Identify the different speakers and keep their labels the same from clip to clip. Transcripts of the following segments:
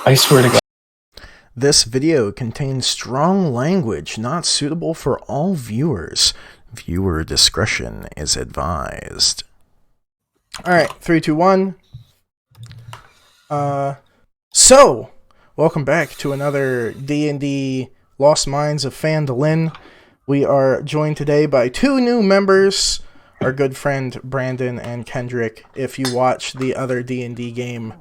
Speaker 1: I swear to God.
Speaker 2: This video contains strong language not suitable for all viewers. Viewer discretion is advised. Alright, 3, 2, 1. So, welcome back to another D&D Lost Minds of Phandelver. We are joined today by two new members, our good friend Brandon and Kendrick. If you watch the other D&D game,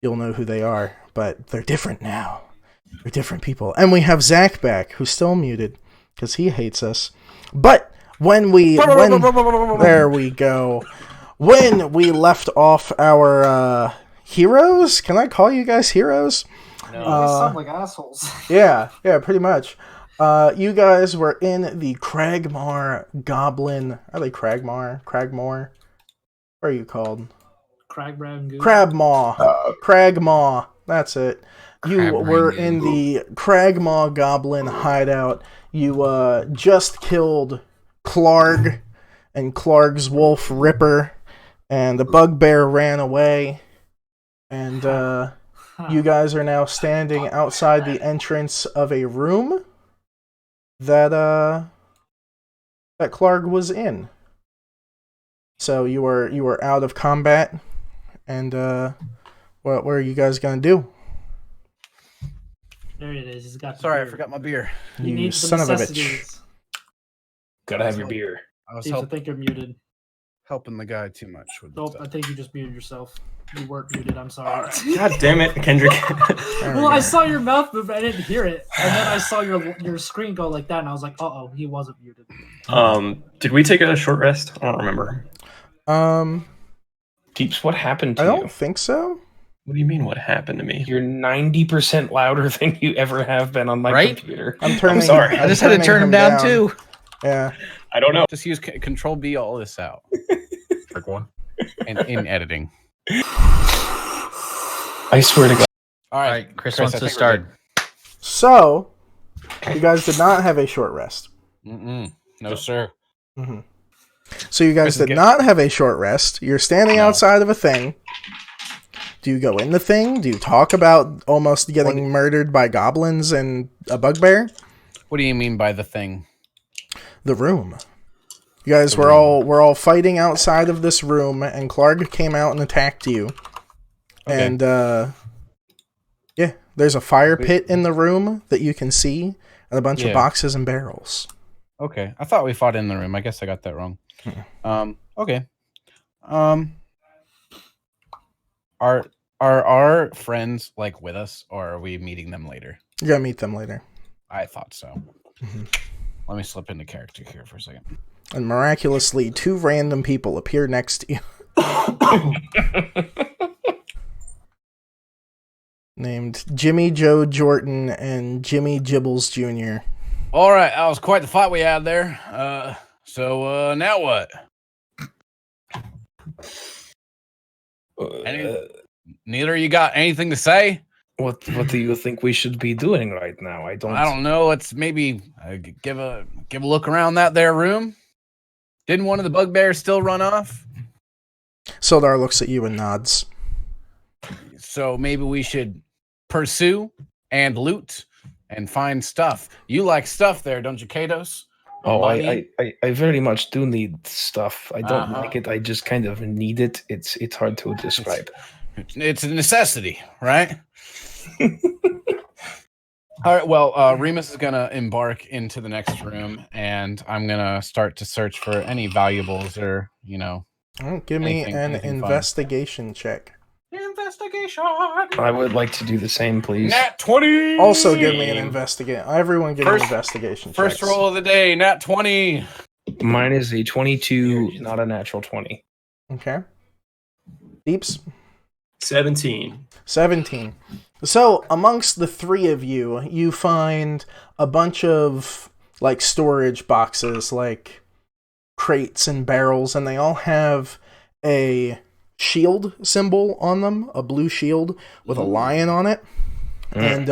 Speaker 2: you'll know who they are, but they're different now. They're different people. And we have Zach back, who's still muted, because he hates us. But there we go. When we left off our heroes, can I call you guys heroes?
Speaker 3: No. You sound like assholes.
Speaker 2: Yeah, pretty much. You guys were in the Cragmar Goblin. Are they Cragmar? Cragmore? What are you called? Crabmaw. Cragmaw. That's it. You were in the Cragmaw Goblin hideout. You just killed Clarg and Clarg's Wolf Ripper, and the bugbear ran away. And you guys are now standing outside the entrance of a room that Clarg was in. So you were out of combat, and what are you guys gonna do?
Speaker 3: There it is. He's got.
Speaker 4: Sorry, I forgot my beer.
Speaker 2: You son of a bitch!
Speaker 1: Gotta have your beer.
Speaker 4: I was
Speaker 3: I think you're muted.
Speaker 4: helping the guy too much with
Speaker 3: Nope, I think you just muted yourself. You weren't muted. I'm sorry.
Speaker 1: God damn it, Kendrick.
Speaker 3: Well, I saw your mouth move, but I didn't hear it, and then I saw your screen go like that, and I was like, "Uh-oh, he wasn't muted."
Speaker 1: Did we take a short rest? I don't remember. Peeps, what happened to
Speaker 2: I
Speaker 1: you?
Speaker 2: don't think so.
Speaker 1: What do you mean, what happened to me? You're 90% louder than you ever have been on my computer.
Speaker 2: I'm
Speaker 1: sorry.
Speaker 4: I just had to turn him down too.
Speaker 2: Yeah.
Speaker 1: I don't know.
Speaker 4: Just use Control B all this out.
Speaker 1: Trick one.
Speaker 4: And in editing.
Speaker 1: I swear to God.
Speaker 4: All right,
Speaker 5: Chris wants to start.
Speaker 2: So, you guys did not have a short rest.
Speaker 4: No, sir.
Speaker 2: Mm-hmm. So you guys
Speaker 4: Chris
Speaker 2: did not have a short rest. You're standing outside of a thing. Do you go in the thing? Do you talk about almost getting murdered by goblins and a bugbear?
Speaker 4: What do you mean by the thing?
Speaker 2: The room. You guys were all fighting outside of this room, and Clarg came out and attacked you. Okay. And yeah, there's a fire pit in the room that you can see, and a bunch of boxes and barrels.
Speaker 4: Okay, I thought we fought in the room. I guess I got that wrong. Okay. Are our friends like with us, or are we meeting them later?
Speaker 2: You're gonna meet them later.
Speaker 4: I thought so.
Speaker 2: Mm-hmm.
Speaker 4: Let me slip into character here for a second.
Speaker 2: And miraculously, two random people appear next to you. Named Jimmy Joe Jordan and Jimmy Gibbles Jr.
Speaker 4: All right, that was quite the fight we had there. So now what? Neither of you got anything to say?
Speaker 1: What do you think we should be doing right now? I don't
Speaker 4: know. Let's maybe give a look around that there room. Didn't one of the bugbears still run off?
Speaker 2: Sildar looks at you and nods.
Speaker 4: So maybe we should pursue and loot and find stuff. You like stuff there, don't you, Kados?
Speaker 1: Oh, I very much do need stuff. I don't like it. I just kind of need it. It's hard to describe.
Speaker 4: It's a necessity, right? All right, well, Remus is going to embark into the next room, and I'm going to start to search for any valuables or,
Speaker 2: give me an investigation check.
Speaker 4: Investigation!
Speaker 1: I would like to do the same, please.
Speaker 4: Nat 20!
Speaker 2: Also give me an investigation. Everyone give me an investigation check.
Speaker 4: First roll of the day, Nat 20.
Speaker 1: Mine is a 22, not a natural 20.
Speaker 2: Okay. Deeps?
Speaker 5: 17.
Speaker 2: So, amongst the three of you, you find a bunch of, storage boxes, crates and barrels, and they all have a shield symbol on them, a blue shield with a lion on it. And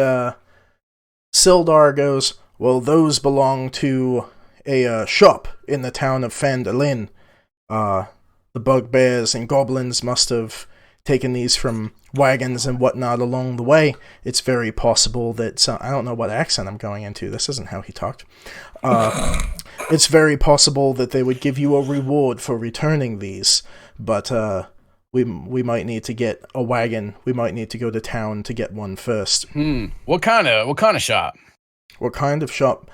Speaker 2: Sildar goes, well, those belong to a shop in the town of Phandelver. The bugbears and goblins must have taken these from wagons and whatnot along the way, it's very possible that I don't know what accent I'm going into. This isn't how he talked. It's very possible that they would give you a reward for returning these, but we might need to get a wagon. We might need to go to town to get one first.
Speaker 4: What kind of shop?
Speaker 2: What kind of shop?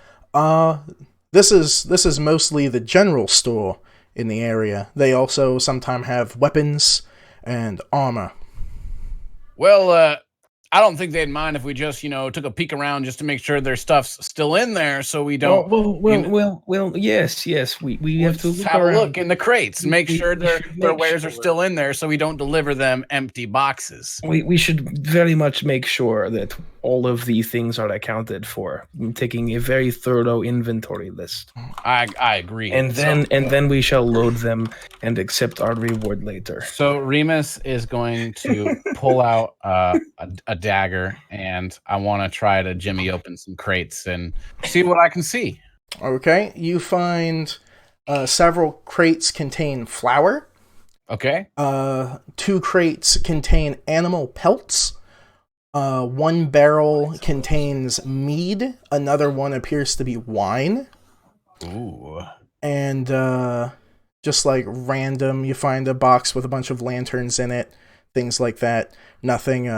Speaker 2: This is mostly the general store in the area. They also sometimes have weapons and armor.
Speaker 4: Well, I don't think they'd mind if we just, took a peek around just to make sure their stuff's still in there, so we don't.
Speaker 1: Well, yes. We have to
Speaker 4: have a look in the crates and make sure their wares are still in there, so we don't deliver them empty boxes.
Speaker 1: We should very much make sure that all of the things are accounted for. I'm taking a very thorough inventory list.
Speaker 4: I agree.
Speaker 1: And then we shall load them and accept our reward later.
Speaker 4: So Remus is going to pull out a dagger, and I want to try to jimmy open some crates and see what I can see.
Speaker 2: Okay, you find several crates contain flour.
Speaker 4: Okay.
Speaker 2: 2 crates contain animal pelts. 1 barrel contains mead. Another one appears to be wine.
Speaker 4: Ooh.
Speaker 2: And just like random, you find a box with a bunch of lanterns in it. Things like that. Nothing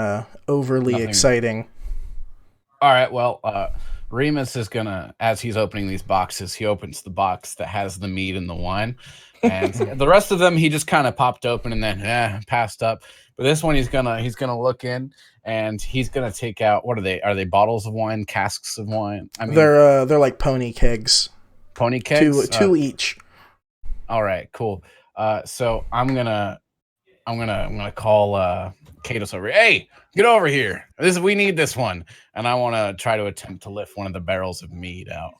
Speaker 2: overly exciting.
Speaker 4: All right, well, Remus is gonna, as he's opening these boxes, he opens the box that has the meat and the wine. And the rest of them he just kind of popped open and then passed up. But this one he's gonna look in and he's gonna take out, what are they? Are they bottles of wine, casks of wine? I mean,
Speaker 2: they're like pony kegs.
Speaker 4: Pony kegs?
Speaker 2: Two each.
Speaker 4: All right, cool. So I'm gonna call Kados over. Hey, get over here. We need this one. And I want to try to attempt to lift one of the barrels of mead out.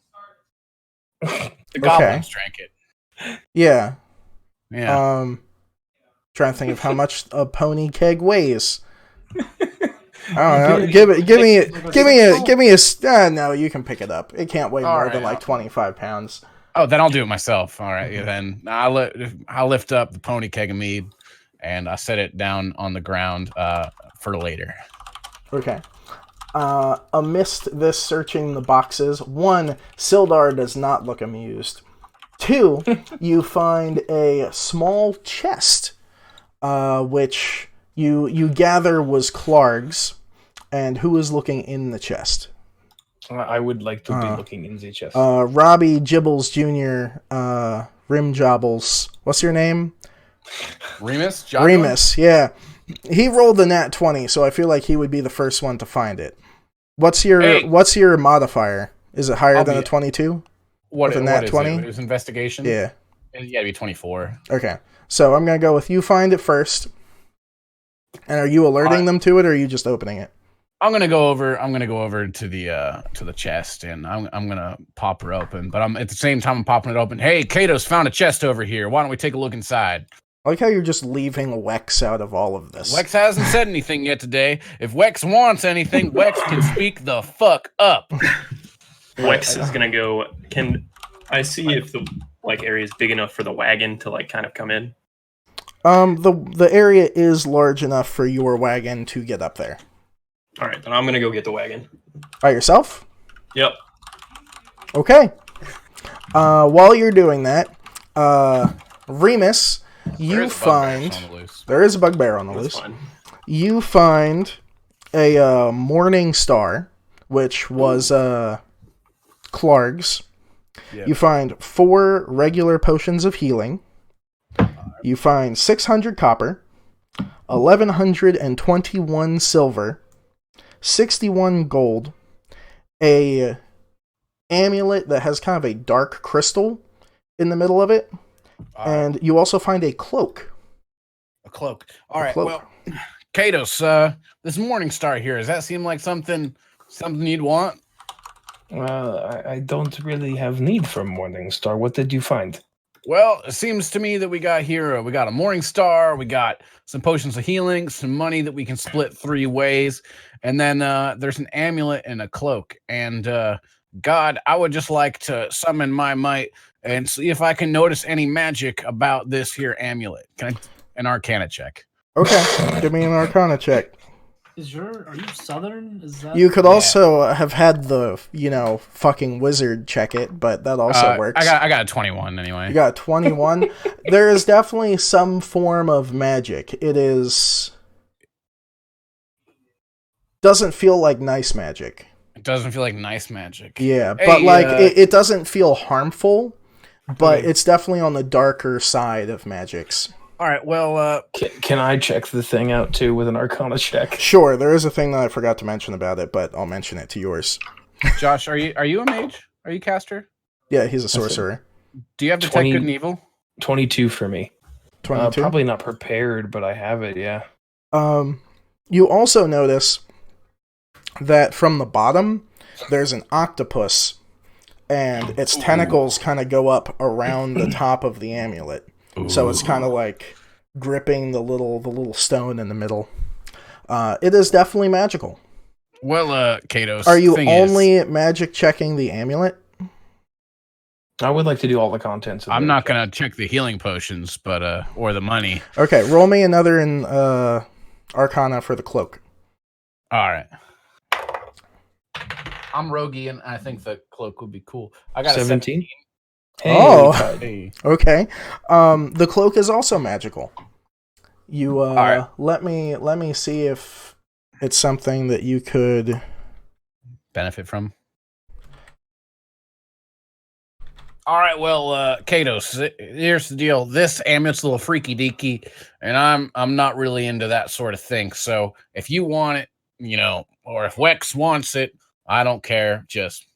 Speaker 4: The goblins drank it.
Speaker 2: Yeah.
Speaker 4: Yeah.
Speaker 2: Trying to think of how much a pony keg weighs. I don't know. Give me a. No, you can pick it up. It can't weigh more than like 25 pounds.
Speaker 4: Oh, then I'll do it myself. All right. Then I'll lift up the pony keg of mead and I set it down on the ground for later.
Speaker 2: Okay. Amidst this searching the boxes, 1, Sildar does not look amused. 2, you find a small chest, which you gather was Clark's. And who is looking in the chest?
Speaker 1: I would like to be looking in the chest.
Speaker 2: Robbie Gibbles Jr., Rim Jobbles. What's your name?
Speaker 4: Remus?
Speaker 2: Remus, yeah. He rolled the nat 20, so I feel like he would be the first one to find it. What's your modifier? Is it higher than a 22?
Speaker 4: What
Speaker 2: a nat 20?
Speaker 4: It was investigation?
Speaker 2: Yeah.
Speaker 4: It got to be 24.
Speaker 2: Okay. So I'm going to go with you find it first. And are you alerting them to it, or are you just opening it?
Speaker 4: I'm gonna go over to the chest, and I'm gonna pop her open. But I'm at the same time I'm popping it open. Hey, Kados found a chest over here. Why don't we take a look inside?
Speaker 2: I like how you're just leaving Wex out of all of this.
Speaker 4: Wex hasn't said anything yet today. If Wex wants anything, Wex can speak the fuck up.
Speaker 5: Wex is gonna go. Can I see if the area is big enough for the wagon to kind of come in?
Speaker 2: The area is large enough for your wagon to get up there.
Speaker 5: All right, then I'm going to go get the wagon.
Speaker 2: By yourself?
Speaker 5: Yep.
Speaker 2: Okay. While you're doing that, Remus, you find... There is a bugbear on the loose.
Speaker 5: Fine.
Speaker 2: You find a Morning Star, which was Clark's. Yep. You find 4 regular potions of healing. You find 600 copper, 1,121 silver, 61 gold, a amulet that has kind of a dark crystal in the middle of it, and you also find a cloak.
Speaker 4: A cloak. All right. Well, Kados, this Morning Star here, does that seem like something you'd want?
Speaker 1: I don't really have need for Morning Star. What did you find?
Speaker 4: Well, it seems to me that we got a Morning Star, we got some potions of healing, some money that we can split 3 ways, and then there's an amulet and a cloak. And God, I would just like to summon my might and see if I can notice any magic about this here amulet. Can I an Arcana check?
Speaker 2: Okay, give me an Arcana check.
Speaker 3: Are you Southern? Is that
Speaker 2: You could also have had the, fucking wizard check it, but that also works.
Speaker 4: I got a 21 anyway.
Speaker 2: You got 21. There is definitely some form of magic. Doesn't feel like nice magic.
Speaker 4: It doesn't feel like nice magic.
Speaker 2: Yeah,
Speaker 4: Hey,
Speaker 2: but it doesn't feel harmful, but it's definitely on the darker side of magics.
Speaker 4: All right, well,
Speaker 1: Can I check the thing out too with an Arcana check?
Speaker 2: Sure, there is a thing that I forgot to mention about it, but I'll mention it to yours.
Speaker 4: Josh, are you a mage? Are you a caster?
Speaker 2: Yeah, he's a sorcerer.
Speaker 4: Do you have Detect Good and Evil?
Speaker 1: 22 for me.
Speaker 2: 22?
Speaker 1: Probably not prepared, but I have it, yeah.
Speaker 2: You also notice that from the bottom, there's an octopus, and its tentacles kind of go up around the top of the amulet. Ooh. So it's kind of like gripping the little stone in the middle. It is definitely magical.
Speaker 4: Well, Katos,
Speaker 2: are you only magic checking the amulet?
Speaker 1: I would like to do all the contents.
Speaker 4: I'm not going to check the healing potions, but or the money.
Speaker 2: Okay, roll me another in Arcana for the cloak.
Speaker 4: All right. I'm roguey, and I think the cloak would be cool. I got
Speaker 1: 17.
Speaker 2: Hey, okay. The cloak is also magical. You
Speaker 4: right.
Speaker 2: let me see if it's something that you could
Speaker 4: benefit from. All right, well, Katos, here's the deal. This amulet's a little freaky deaky, and I'm not really into that sort of thing. So if you want it, or if Wex wants it, I don't care. Just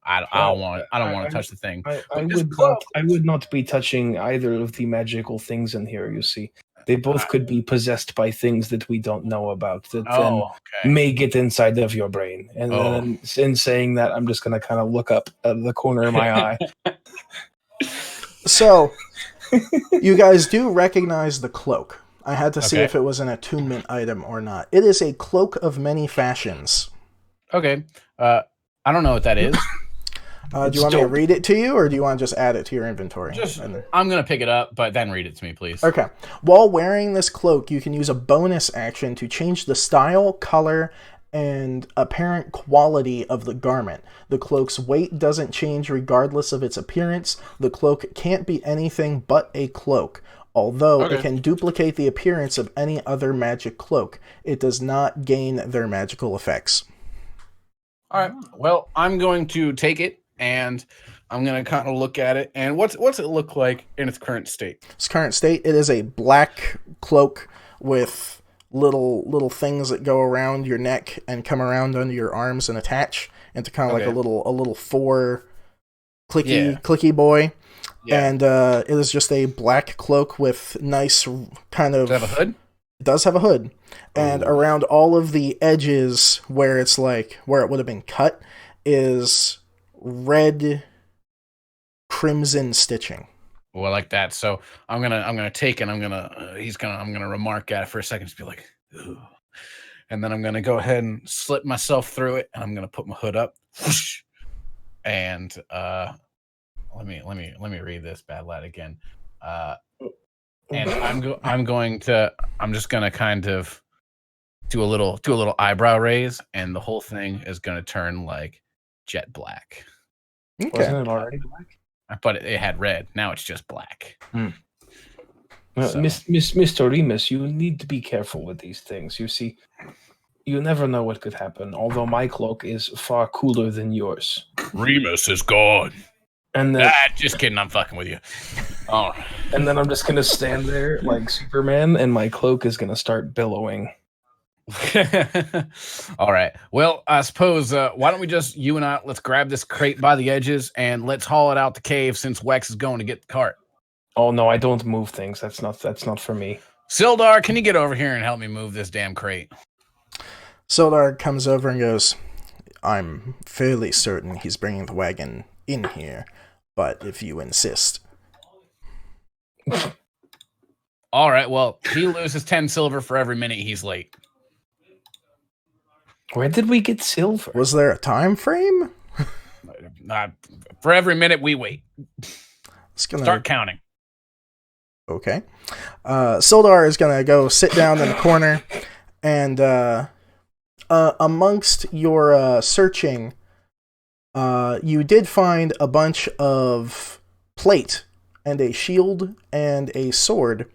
Speaker 4: I don't want it. I don't want to touch the thing.
Speaker 1: I would not be touching either of the magical things in here. You see, they both could be possessed by things that we don't know about that then may get inside of your brain. And then in saying that, I'm just going to kind of look up at the corner of my eye.
Speaker 2: So, you guys do recognize the cloak. I had to see if it was an attunement item or not. It is a cloak of many fashions.
Speaker 4: Okay. I don't know what that is.
Speaker 2: Do you want me to read it to you, or do you want to just add it to your inventory?
Speaker 4: I'm going to pick it up, but then read it to me, please.
Speaker 2: Okay. While wearing this cloak, you can use a bonus action to change the style, color, and apparent quality of the garment. The cloak's weight doesn't change regardless of its appearance. The cloak can't be anything but a cloak. Although it can duplicate the appearance of any other magic cloak, it does not gain their magical effects.
Speaker 4: All right. Well, I'm going to take it, and I'm going to kind of look at it. And what's it look like in its current state?
Speaker 2: Its current state, it is a black cloak with little things that go around your neck and come around under your arms and attach into kind of like a little four clicky boy. Yeah. And it is just a black cloak with nice kind of...
Speaker 4: Does it have a hood?
Speaker 2: It does have a hood. And around all of the edges where it's like, where it would have been cut, is red crimson stitching.
Speaker 4: Well, I like that. So I'm gonna take it. I'm gonna remark at it for a second, just be like, ooh. And then I'm gonna go ahead and slip myself through it, and I'm gonna put my hood up. And let me read this bad lad again. And I'm just gonna kind of do a little eyebrow raise, and the whole thing is gonna turn like jet black.
Speaker 2: Okay.
Speaker 1: Wasn't it already black?
Speaker 4: But it had red. Now it's just black.
Speaker 1: Well, Mr. Remus, you need to be careful with these things. You see, you never know what could happen. Although my cloak is far cooler than yours.
Speaker 4: Remus is gone.
Speaker 1: And then,
Speaker 4: just kidding. I'm fucking with you. Oh.
Speaker 1: And then I'm just gonna stand there like Superman, and my cloak is gonna start billowing.
Speaker 4: All right. Well, I suppose why don't we just you and I let's grab this crate by the edges and let's haul it out the cave since Wex is going to get the cart.
Speaker 1: Oh no, I don't move things. That's not for me.
Speaker 4: Sildar, can you get over here and help me move this damn crate?
Speaker 2: Sildar comes over and goes, I'm fairly certain he's bringing the wagon in here, but if you insist.
Speaker 4: All right, well, he loses 10 silver for every minute he's late.
Speaker 1: Where did we get silver?
Speaker 2: Was there a time frame?
Speaker 4: For every minute we wait. Start counting.
Speaker 2: Okay. Sildar is going to go sit down in the corner, and amongst your searching, you did find a bunch of plate and a shield and a sword,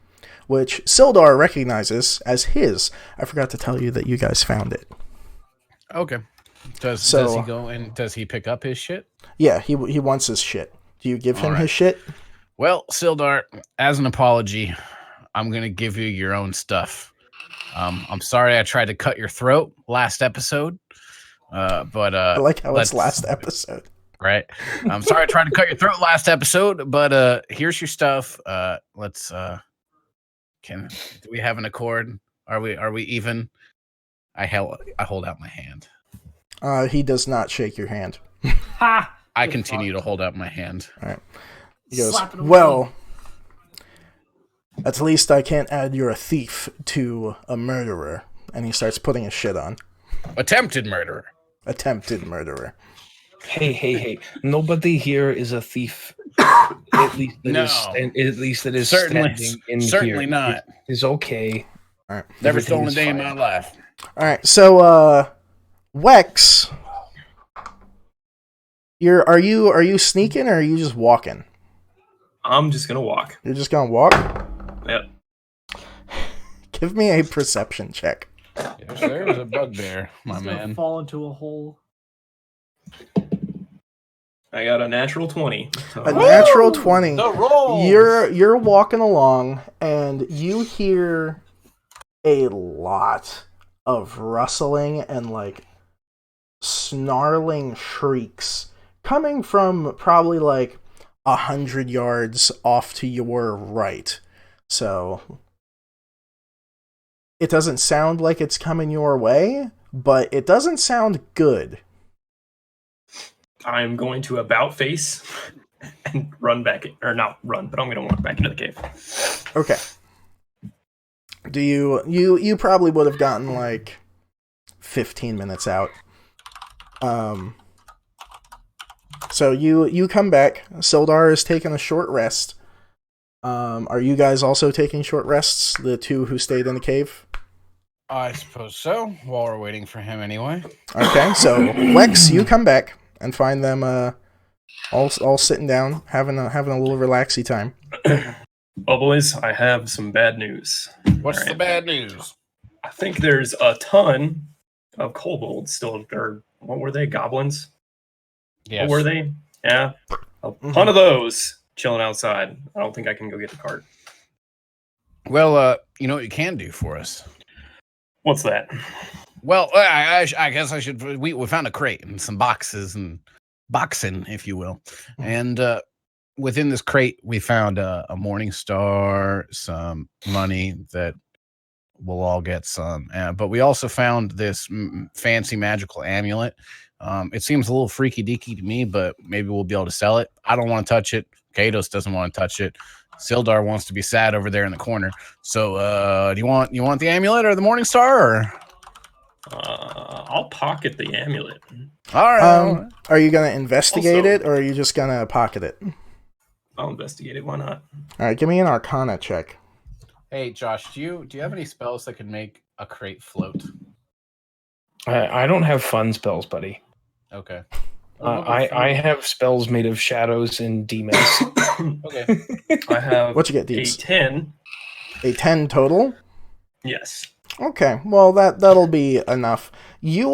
Speaker 2: which Sildar recognizes as his. I forgot to tell you that you guys found it.
Speaker 4: Okay. Does he go and does he pick up his shit?
Speaker 2: Yeah, he wants his shit. Do you give him his shit?
Speaker 4: Well, Sildar, as an apology, I'm going to give you your own stuff. I'm sorry I tried to cut your throat last episode, but
Speaker 2: I like how it's last episode.
Speaker 4: Right. I'm sorry I tried to cut your throat last episode, but here's your stuff. Let's do we have an accord? Are we even? I hold out my hand.
Speaker 2: He does not shake your hand.
Speaker 3: Ha!
Speaker 4: I continue to hold out my hand.
Speaker 2: All right. He goes, well, at least I can't add you're a thief to a murderer. And he starts putting his shit on.
Speaker 4: Attempted murderer.
Speaker 2: Attempted murderer.
Speaker 1: Hey. Nobody here is a thief. At least that is standing in here.
Speaker 4: Certainly not.
Speaker 1: It's okay.
Speaker 2: All right.
Speaker 4: Never stolen a day in my life.
Speaker 2: All right. So, Wex, are you sneaking or are you just walking?
Speaker 5: I'm just gonna walk.
Speaker 2: You're just gonna walk?
Speaker 5: Yep.
Speaker 2: Give me a perception check.
Speaker 4: Yes, there's a bugbear, my man.
Speaker 3: Fall into a hole.
Speaker 5: I got a natural 20.
Speaker 2: A natural 20.
Speaker 4: The roll.
Speaker 2: You're walking along and you hear a lot of rustling and like snarling shrieks coming from probably like 100 yards off to your right. So it doesn't sound like it's coming your way, but it doesn't sound good.
Speaker 5: I'm going to about face and run back, or not run, but I'm going to walk back into the cave.
Speaker 2: Okay. Do you probably would have gotten like 15 minutes out. So you come back. Sildar is taking a short rest. Are you guys also taking short rests? The two who stayed in the cave?
Speaker 4: I suppose so. While we're waiting for him, anyway.
Speaker 2: Okay, so Wex, you come back and find them all sitting down, having a little relaxy time.
Speaker 5: Well, boys, I have some bad news.
Speaker 4: What's the bad news?
Speaker 5: I think there's a ton of kobolds still, or what were they? Goblins?
Speaker 4: Yes.
Speaker 5: What were they? Yeah. A ton of those chilling outside. I don't think I can go get the cart.
Speaker 4: Well, you know what you can do for us?
Speaker 5: What's that?
Speaker 4: Well, I guess I should. We found a crate and some boxes and boxing, if you will. And within this crate, we found a Morning Star, some money that we'll all get some. But we also found this fancy magical amulet. It seems a little freaky deaky to me, but maybe we'll be able to sell it. I don't want to touch it. Kados doesn't want to touch it. Sildar wants to be sad over there in the corner. So, do you want the amulet or the Morning Star? Or?
Speaker 5: I'll pocket the amulet.
Speaker 4: All right.
Speaker 2: Are you gonna investigate it, or are you just gonna pocket it?
Speaker 5: I'll investigate it. Why not?
Speaker 2: All right, give me an Arcana check.
Speaker 4: Hey, Josh, do you have any spells that can make a crate float?
Speaker 1: I don't have fun spells, buddy.
Speaker 4: Okay.
Speaker 1: I have spells made of shadows and demons.
Speaker 4: Okay.
Speaker 5: I have
Speaker 2: What you get,
Speaker 5: a
Speaker 2: Deeps?
Speaker 5: 10.
Speaker 2: A 10 total?
Speaker 5: Yes.
Speaker 2: Okay, well that'll be enough. You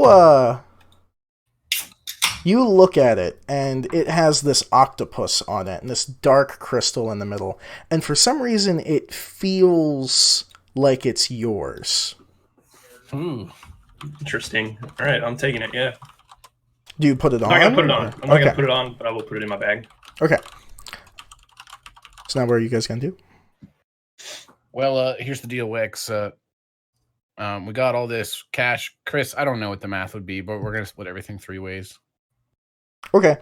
Speaker 2: look at it, and it has this octopus on it, and this dark crystal in the middle, and for some reason it feels like it's yours.
Speaker 4: Ooh.
Speaker 5: Interesting. All right, I'm taking it. Yeah.
Speaker 2: Do you put it on?
Speaker 5: I gotta put it on. I'm not
Speaker 2: Okay.
Speaker 5: gonna put it on, but I will put it in my bag.
Speaker 2: Okay. So now what are you guys gonna do?
Speaker 4: Well, here's the deal, Wex. We got all this cash. Chris, I don't know what the math would be, but we're going to split everything 3 ways.
Speaker 2: Okay.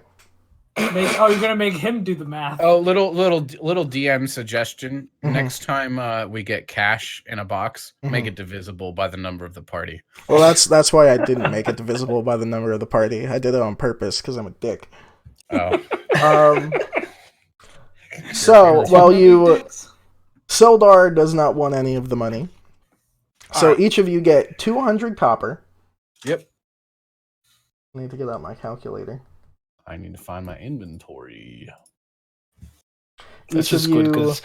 Speaker 3: You're gonna make him do the math.
Speaker 4: Oh, little DM suggestion. Mm-hmm. Next time we get cash in a box, make it divisible by the number of the party.
Speaker 2: Well, that's why I didn't make it divisible by the number of the party. I did it on purpose because I'm a dick.
Speaker 4: Oh.
Speaker 2: So while you Sildar does not want any of the money. So
Speaker 4: right.
Speaker 2: each of you get 200 copper.
Speaker 4: Yep.
Speaker 2: I need to get out my calculator.
Speaker 4: I need to find my inventory.
Speaker 1: This
Speaker 2: Each of
Speaker 1: is good
Speaker 2: you
Speaker 1: because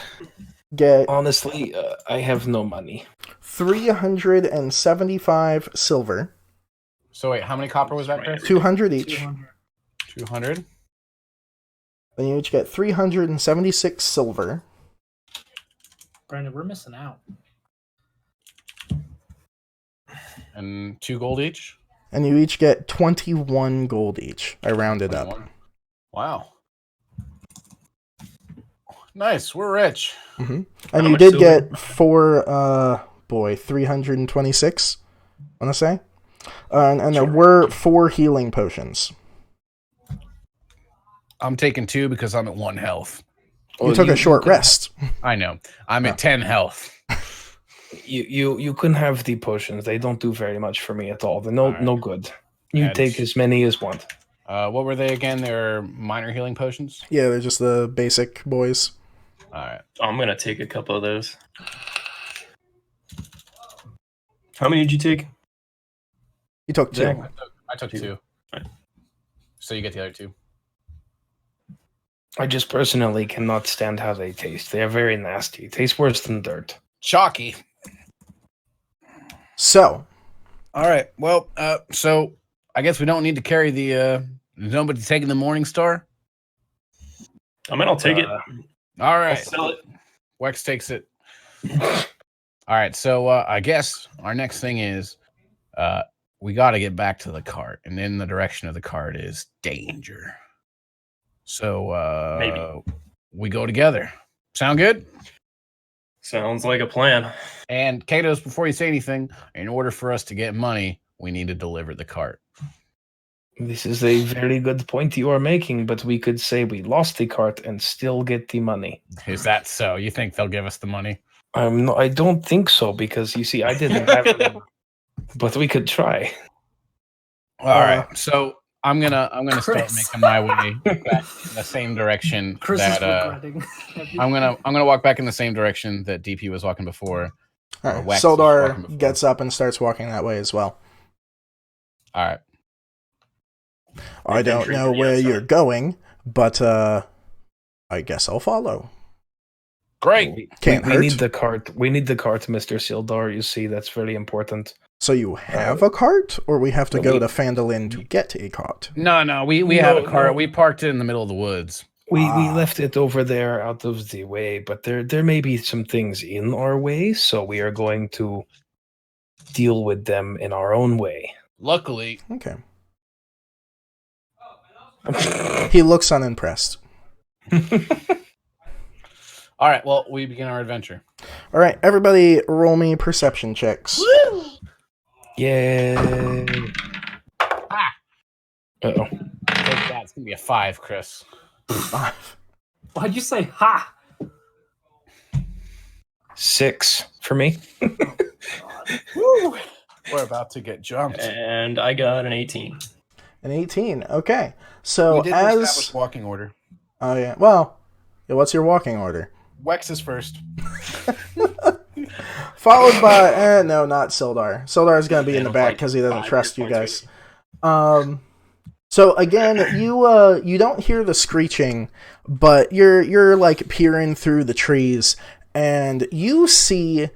Speaker 2: get
Speaker 1: honestly, I have no money.
Speaker 2: 375 silver.
Speaker 4: So wait, how many copper was that, Chris?
Speaker 2: 200 each.
Speaker 3: 200.
Speaker 4: 200.
Speaker 2: Then you each get 376 silver.
Speaker 3: Brandon, we're missing out.
Speaker 4: And 2 gold each?
Speaker 2: And you each get 21 gold each. I rounded
Speaker 4: 21.
Speaker 2: up.
Speaker 4: Wow. Nice, we're rich.
Speaker 2: Mm-hmm.
Speaker 5: How
Speaker 2: And you
Speaker 5: much
Speaker 2: did
Speaker 5: silver?
Speaker 2: get 326, I want to say. And there were 4 healing potions.
Speaker 4: I'm taking 2 because I'm at 1 health.
Speaker 2: You took a short rest.
Speaker 4: I know. I'm at 10 health.
Speaker 1: You can have the potions. They don't do very much for me at all. They're
Speaker 4: All right.
Speaker 1: no good. You
Speaker 4: And-
Speaker 1: take as many as want.
Speaker 4: What were they again? They're minor healing potions?
Speaker 2: Yeah, they're just the basic boys.
Speaker 4: Alright.
Speaker 5: I'm gonna take a couple of those. How many did you take?
Speaker 2: You took 2.
Speaker 1: Zach?
Speaker 4: I took 2.
Speaker 5: Right.
Speaker 4: So you get the other 2.
Speaker 1: I just personally cannot stand how they taste. They are very nasty. Taste worse than dirt.
Speaker 4: Chalky.
Speaker 2: So,
Speaker 4: Alright, well, so I guess we don't need to carry the is nobody taking the Morning Star?
Speaker 5: I mean, I'll take it.
Speaker 4: All
Speaker 5: I'll
Speaker 4: right.
Speaker 5: sell it.
Speaker 4: Wex takes it. All right, so I guess our next thing is we got to get back to the cart, and in the direction of the cart is danger. So
Speaker 5: Maybe.
Speaker 4: we go together. Sound good?
Speaker 5: Sounds like a plan.
Speaker 4: And Katos, before you say anything, in order for us to get money, we need to deliver the cart.
Speaker 1: This is a very good point you are making, but we could say we lost the cart and still get the money.
Speaker 4: Is that so? You think they'll give us the money?
Speaker 1: I don't think so because you see, I didn't have it, but we could try.
Speaker 4: All right. So I'm gonna start
Speaker 3: Chris.
Speaker 4: making my way back in the same direction
Speaker 3: Chris
Speaker 4: that
Speaker 3: is regretting.
Speaker 4: I'm gonna walk back in the same direction that DP was walking before.
Speaker 2: all right.
Speaker 4: Wax is walking
Speaker 2: Sildar
Speaker 4: before.
Speaker 2: gets up and starts walking that way as well.
Speaker 4: All right.
Speaker 2: I don't
Speaker 5: Entry
Speaker 2: know
Speaker 5: from the
Speaker 2: where
Speaker 5: outside.
Speaker 2: you're going, but I guess I'll follow.
Speaker 4: Great.
Speaker 2: Can't
Speaker 1: we
Speaker 2: hurt.
Speaker 1: need the cart. We need the cart, Mr. Sildar. You see, that's very important.
Speaker 2: So you have a cart, or we have to go
Speaker 1: we-
Speaker 2: to Phandelver to get a cart?
Speaker 4: No, we have a
Speaker 1: No,
Speaker 4: cart.
Speaker 1: no.
Speaker 4: We parked it in the middle of the woods.
Speaker 1: We
Speaker 2: Ah.
Speaker 1: left it over there out of the way, but there may be some things in our way, so we are going to deal with them in our own way.
Speaker 4: Luckily,
Speaker 2: Okay. He looks unimpressed.
Speaker 4: all right. Well, we begin our adventure.
Speaker 2: All right, everybody, roll me perception checks.
Speaker 1: Yay!
Speaker 4: Ah.
Speaker 1: Uh-oh.
Speaker 4: Take that. It's gonna be a 5, Chris.
Speaker 2: 5.
Speaker 3: Why'd you say ha?
Speaker 1: 6 for me.
Speaker 4: Woo. We're about to get jumped.
Speaker 5: And I got an 18.
Speaker 2: An 18. Okay. So
Speaker 4: we did establish walking order.
Speaker 2: Oh yeah. Well, yeah, what's your walking order?
Speaker 4: Wex is first.
Speaker 2: Followed by no, not Sildar. Sildar is going to be in the
Speaker 5: Yeah,
Speaker 2: back
Speaker 5: like
Speaker 2: because he doesn't
Speaker 5: 5
Speaker 2: trust you
Speaker 5: hit points
Speaker 2: guys. So again, you don't hear the screeching, but you're like peering through the trees, and you see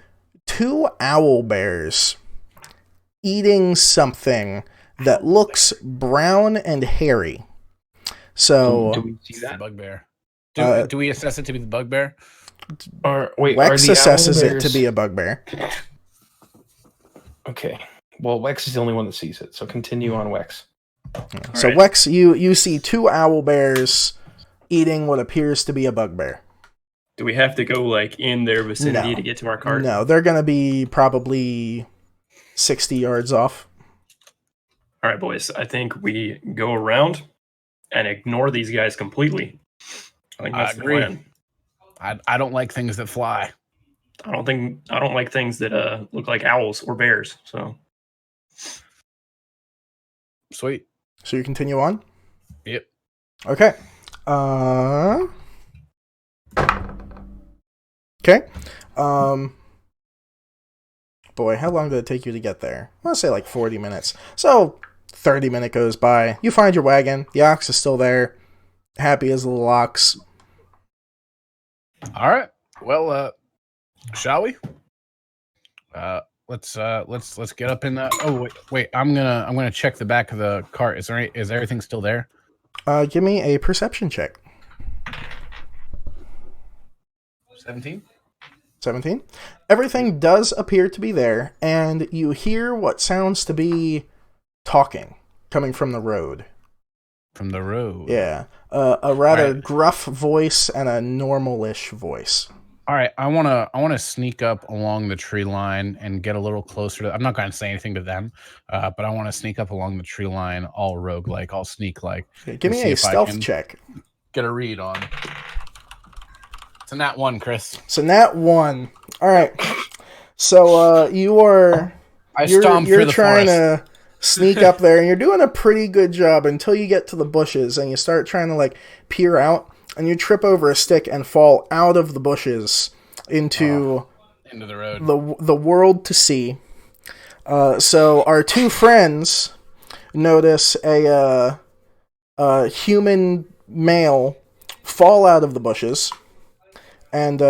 Speaker 2: 2 owl bears eating something that looks brown and hairy. So
Speaker 1: Do we see
Speaker 4: It's the
Speaker 1: that?
Speaker 4: bugbear.
Speaker 2: Uh,
Speaker 4: Do we assess it to be the bugbear?
Speaker 1: Are the
Speaker 2: Wex assesses
Speaker 1: owl
Speaker 2: it to
Speaker 1: bears-
Speaker 2: be a bugbear.
Speaker 1: Okay. Well, Wex is the only one that sees it, so continue on Wex.
Speaker 2: So
Speaker 5: right.
Speaker 2: Wex, you see 2 owl bears eating what appears to be a bugbear.
Speaker 5: Do we have to go like in their vicinity
Speaker 2: No.
Speaker 5: to get to our cart?
Speaker 2: No, they're going to be probably 60 yards off.
Speaker 5: All right, boys. I think we go around and ignore these guys completely. I think
Speaker 4: I
Speaker 5: that's the
Speaker 4: agree.
Speaker 5: plan.
Speaker 4: I don't like things that fly.
Speaker 5: I don't like things that look like owls or bears. So
Speaker 4: Sweet.
Speaker 2: So you continue on?
Speaker 4: Yep.
Speaker 2: Okay. Okay. Boy, how long did it take you to get there? I want to say like 40 minutes. So 30 minutes goes by. You find your wagon. The ox is still there. Happy as a little ox.
Speaker 4: All right. Well, shall we? Let's get up in the. Oh wait. I'm gonna check the back of the cart. Is everything still there?
Speaker 2: Give me a perception check.
Speaker 4: 17.
Speaker 2: 17. Everything does appear to be there, and you hear what sounds to be talking coming from the road.
Speaker 4: From the road.
Speaker 2: Yeah. A rather gruff voice and a normal-ish voice.
Speaker 4: All right, I wanna sneak up along the tree line and get a little closer. I'm not going to say anything to them, but I want to sneak up along the tree line, all rogue-like, all sneak-like.
Speaker 2: Okay, give me a stealth check.
Speaker 4: Get a read on. It's a nat 1, Chris.
Speaker 2: So nat 1. All right. So you're trying to sneak up there, and you're doing a pretty good job until you get to the bushes and you start trying to like peer out. And you trip over a stick and fall out of the bushes into
Speaker 4: the road,
Speaker 2: the world to see. So our two friends notice a human male fall out of the bushes, and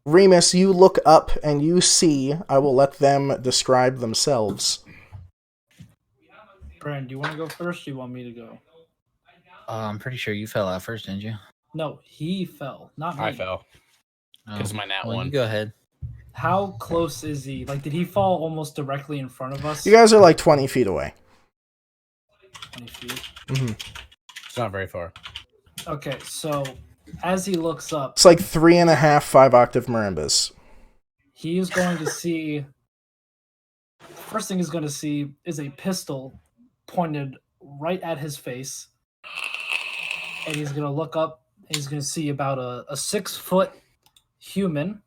Speaker 2: Remus, you look up and you see. I will let them describe themselves.
Speaker 3: Brandon, do you want to go first? Or do you want me to go?
Speaker 6: I'm pretty sure you fell out first, didn't you?
Speaker 3: No, he fell, not me.
Speaker 4: I fell. Because my nat 1.
Speaker 6: You go ahead.
Speaker 3: How close is he? Like, did he fall almost directly in front of us?
Speaker 2: You guys are like 20 feet away.
Speaker 3: 20 feet?
Speaker 2: Mm-hmm.
Speaker 4: It's not very far.
Speaker 3: Okay, so as he looks up...
Speaker 2: It's like 3.5 5-octave marimbas.
Speaker 3: He is going to see... First thing he's going to see is a pistol pointed right at his face. And he's going to look up. And he's going to see about a 6-foot human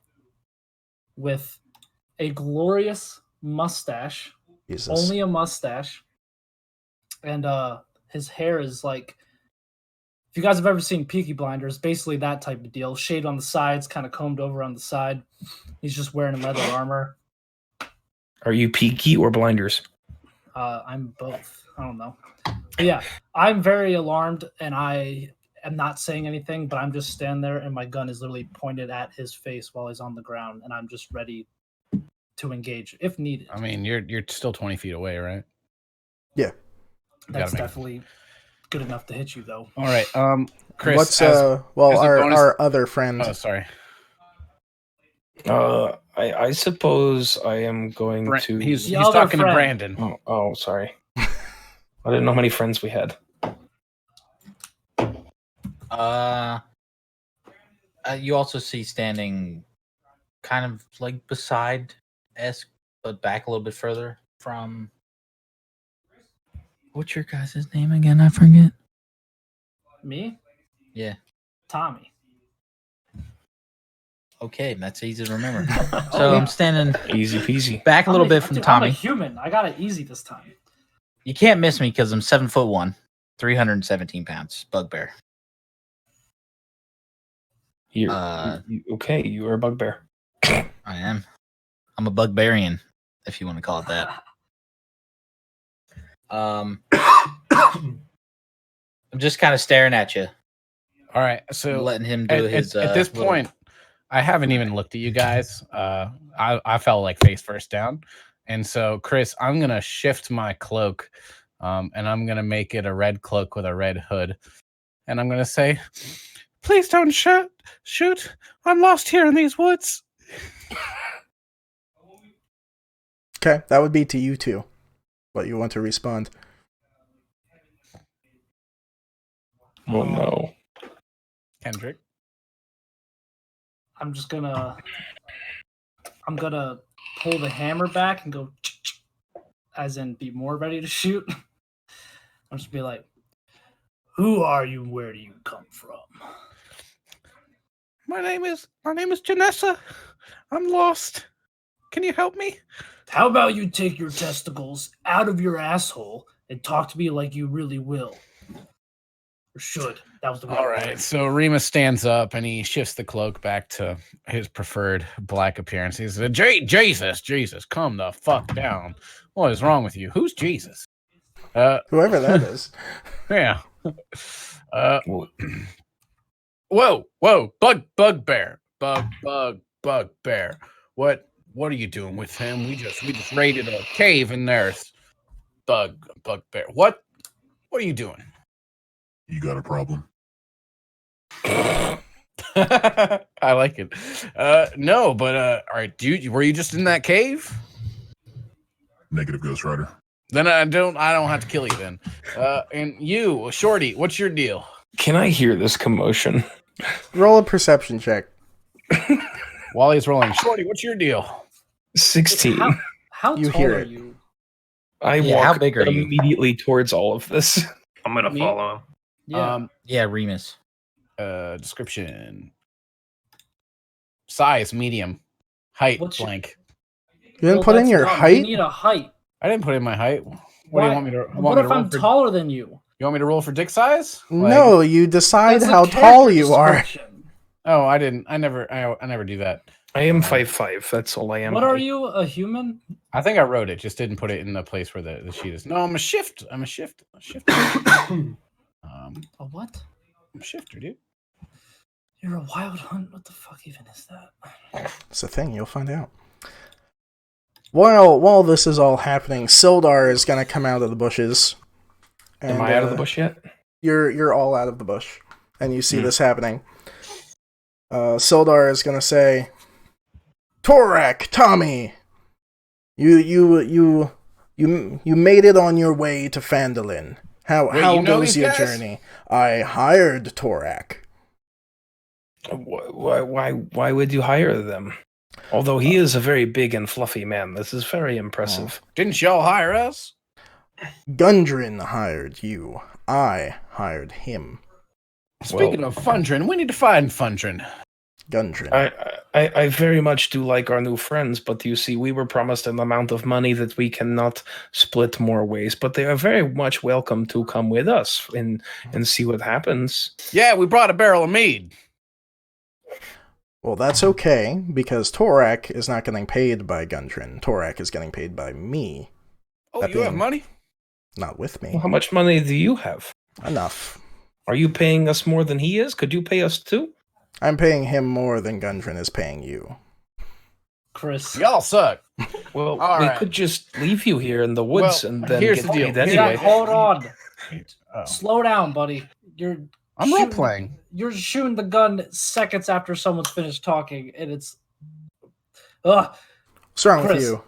Speaker 3: with a glorious mustache.
Speaker 2: Jesus.
Speaker 3: Only a mustache. And his hair is like... If you guys have ever seen Peaky Blinders, basically that type of deal. Shaved on the sides, kind of combed over on the side. He's just wearing leather armor.
Speaker 1: Are you Peaky or Blinders?
Speaker 3: I'm both. I don't know. But yeah, I'm very alarmed, and I am not saying anything, but I'm just standing there, and my gun is literally pointed at his face while he's on the ground, and I'm just ready to engage if needed.
Speaker 4: I mean, you're still 20 feet away, right?
Speaker 2: Yeah.
Speaker 3: That's definitely good enough to hit you, though.
Speaker 4: All right, Chris.
Speaker 2: What's
Speaker 4: as
Speaker 2: our other friend?
Speaker 4: Oh, sorry.
Speaker 1: I suppose I am going to.
Speaker 4: He's talking to Brandon.
Speaker 1: Oh, sorry. I didn't know how many friends we had.
Speaker 6: You also see standing, kind of like beside Esk, but back a little bit further from. What's your guys' name again? I forget.
Speaker 3: Me?
Speaker 6: Yeah.
Speaker 3: Tommy.
Speaker 6: Okay, that's easy to remember. So I'm standing
Speaker 1: easy peasy
Speaker 6: back a little bit from Tommy.
Speaker 3: I'm a human. I got it easy this time.
Speaker 6: You can't miss me because I'm 7'1", 317 pounds, bugbear.
Speaker 1: Okay, you are a bugbear.
Speaker 6: I am. I'm a bugbearian, if you want to call it that. I'm just kind of staring at you.
Speaker 4: All right, so
Speaker 6: letting him do his.
Speaker 4: At this point, I haven't even looked at you guys. I fell like face first down, and so Chris, I'm gonna shift my cloak, and I'm gonna make it a red cloak with a red hood, and I'm gonna say, "Please don't shoot! I'm lost here in these woods."
Speaker 2: Okay, that would be to you two. But you want to respond?
Speaker 1: Oh no,
Speaker 4: Kendrick.
Speaker 3: I'm gonna pull the hammer back and go, as in be more ready to shoot. I'll just be like, "Who are you? Where do you come from?"
Speaker 4: My name is Janessa. I'm lost. Can you help me?
Speaker 3: How about you take your testicles out of your asshole and talk to me like you really will? Or should. That was the
Speaker 4: All right. So Remus stands up and he shifts the cloak back to his preferred black appearance. He says, Jesus, come the fuck down. What is wrong with you? Who's Jesus?
Speaker 2: Whoever that is.
Speaker 4: Yeah. Whoa, bugbear. Bugbear. What are you doing with him? We just raided a cave and there's bugbear. What are you doing?
Speaker 7: You got a problem?
Speaker 4: I like it. No, but all right, dude, were you just in that cave?
Speaker 7: Negative, Ghost Rider.
Speaker 4: Then I don't have to kill you then. And you, Shorty, what's your deal?
Speaker 1: Can I hear this commotion?
Speaker 2: Roll a perception check.
Speaker 4: While he's rolling, Shorty, what's your deal?
Speaker 1: 16.
Speaker 3: How
Speaker 2: You
Speaker 3: tall
Speaker 2: hear
Speaker 3: are
Speaker 2: it.
Speaker 3: you?
Speaker 1: I
Speaker 6: Yeah, how
Speaker 1: walk
Speaker 6: big are you?
Speaker 1: immediately towards all of this.
Speaker 5: I'm gonna
Speaker 3: Me?
Speaker 5: follow him.
Speaker 3: Yeah.
Speaker 6: Yeah, Remus.
Speaker 4: Description. Size, medium. Height,
Speaker 3: What's your-
Speaker 4: blank.
Speaker 2: You didn't
Speaker 3: Well,
Speaker 2: put in
Speaker 3: that's
Speaker 2: your
Speaker 3: not-
Speaker 2: height?
Speaker 3: You need a height.
Speaker 4: I didn't put in my height. What do
Speaker 3: Why-
Speaker 4: you want me to?
Speaker 3: What if I'm taller than you?
Speaker 4: You want me to roll for dick size?
Speaker 2: No, you decide
Speaker 3: That's a
Speaker 2: how tall
Speaker 3: character
Speaker 2: you are.
Speaker 3: description.
Speaker 4: Oh, I didn't. I never do that.
Speaker 1: I am 5'5". That's all I am.
Speaker 3: What are you, a human?
Speaker 4: I think I wrote it, just didn't put it in the place where the sheet is. No, I'm a shift. A shifter.
Speaker 3: A what?
Speaker 4: I'm a shifter, dude.
Speaker 3: You're a wild hunt? What the fuck even is that?
Speaker 2: It's a thing, you'll find out. While this is all happening, Sildar is gonna come out of the bushes. And,
Speaker 1: Am I out of the bush yet?
Speaker 2: You're all out of the bush, and you see this happening. Sildar is gonna say, "Torak, Tommy, you made it on your way to Phandelver. How
Speaker 4: Wait, you know
Speaker 2: goes
Speaker 4: these
Speaker 2: your
Speaker 4: guys?
Speaker 2: journey? I hired Torak."
Speaker 1: Why would you hire them? Although he is a very big and fluffy man, this is very impressive.
Speaker 4: Didn't y'all hire us?
Speaker 2: Gundren hired you. I hired him.
Speaker 4: Speaking of Fundrin, we need to find Fundrin.
Speaker 2: Gundren.
Speaker 1: I very much do like our new friends, but you see, we were promised an amount of money that we cannot split more ways. But they are very much welcome to come with us and see what happens.
Speaker 4: Yeah, we brought a barrel of mead.
Speaker 2: Well, that's okay, because Torak is not getting paid by Gundren. Torak is getting paid by me,
Speaker 4: Oh,
Speaker 2: That
Speaker 4: you have
Speaker 2: being-
Speaker 4: money?
Speaker 2: not with me.
Speaker 1: Well, how much money do you have?
Speaker 2: Enough.
Speaker 1: Are you paying us more than he is? Could you pay us too?
Speaker 2: I'm paying him more than Gundren is paying you.
Speaker 3: Chris.
Speaker 4: Y'all suck.
Speaker 1: Well,
Speaker 4: All
Speaker 1: we
Speaker 4: right.
Speaker 1: could just leave you here in the woods
Speaker 4: Well,
Speaker 1: and then
Speaker 4: here's
Speaker 1: get
Speaker 4: the deal.
Speaker 1: paid
Speaker 3: Yeah,
Speaker 1: anyway.
Speaker 3: hold on.
Speaker 4: Oh.
Speaker 3: Slow down, buddy.
Speaker 4: I'm
Speaker 3: shooting-
Speaker 4: role playing.
Speaker 3: You're shooting the gun seconds after someone's finished talking, and it's. Ugh.
Speaker 2: What's wrong
Speaker 3: Chris.
Speaker 2: with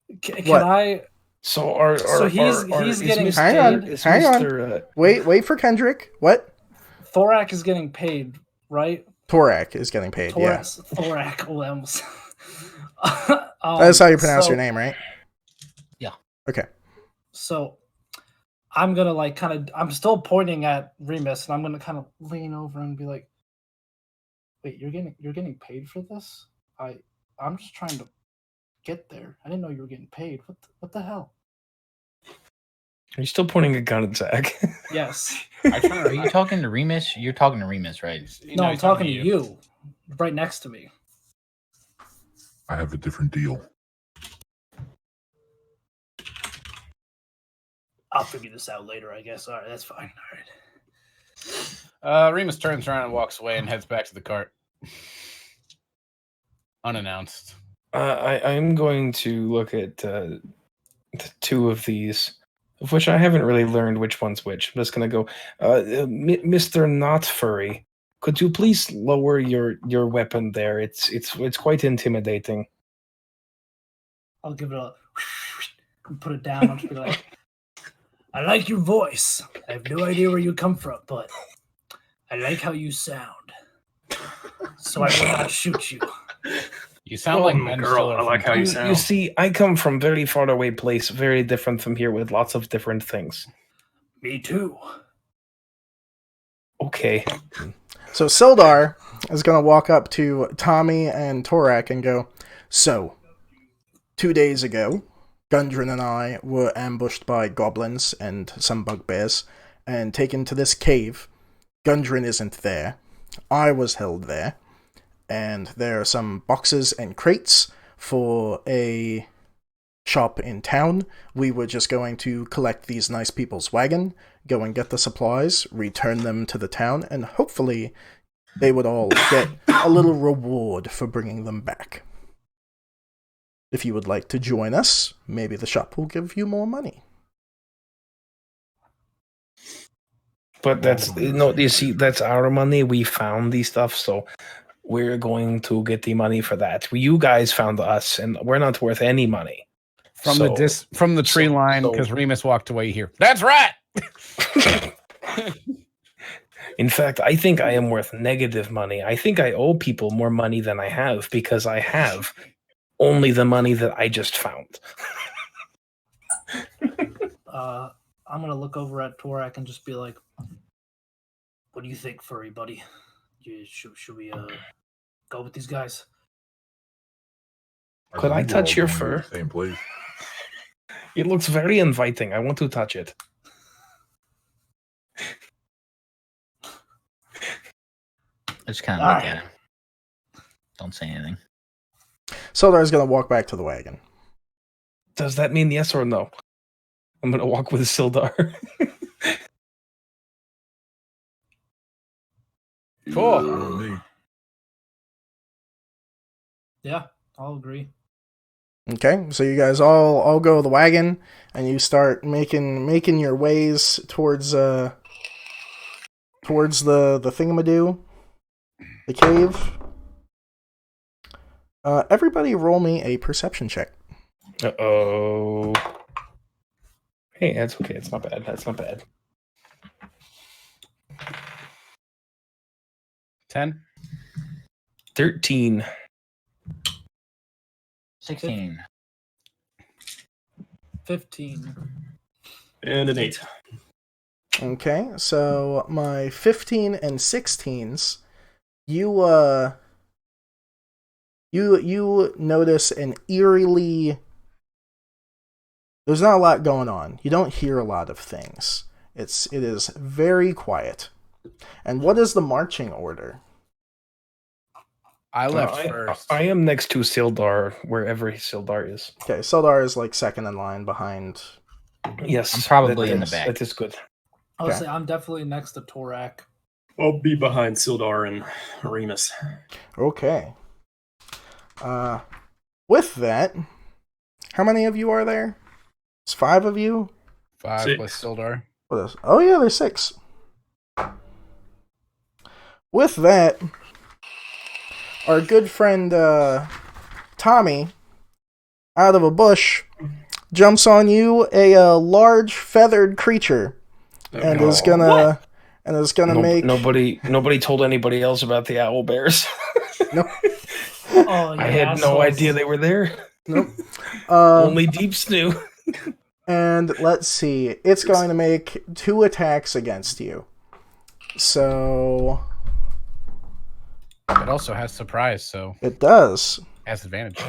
Speaker 2: you?
Speaker 3: Can
Speaker 2: What?
Speaker 3: I?
Speaker 1: So
Speaker 3: he's
Speaker 1: is
Speaker 3: getting
Speaker 1: Mr.
Speaker 2: Hang on,
Speaker 1: is
Speaker 2: hang on.
Speaker 1: Mr.,
Speaker 2: Wait for Kendrick. What?
Speaker 3: Thorak is getting paid, right?
Speaker 2: Torak is getting paid, yeah.
Speaker 3: Thorak. Oh, I almost.
Speaker 2: That's how you pronounce
Speaker 3: so-
Speaker 2: your name, right?
Speaker 6: Yeah.
Speaker 2: Okay.
Speaker 3: So, I'm gonna I'm still pointing at Remus, and I'm gonna kind of lean over and be like, "Wait, you're getting paid for this? I'm just trying to get there. I didn't know you were getting paid. What the hell?"
Speaker 1: Are you still pointing a gun at Zach?
Speaker 3: Yes.
Speaker 6: Are you talking to Remus? You're talking to Remus, right?
Speaker 3: No, I'm talking to you, right next to me.
Speaker 7: I have a different deal.
Speaker 3: I'll figure this out later, I guess. All right, that's fine. All right.
Speaker 4: Remus turns around and walks away and heads back to the cart. Unannounced.
Speaker 1: I'm going to look at the two of these, of which I haven't really learned which one's which. I'm just going to go, Mr. Not Furry, could you please lower your weapon there? It's quite intimidating.
Speaker 3: I'll give it a and put it down. I'll just be like, "I like your voice. I have no idea where you come from, but I like how you sound. So I will not shoot you."
Speaker 4: You sound like
Speaker 5: Oh,
Speaker 4: Ben
Speaker 5: girl,
Speaker 4: Stiller
Speaker 5: I like
Speaker 4: from
Speaker 5: how you
Speaker 4: Top
Speaker 5: sound.
Speaker 1: You see, I come from very far away place, very different from here, with lots of different things.
Speaker 3: Me too.
Speaker 1: Okay.
Speaker 2: So Sildar is going to walk up to Tommy and Torak and go, "So, 2 days ago, Gundren and I were ambushed by goblins and some bugbears and taken to this cave Gundren isn't there. I was held there. And there are some boxes and crates for a shop in town. We were just going to collect these nice people's wagon, go and get the supplies, return them to the town, and hopefully they would all get a little reward for bringing them back. If you would like to join us, maybe the shop will give you more money.
Speaker 1: But that's, you see, that's our money. We found these stuff, so we're going to get the money for that. You guys found us, and we're not worth any money.
Speaker 4: From the tree line, because Remus walked away here. That's right!
Speaker 1: In fact, I think I am worth negative money. I think I owe people more money than I have, because I have only the money that I just found.
Speaker 3: I'm going to look over at Torak and just be like, what do you think, furry buddy? Should we go with these guys?
Speaker 1: Could I touch your fur?
Speaker 7: Same place.
Speaker 1: It looks very inviting. I want to touch it.
Speaker 6: I just kind of look at him. Don't say anything.
Speaker 2: Soldar's going to walk back to the wagon.
Speaker 1: Does that mean yes or no? I'm going to walk with Sildar.
Speaker 4: Cool.
Speaker 3: Yeah, I'll agree.
Speaker 2: Okay, so you guys all go to the wagon, and you start making your ways towards the thingamadoo, the cave. Everybody roll me a perception check.
Speaker 1: Uh-oh. Hey, that's okay. It's not bad. That's not bad.
Speaker 4: 10?
Speaker 1: 13.
Speaker 6: 16.
Speaker 3: 15.
Speaker 5: And an 8.
Speaker 2: Okay, so my 15 and 16s, you notice an eerily... There's not a lot going on. You don't hear a lot of things. It is very quiet. And what is the marching order?
Speaker 4: I left first.
Speaker 1: I am next to Sildar, wherever Sildar is.
Speaker 2: Okay, Sildar is like second in line behind.
Speaker 1: Yes.
Speaker 6: I'm probably in the back.
Speaker 1: That is good.
Speaker 3: I would
Speaker 2: Okay.
Speaker 3: say I'm definitely next to Torak.
Speaker 5: I'll be behind Sildar and Remus.
Speaker 2: Okay. With that, how many of you are there? It's 5 of you?
Speaker 4: 5
Speaker 5: 6.
Speaker 4: plus Sildar.
Speaker 2: What is? Oh yeah, there's 6. With that, our good friend Tommy, out of a bush, jumps on you, a large feathered creature, and is gonna make.
Speaker 1: Nobody told anybody else about the owl bears.
Speaker 2: Nope.
Speaker 3: Oh,
Speaker 1: I had no idea they were there.
Speaker 2: Nope.
Speaker 1: Only Deeps knew.
Speaker 2: And let's see, it's going to make 2 attacks against you. So
Speaker 4: It also has surprise, so
Speaker 2: it does.
Speaker 4: has advantage.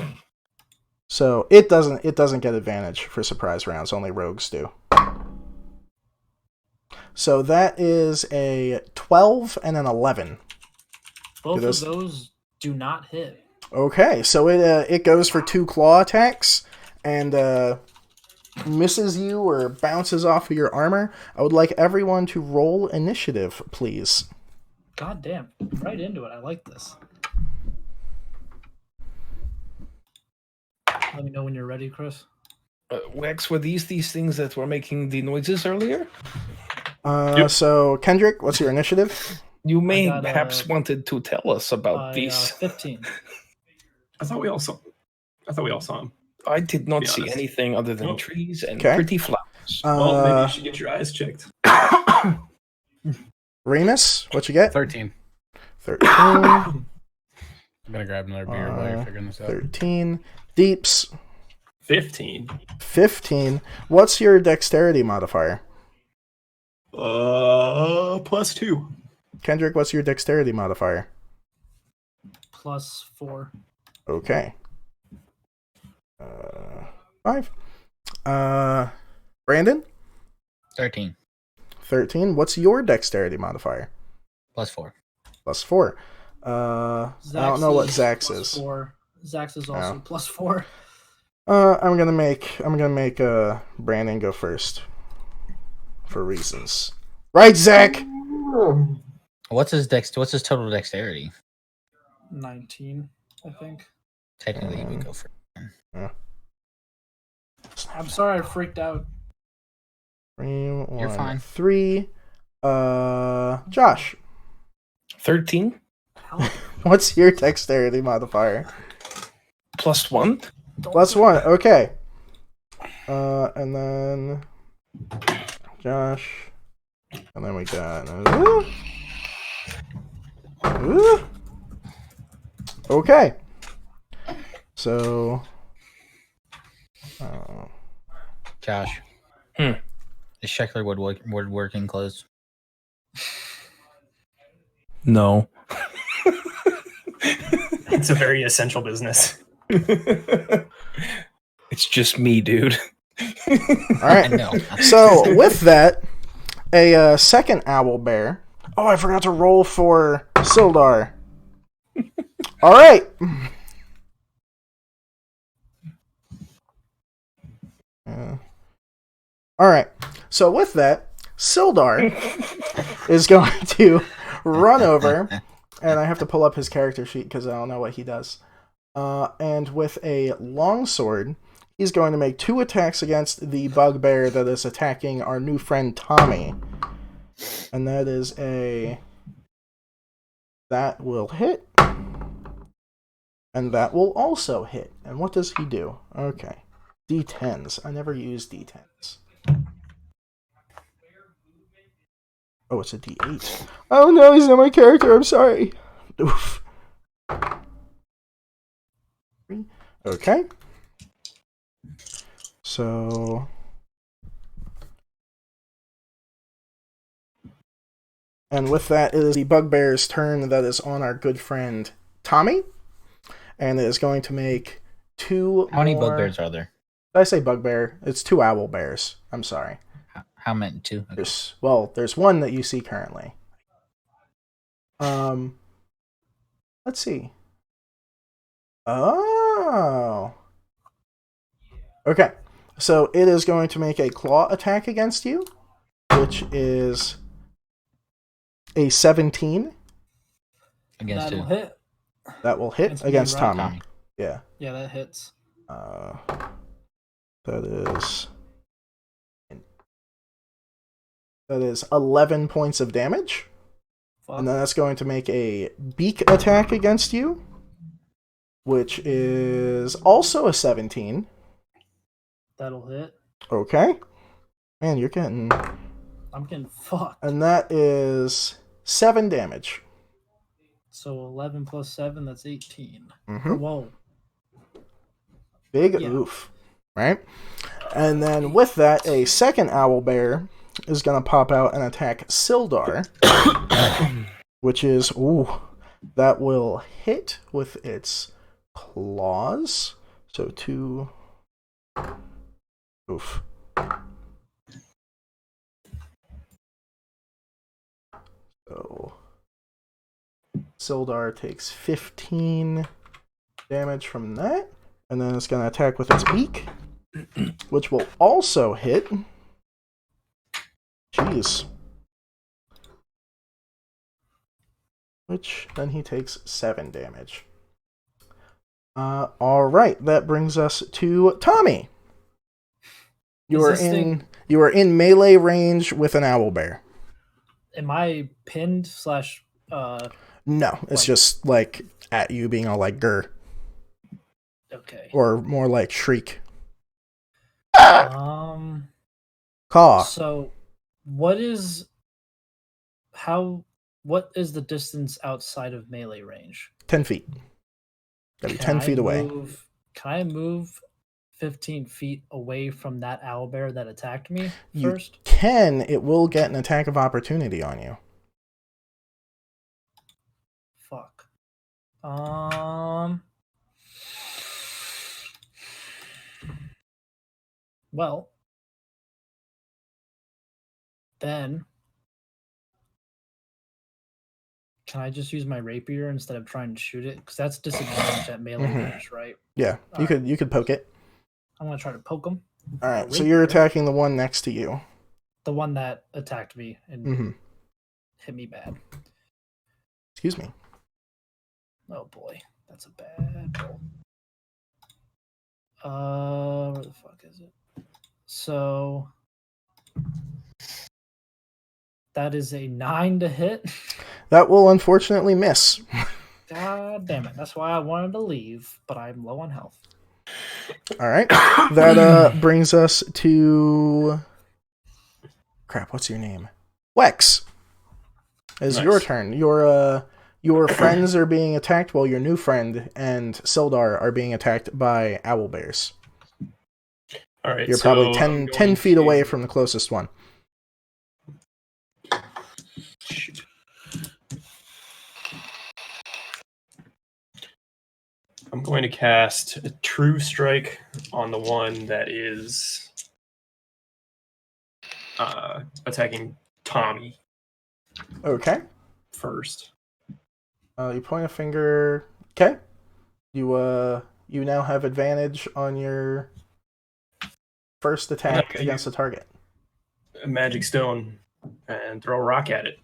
Speaker 2: So it doesn't get advantage for surprise rounds. Only rogues do. So that is a 12 and an 11.
Speaker 3: Both of those do not hit.
Speaker 2: Okay, so it goes for 2 claw attacks and misses you or bounces off of your armor. I would like everyone to roll initiative, please.
Speaker 3: God damn. Right into it. I like this. Let me know when you're ready, Chris.
Speaker 1: Wax, were these things that were making the noises earlier?
Speaker 5: Yep.
Speaker 2: So Kendrick, what's your initiative?
Speaker 1: You may
Speaker 3: got,
Speaker 1: perhaps wanted to tell us about these.
Speaker 3: 15.
Speaker 5: I thought we all saw him.
Speaker 1: I did not
Speaker 5: be
Speaker 1: see
Speaker 5: honest.
Speaker 1: anything other than
Speaker 5: Oh.
Speaker 1: trees and
Speaker 2: Okay.
Speaker 1: pretty flowers.
Speaker 5: Well, maybe you should get your eyes checked.
Speaker 2: Remus, what you get?
Speaker 4: 13.
Speaker 2: 13.
Speaker 4: I'm gonna grab another beer while you're figuring this out.
Speaker 2: 13. Deeps,
Speaker 5: 15.
Speaker 2: 15. What's your dexterity modifier?
Speaker 5: +2.
Speaker 2: Kendrick, what's your dexterity modifier?
Speaker 3: +4.
Speaker 2: Okay. 5. Brandon?
Speaker 6: 13.
Speaker 2: 13. What's your dexterity modifier?
Speaker 6: +4.
Speaker 2: +4. I don't know what Zax is.
Speaker 3: +4. Zax is also +4.
Speaker 2: I'm gonna make Brandon go first for reasons. Right, Zach?
Speaker 6: What's his total dexterity?
Speaker 3: 19, I think.
Speaker 6: Technically, he would go for.
Speaker 3: I'm sorry, I freaked out.
Speaker 6: You're fine.
Speaker 2: 3. Josh.
Speaker 1: 13
Speaker 2: What's your dexterity modifier?
Speaker 1: +1.
Speaker 2: +1. Okay. And then Josh. And then we got. Okay. So.
Speaker 6: Josh.
Speaker 1: Hmm.
Speaker 6: Is Sheckler woodworking closed?
Speaker 1: No.
Speaker 5: It's a very essential business.
Speaker 1: It's just me, dude.
Speaker 2: All right.
Speaker 6: No.
Speaker 2: So with that, a second owl bear. Oh, I forgot to roll for Sildar. All right. All right. So with that, Sildar is going to run over, and I have to pull up his character sheet because I don't know what he does. And with a longsword, he's going to make 2 attacks against the bugbear that is attacking our new friend Tommy. And that is that will hit. And that will also hit. And what does he do? Okay. D10s. I never use D10s. Oh, it's a D8. Oh no, he's not my character. I'm sorry. Oof. Okay. So. And with that, it is the bugbear's turn that is on our good friend Tommy. And it is going to make 2
Speaker 6: How many bugbears are there?
Speaker 2: Did I say bugbear? It's 2 owl bears. I'm sorry.
Speaker 6: How many? 2? Okay.
Speaker 2: There's 1 that you see currently. Let's see. Oh. Okay. So it is going to make a claw attack against you, which is a 17.
Speaker 6: Against
Speaker 3: That'll
Speaker 6: 2.
Speaker 3: hit.
Speaker 2: That will hit against
Speaker 3: me, right?
Speaker 2: Tommy. Yeah.
Speaker 3: Yeah, that hits.
Speaker 2: That is 11 points of damage.
Speaker 3: Fuck.
Speaker 2: And then that's going to make a beak attack against you, which is also a 17.
Speaker 3: That'll hit.
Speaker 2: Okay. Man, you're getting...
Speaker 3: I'm getting fucked.
Speaker 2: And that is 7 damage.
Speaker 3: So 11 plus 7, that's 18.
Speaker 2: Mm-hmm.
Speaker 3: Whoa.
Speaker 2: Big oof. Right? And then with that, a second owl bear is going to pop out and attack Sildar, which is, that will hit with its claws. So 2. Oof. So Sildar takes 15 damage from that. And then it's going to attack with its beak, which will also hit. Jeez. Which then he takes 7 damage. Alright, that brings us to Tommy. You are in melee range with an owlbear.
Speaker 3: Am I pinned /
Speaker 2: No, it's just like at you being all like grr.
Speaker 3: Okay.
Speaker 2: Or more like shriek.
Speaker 3: Caw. So what is the distance outside of melee range?
Speaker 2: 10 feet. Gotta be 10 feet away.
Speaker 3: Can I move 15 feet away from that owlbear that attacked me first?
Speaker 2: You can. It will get an attack of opportunity on you.
Speaker 3: Fuck. Well, then Can I just use my rapier instead of trying to shoot it? Because that's disadvantage at melee range, right?
Speaker 2: Yeah, you could poke it.
Speaker 3: I'm gonna try to poke him.
Speaker 2: All right, so you're attacking the one next to you.
Speaker 3: The one that attacked me and hit me bad.
Speaker 2: Excuse me.
Speaker 3: Oh boy, that's a bad roll. Where the fuck is it? So that is a 9 to hit.
Speaker 2: That will unfortunately miss.
Speaker 3: God damn it! That's why I wanted to leave, but I'm low on health.
Speaker 2: All right, that brings us to crap. What's your name? Wex. It's your turn. Your friends are being attacked. Well, your new friend and Sildar are being attacked by owl bears.
Speaker 5: All right,
Speaker 2: you're probably 10 feet away from the closest one.
Speaker 5: Shoot. I'm going to cast a True Strike on the one that is attacking Tommy.
Speaker 2: Okay.
Speaker 5: First.
Speaker 2: You point a finger. Okay. You now have advantage on your first attack against the target.
Speaker 5: A magic stone and throw a rock at it.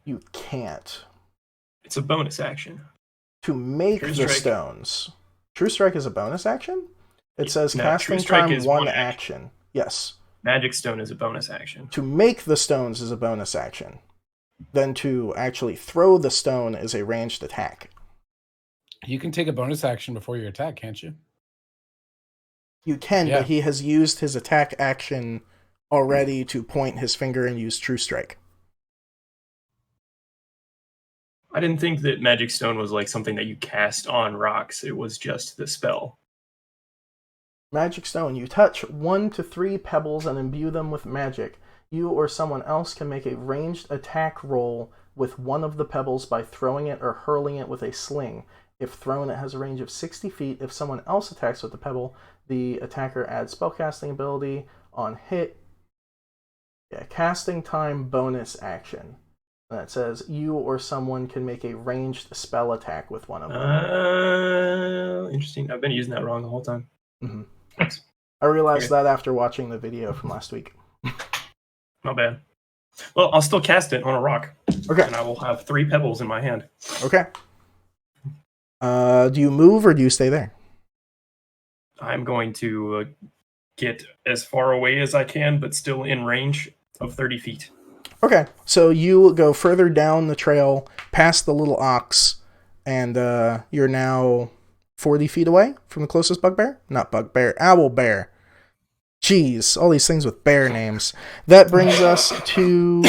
Speaker 2: You can't.
Speaker 5: It's a bonus action.
Speaker 2: To make the stones. True Strike is a bonus action? It says casting time is one action. Yes.
Speaker 5: Magic Stone is a bonus action.
Speaker 2: To make the stones is a bonus action. Then to actually throw the stone is a ranged attack.
Speaker 4: You can take a bonus action before your attack, can't you?
Speaker 2: You can, but he has used his attack action already to point his finger and use True Strike.
Speaker 5: I didn't think that Magic Stone was like something that you cast on rocks. It was just the spell.
Speaker 2: Magic Stone. You touch 1 to 3 pebbles and imbue them with magic. You or someone else can make a ranged attack roll with one of the pebbles by throwing it or hurling it with a sling. If thrown, it has a range of 60 feet. If someone else attacks with the pebble, the attacker adds spellcasting ability on hit. Yeah, casting time bonus action. That says you or someone can make a ranged spell attack with one of them.
Speaker 5: Interesting. I've been using that wrong the whole time.
Speaker 2: Mm-hmm. I realized that after watching the video from last week.
Speaker 5: Not bad. Well, I'll still cast it on a rock.
Speaker 2: Okay.
Speaker 5: And I will have 3 pebbles in my hand.
Speaker 2: Okay. Do you move or do you stay there?
Speaker 5: I'm going to get as far away as I can, but still in range of 30 feet.
Speaker 2: Okay, so you go further down the trail, past the little ox, and you're now 40 feet away from the closest bugbear? Not bugbear, owl bear. Jeez, all these things with bear names. That brings us to...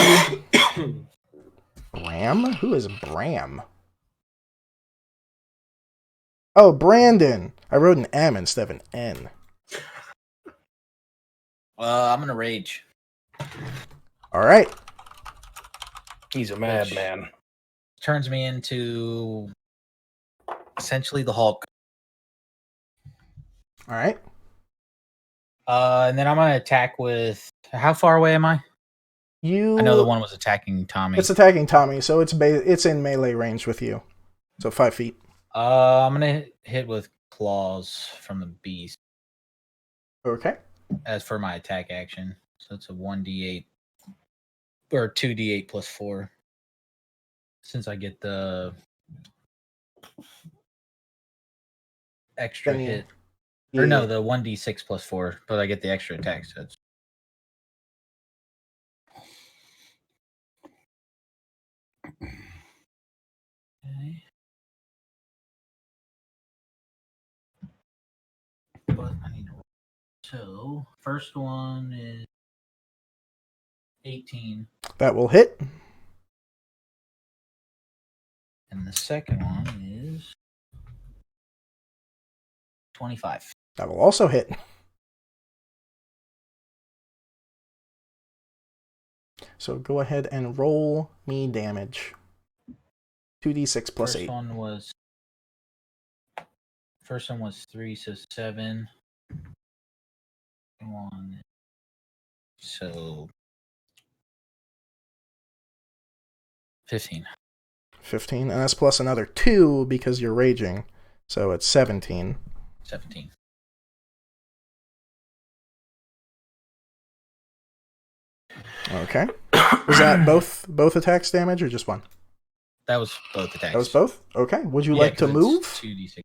Speaker 2: Bram? Who is Bram? Oh, Brandon. I wrote an M instead of an N.
Speaker 6: I'm going to rage.
Speaker 2: All right.
Speaker 1: He's a madman.
Speaker 6: Turns me into essentially the Hulk.
Speaker 2: All right.
Speaker 6: And then I'm going to attack with... How far away am I? I know the one was attacking Tommy.
Speaker 2: It's attacking Tommy, so it's in melee range with you. So 5 feet.
Speaker 6: I'm going to hit with claws from the beast.
Speaker 2: Okay.
Speaker 6: As for my attack action. So it's a 1d8. Or 2d8 plus 4. Since I get the extra hit. Or no, the 1d6 plus 4. But I get the extra attack, so it's... Okay. But I need to roll. So, first one is 18.
Speaker 2: That will hit.
Speaker 6: And the second one is 25.
Speaker 2: That will also hit. So go ahead and roll me damage. 2d6 plus 8.
Speaker 6: First one was 3, so 7. 1. So 15.
Speaker 2: 15, and that's plus another 2 because you're raging. So it's 17.
Speaker 6: 17.
Speaker 2: Okay. Was that both attacks damage or just one?
Speaker 6: That was both attacks.
Speaker 2: That was both? Okay. Would you like to move?
Speaker 6: 2d6.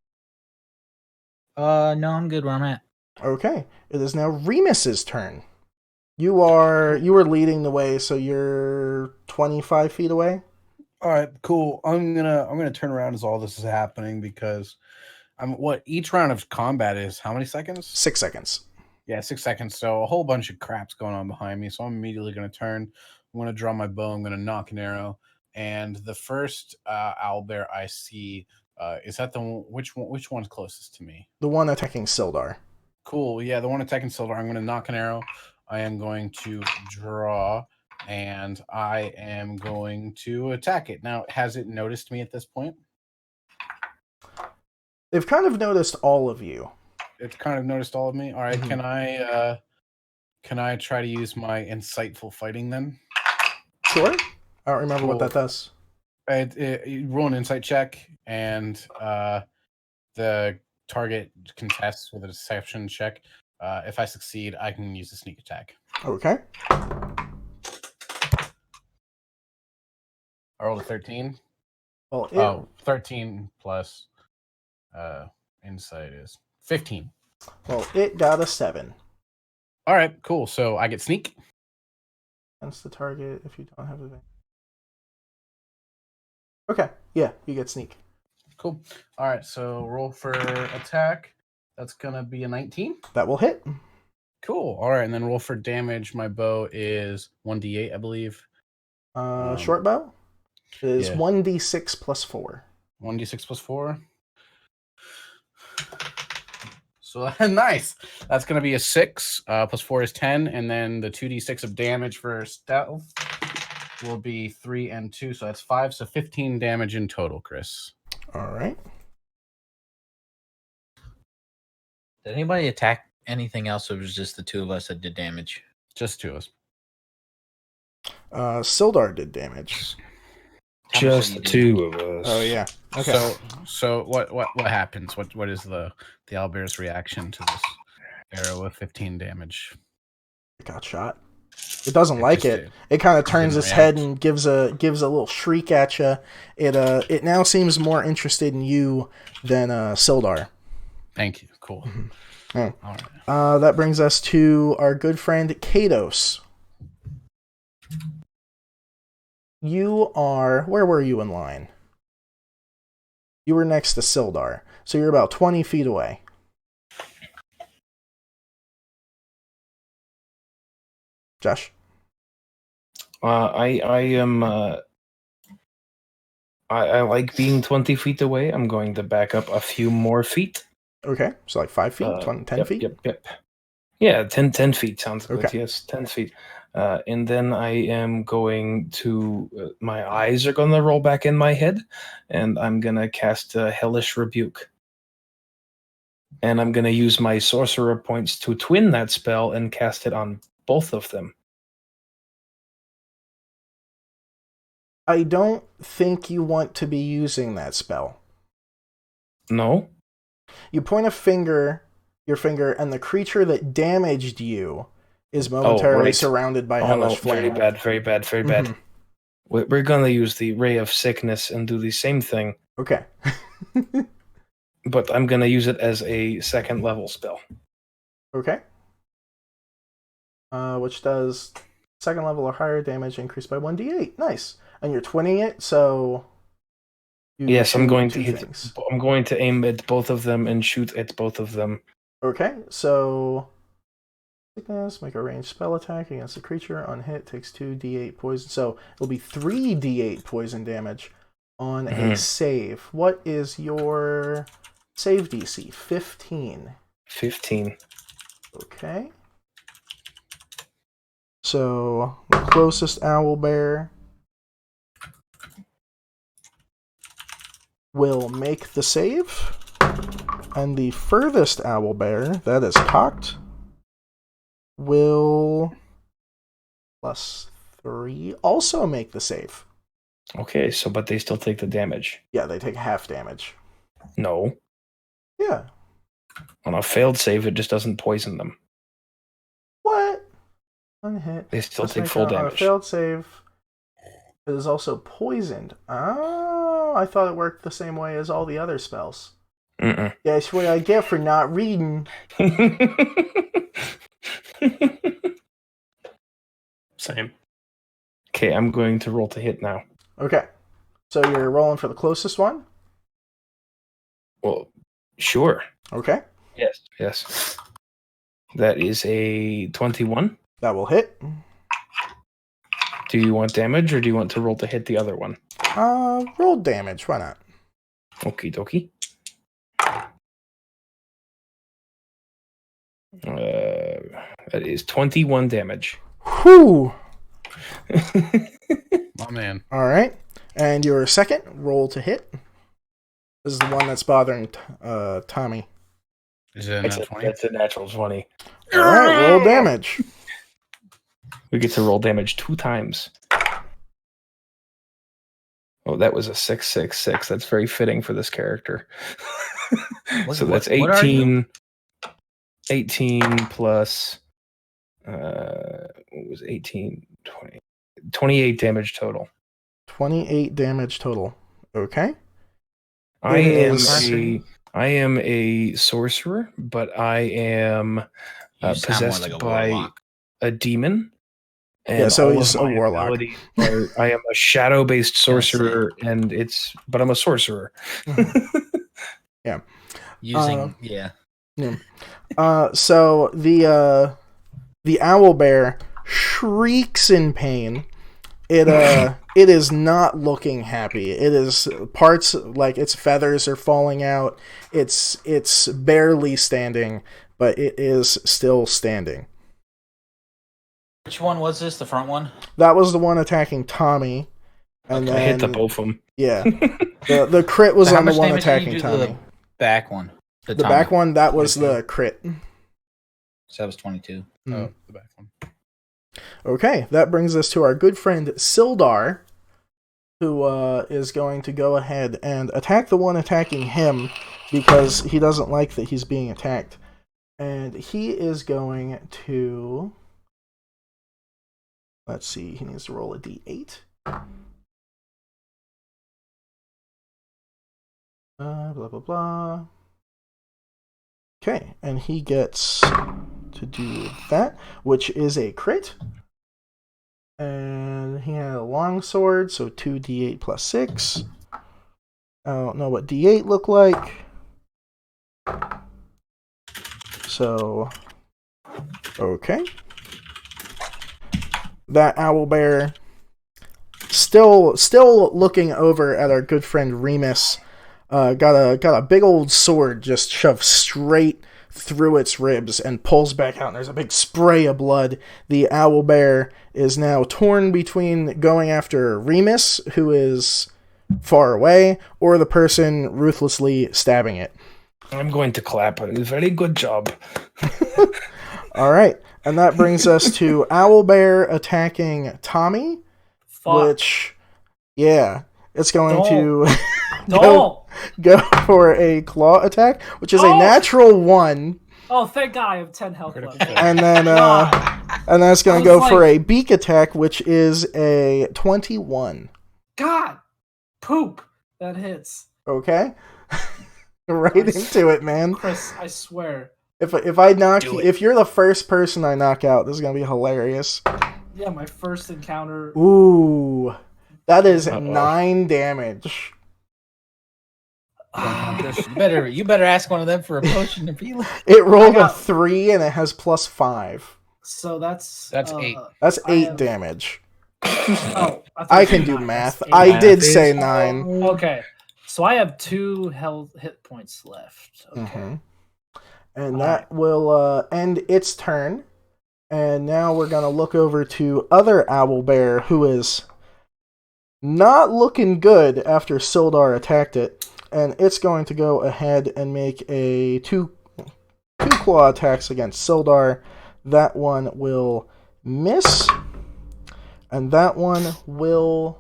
Speaker 6: No, I'm good where I'm at.
Speaker 2: Okay. It is now Remus's turn. You were leading the way, so you're 25 feet away.
Speaker 4: All right, cool. I'm gonna turn around as all this is happening because each round of combat is how many seconds?
Speaker 2: 6 seconds.
Speaker 4: Yeah, 6 seconds. So a whole bunch of crap's going on behind me. So I'm immediately gonna turn. I'm gonna draw my bow. I'm gonna knock an arrow. And the first owlbear I see is that the one, which one's closest to me?
Speaker 2: The one attacking Sildar.
Speaker 4: Cool. Yeah, the one attacking Sildar. I'm gonna knock an arrow. I am going to draw. And I am going to attack it. Now, has it noticed me at this point?
Speaker 2: They've kind of noticed all of you.
Speaker 4: It's kind of noticed all of me? All right, can I try to use my insightful fighting then?
Speaker 2: Sure. I don't remember what that does.
Speaker 4: You roll an insight check, and the target contests with a deception check. If I succeed, I can use a sneak attack.
Speaker 2: Okay.
Speaker 4: I rolled a 13.
Speaker 2: Well,
Speaker 4: 13 plus insight is 15.
Speaker 2: Well, it got a 7.
Speaker 4: All right, cool. So I get sneak.
Speaker 2: Against the target if you don't have advantage. Okay, yeah, you get sneak.
Speaker 4: Cool. All right, so roll for attack. That's going to be a 19.
Speaker 2: That will hit.
Speaker 4: Cool. All right, and then roll for damage. My bow is 1d8, I believe.
Speaker 2: Short bow is 1d6 plus 4.
Speaker 4: 1d6 plus 4. So nice. That's going to be a 6. Plus 4 is 10. And then the 2d6 of damage for stealth will be 3 and 2. So that's 5. So 15 damage in total, Chris.
Speaker 2: All right.
Speaker 6: Did anybody attack anything else, or was it just the two of us that did damage?
Speaker 4: Just 2 of us.
Speaker 2: Sildar did damage.
Speaker 1: Just 2 of us.
Speaker 2: Oh yeah. Okay.
Speaker 4: So what happens? What is the owlbear's reaction to this arrow with 15 damage?
Speaker 2: It got shot. It doesn't like it. It kind of turns its head and gives a little shriek at you. It now seems more interested in you than Sildar.
Speaker 4: Thank you. Cool.
Speaker 2: Mm-hmm. Oh.
Speaker 4: All right.
Speaker 2: That brings us to our good friend Kados. You are... Where were you in line? You were next to Sildar, so you're about 20 feet away. Josh?
Speaker 1: I am... I like being 20 feet away. I'm going to back up a few more feet.
Speaker 2: Okay, so like 5 feet, 10 feet?
Speaker 1: Yep. Yeah, 10 feet sounds good.
Speaker 2: Okay.
Speaker 1: Yes, 10 feet. And then I am going to... my eyes are going to roll back in my head, and I'm going to cast a Hellish Rebuke. And I'm going to use my Sorcerer Points to twin that spell and cast it on both of them.
Speaker 2: I don't think you want to be using that spell.
Speaker 1: No?
Speaker 2: You point your finger, and the creature that damaged you is momentarily surrounded by hellish flame.
Speaker 1: Very bad.
Speaker 2: Mm-hmm.
Speaker 1: We're going to use the Ray of Sickness and do the same thing.
Speaker 2: Okay.
Speaker 1: But I'm going to use it as a second level spell.
Speaker 2: Okay. Which does second level or higher damage increased by 1d8. Nice. And you're twinning it, so...
Speaker 1: Yes, I'm going to hit. I'm going to aim at both of them and shoot at both of them.
Speaker 2: Okay, so... Sickness, make a ranged spell attack against a creature. On hit, takes 2d8 poison. So it'll be 3d8 poison damage on a save. What is your save DC? 15.
Speaker 1: 15.
Speaker 2: Okay. So the closest owlbear will make the save, and the furthest owlbear that is cocked will +3 also make the save.
Speaker 1: Okay, so but they still take the damage.
Speaker 2: Yeah, they take half damage.
Speaker 1: No.
Speaker 2: Yeah.
Speaker 1: On a failed save, it just doesn't poison them.
Speaker 2: What? Unhit.
Speaker 1: They still
Speaker 2: Let's
Speaker 1: take
Speaker 2: make
Speaker 1: full
Speaker 2: on a
Speaker 1: damage.
Speaker 2: failed save. It is also poisoned. Oh, I thought it worked the same way as all the other spells.
Speaker 1: Mm-mm.
Speaker 2: Yeah, that's what I get for not reading.
Speaker 5: Same.
Speaker 1: Okay, I'm going to roll to hit now.
Speaker 2: Okay. So you're rolling for the closest one?
Speaker 1: Well, sure.
Speaker 2: Okay.
Speaker 1: Yes. That is a 21.
Speaker 2: That will hit.
Speaker 1: Do you want damage, or do you want to roll to hit the other one?
Speaker 2: Roll damage. Why not?
Speaker 1: Okie dokie. That is 21 damage.
Speaker 2: Whew.
Speaker 4: My man.
Speaker 2: All right. And your second roll to hit. This is the one that's bothering Tommy.
Speaker 4: Is it a nat 20?
Speaker 1: That's a natural 20.
Speaker 2: All right, roll damage.
Speaker 1: We get to roll damage 2 times. Oh, that was a 666. That's very fitting for this character. So that's 18. 18 plus what was 18? 20, 28 damage total.
Speaker 2: 28 damage total. Okay.
Speaker 1: I am a sorcerer, but I am
Speaker 6: You sound more
Speaker 1: possessed
Speaker 6: like a
Speaker 1: by
Speaker 6: warlock.
Speaker 1: a demon. And
Speaker 2: Yeah, so
Speaker 1: all
Speaker 2: he's
Speaker 1: of
Speaker 2: a
Speaker 1: my
Speaker 2: warlock.
Speaker 1: abilities I am a shadow-based sorcerer, and but I'm a sorcerer.
Speaker 2: Yeah.
Speaker 6: Using
Speaker 2: So the owlbear shrieks in pain. It is not looking happy. It is parts like its feathers are falling out. It's barely standing, but it is still standing.
Speaker 6: Which one was this? The front one?
Speaker 2: That was the one attacking Tommy, and
Speaker 1: I
Speaker 2: then
Speaker 1: hit the both of them.
Speaker 2: yeah, the crit was
Speaker 6: So how
Speaker 2: on the
Speaker 6: much
Speaker 2: one
Speaker 6: damage did you
Speaker 2: attacking
Speaker 6: do to
Speaker 2: Tommy.
Speaker 6: the back one.
Speaker 2: The back one, that was
Speaker 4: 22.
Speaker 2: the crit.
Speaker 6: So that was 22.
Speaker 4: Oh, the back one.
Speaker 2: Okay, that brings us to our good friend Sildar, who is going to go ahead and attack the one attacking him because he doesn't like that he's being attacked. And he is going to... Let's see, he needs to roll a d8. Blah, blah, blah. Okay, and he gets to do that, which is a crit. And he had a long sword, so 2d8 plus 6. I don't know what d8 look like. So, okay. That owlbear, still looking over at our good friend Remus, got a big old sword just shoved straight through its ribs and pulls back out, and there's a big spray of blood. The owlbear is now torn between going after Remus, who is far away, or the person ruthlessly stabbing it.
Speaker 1: I'm going to clap. Very good job.
Speaker 2: All right, and that brings us to owlbear attacking Tommy, which, yeah, it's going to go for a claw attack, which is a natural 1.
Speaker 3: Oh, thank God, I have 10 health left.
Speaker 2: And then it's going to go for a beak attack, which is a 21.
Speaker 3: God, poop, that hits.
Speaker 2: Okay, right into it, man.
Speaker 3: Chris, I swear.
Speaker 2: If you're the first person I knock out, this is going to be hilarious.
Speaker 3: Yeah, my first encounter.
Speaker 2: Ooh, that is 9 damage.
Speaker 6: You better ask one of them for a potion to heal.
Speaker 2: It rolled a 3 and it has +5.
Speaker 3: So that's
Speaker 4: 8.
Speaker 2: That's 8 damage.
Speaker 3: I
Speaker 2: can do math. I did say 9.
Speaker 3: Okay, so I have 2 hit points left. Okay.
Speaker 2: Mm-hmm. And that will end its turn. And now we're going to look over to other owlbear, who is not looking good after Sildar attacked it. And it's going to go ahead and make a two claw attacks against Sildar. That one will miss. And that one will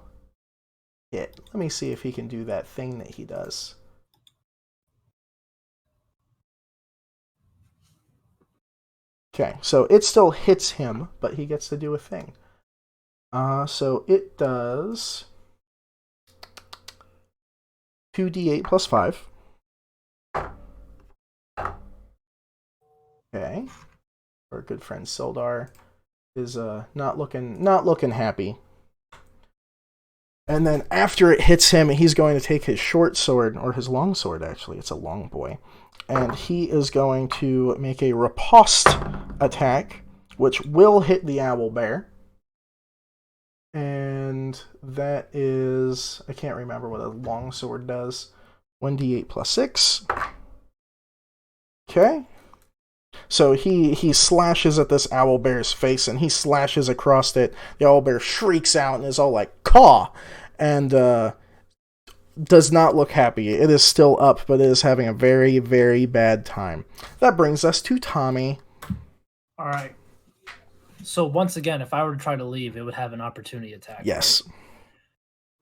Speaker 2: hit. Let me see if he can do that thing that he does. Okay, so it still hits him, but he gets to do a thing. So it does 2d8 plus 5. Okay. Our good friend Sildar is not looking happy. And then after it hits him, he's going to take his short sword, or his long sword actually, it's a long boy, and he is going to make a riposte attack, which will hit the owlbear. And that is, I can't remember what a long sword does. 1d8 plus 6. Okay. So he slashes at this owlbear's face, and he slashes across it. The owlbear shrieks out and is all like, caw! And does not look happy. It is still up, but it is having a very, very bad time. That brings us to Tommy.
Speaker 3: All right. So once again, if I were to try to leave, it would have an opportunity attack.
Speaker 2: Yes.
Speaker 3: Right?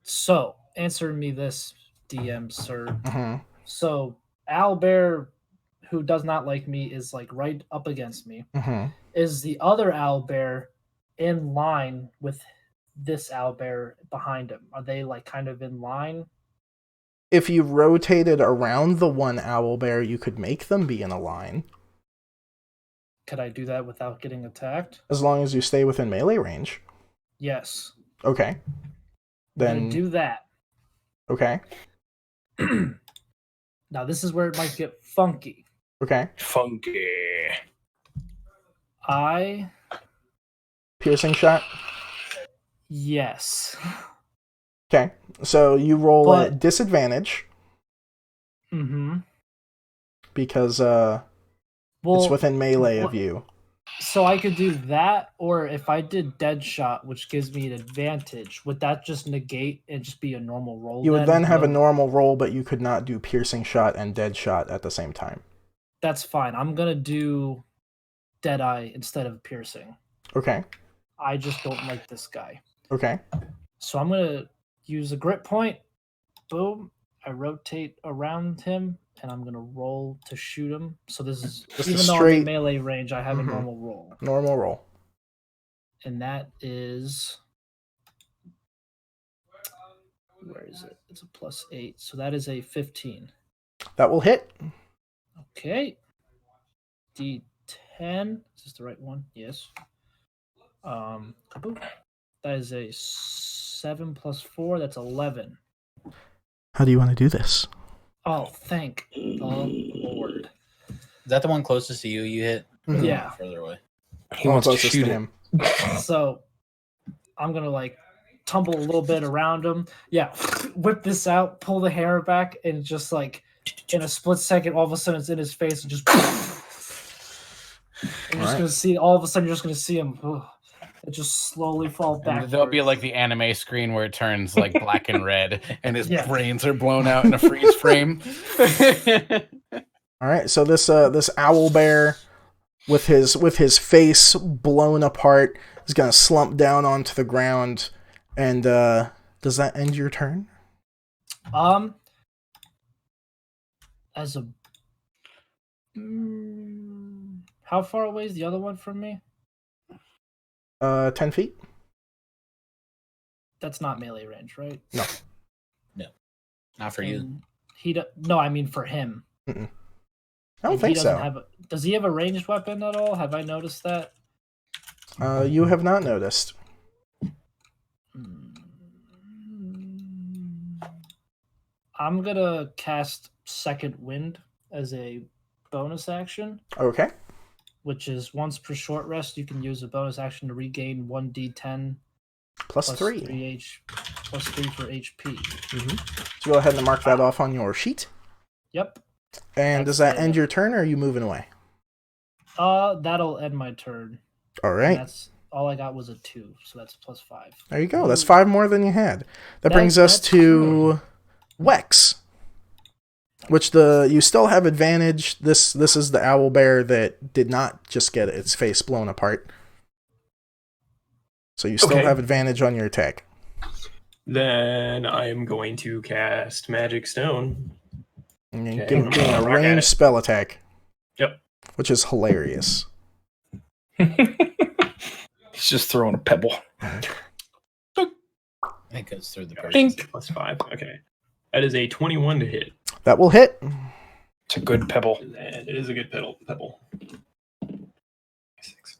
Speaker 3: So answer me this, DM sir.
Speaker 2: Mm-hmm.
Speaker 3: So owlbear, who does not like me, is like right up against me.
Speaker 2: Mm-hmm.
Speaker 3: Is the other owlbear in line with this owlbear behind him? Are they like kind of in line?
Speaker 2: If you rotated around the one owlbear, you could make them be in a line.
Speaker 3: Could I do that without getting attacked?
Speaker 2: As long as you stay within melee range.
Speaker 3: Yes.
Speaker 2: Okay. Then
Speaker 3: do that.
Speaker 2: Okay.
Speaker 3: Now this is where it might get funky.
Speaker 2: Okay.
Speaker 1: Funky.
Speaker 2: Piercing shot?
Speaker 3: Yes.
Speaker 2: Okay. So you roll at disadvantage.
Speaker 3: Mm-hmm.
Speaker 2: Because it's within melee of you.
Speaker 3: So I could do that, or if I did dead shot, which gives me an advantage, would that just negate and just be a normal roll?
Speaker 2: You would then have a normal roll, but you could not do piercing shot and dead shot at the same time.
Speaker 3: That's fine. I'm gonna do Deadeye instead of piercing.
Speaker 2: Okay.
Speaker 3: I just don't like this guy.
Speaker 2: Okay.
Speaker 3: So I'm gonna use a grit point. Boom. I rotate around him, and I'm gonna roll to shoot him. So this is
Speaker 2: just
Speaker 3: even though I'm in melee range, I have a normal roll.
Speaker 2: Normal roll.
Speaker 3: And that is, where is it? It's a +8. So that is a 15.
Speaker 2: That will hit.
Speaker 3: Okay. D10. Is this the right one? Yes. That is a 7 + 4. That's 11.
Speaker 2: How do you want to do this?
Speaker 3: Oh, thank the Lord.
Speaker 6: Is that the one closest to you? You hit?
Speaker 3: Yeah.
Speaker 6: Further away.
Speaker 1: He wants to shoot
Speaker 2: him.
Speaker 3: So I'm gonna like tumble a little bit around him. Yeah, whip this out, pull the hair back, and just like in a split second, all of a sudden it's in his face, and just. I'm just gonna see. All of a sudden, you're just gonna see him. It just slowly fall back.
Speaker 4: There'll be like the anime screen where it turns like black and red, and his brains are blown out in a freeze frame.
Speaker 2: All right, so this owlbear with his face blown apart is gonna slump down onto the ground, and does that end your turn?
Speaker 3: As a how far away is the other one from me?
Speaker 2: 10 feet.
Speaker 3: That's not melee range, right?
Speaker 2: No.
Speaker 6: Not for you.
Speaker 3: No, I mean for him.
Speaker 2: Mm-mm. I don't think so.
Speaker 3: Does he have a ranged weapon at all? Have I noticed that?
Speaker 2: You have not noticed.
Speaker 3: I'm gonna cast Second Wind as a bonus action.
Speaker 2: Okay.
Speaker 3: Which is once per short rest, you can use a bonus action to regain 1d10
Speaker 2: plus 3
Speaker 3: plus 3 for HP.
Speaker 2: So go ahead and mark that off on your sheet.
Speaker 3: Yep.
Speaker 2: And does that end your turn, or are you moving away?
Speaker 3: That'll end my turn.
Speaker 2: All right.
Speaker 3: That's all I got was a 2, so that's +5.
Speaker 2: There you go. That's 5 more than you had. That brings us to Wex. Which you still have advantage. This is the owlbear that did not just get its face blown apart. So you still have advantage on your attack.
Speaker 5: Then I am going to cast Magic Stone.
Speaker 2: Okay. Doing a ranged spell attack.
Speaker 5: Yep.
Speaker 2: Which is hilarious.
Speaker 1: He's just throwing a pebble.
Speaker 6: It goes through the person.
Speaker 5: Pink. +5. Okay. That is a 21 to hit.
Speaker 2: That will hit.
Speaker 1: It's a good pebble.
Speaker 5: And it is a good pebble. 6.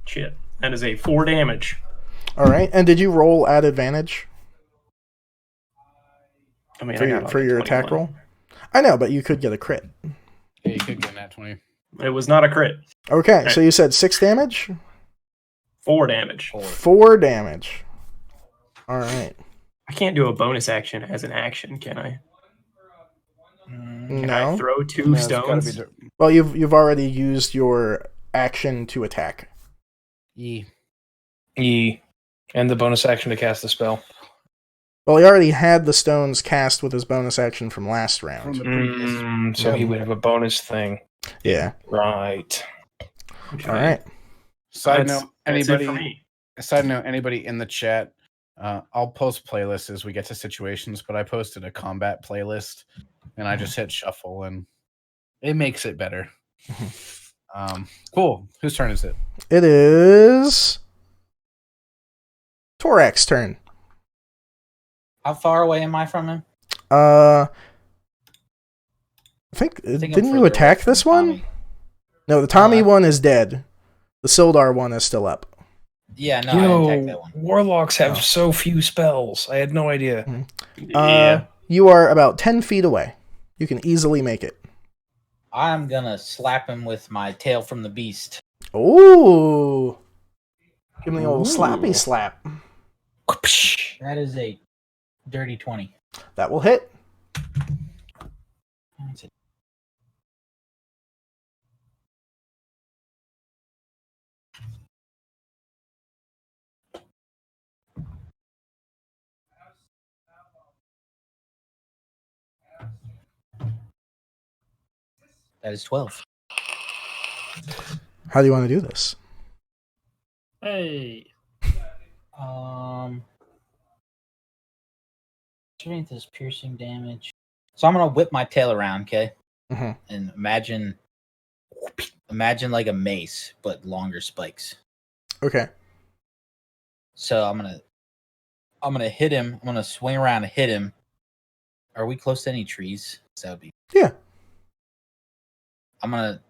Speaker 5: Shit. That is a 4 damage.
Speaker 2: All right. And did you roll at advantage?
Speaker 5: I mean,
Speaker 2: for your attack roll? I know, but you could get a crit.
Speaker 4: Yeah, you could get that 20.
Speaker 5: It was not a crit.
Speaker 2: Okay, so you said 6 damage?
Speaker 5: 4 damage.
Speaker 2: 4 damage. All right.
Speaker 5: I can't do a bonus action as an action, can I? Can I throw 2 stones?
Speaker 2: Well, you've already used your action to attack.
Speaker 4: E.
Speaker 1: And the bonus action to cast the spell.
Speaker 2: Well, he already had the stones cast with his bonus action from last round.
Speaker 1: So he would have a bonus thing.
Speaker 2: Yeah.
Speaker 1: Right.
Speaker 2: Okay. All right.
Speaker 4: Side note, anybody in the chat, I'll post playlists as we get to situations, but I posted a combat playlist and I just hit shuffle and it makes it better. Cool. Whose turn is it?
Speaker 2: It is Torak's turn.
Speaker 6: How far away am I from him?
Speaker 2: I think didn't you attack this one?
Speaker 6: Tommy.
Speaker 2: No, the Tommy one is dead. The Sildar one is still up.
Speaker 6: Yeah, no, I didn't attack that one.
Speaker 1: Warlocks have so few spells. I had no idea.
Speaker 5: Yeah.
Speaker 2: You are about 10 feet away. You can easily make it.
Speaker 6: I'm gonna slap him with my tail from the beast.
Speaker 2: Ooh. Give me the old slappy slap.
Speaker 6: That is a dirty 20.
Speaker 2: That will hit.
Speaker 6: That is 12.
Speaker 2: How do you want to do this?
Speaker 3: Hey.
Speaker 6: Strength is piercing damage. So I'm gonna whip my tail around, okay?
Speaker 2: Mm-hmm.
Speaker 6: And imagine like a mace, but longer spikes.
Speaker 2: Okay.
Speaker 6: So I'm gonna hit him. I'm gonna swing around and hit him. Are we close to any trees? So that would be.
Speaker 2: Yeah.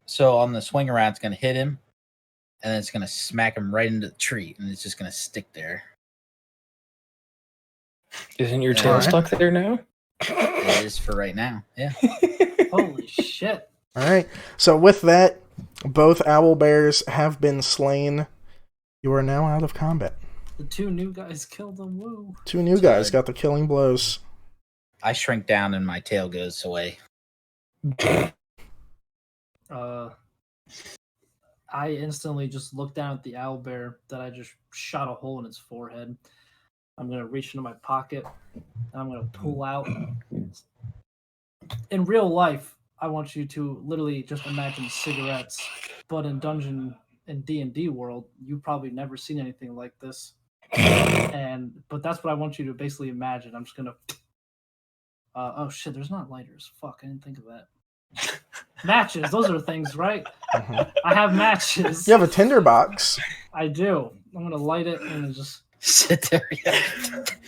Speaker 6: So on the swing around, it's gonna hit him, and then it's gonna smack him right into the tree, and it's just gonna stick there.
Speaker 1: Isn't your tail stuck there now?
Speaker 6: It is for right now. Yeah.
Speaker 3: Holy shit.
Speaker 2: All right. So with that, both owl bears have been slain. You are now out of combat.
Speaker 3: The 2 new guys killed them. Woo.
Speaker 2: 2 new guys got the killing blows.
Speaker 6: I shrink down and my tail goes away.
Speaker 3: I instantly just looked down at the owlbear that I just shot a hole in its forehead. I'm going to reach into my pocket and I'm going to pull out. In real life, I want you to literally just imagine cigarettes, but in D&D world, you've probably never seen anything like this. But that's what I want you to basically imagine. I'm just going to oh shit, there's not lighters. Fuck, I didn't think of that. Matches, those are things, right?
Speaker 2: Mm-hmm.
Speaker 3: I have matches.
Speaker 2: You have a tinderbox.
Speaker 3: I do. I'm gonna light it and just
Speaker 6: sit there.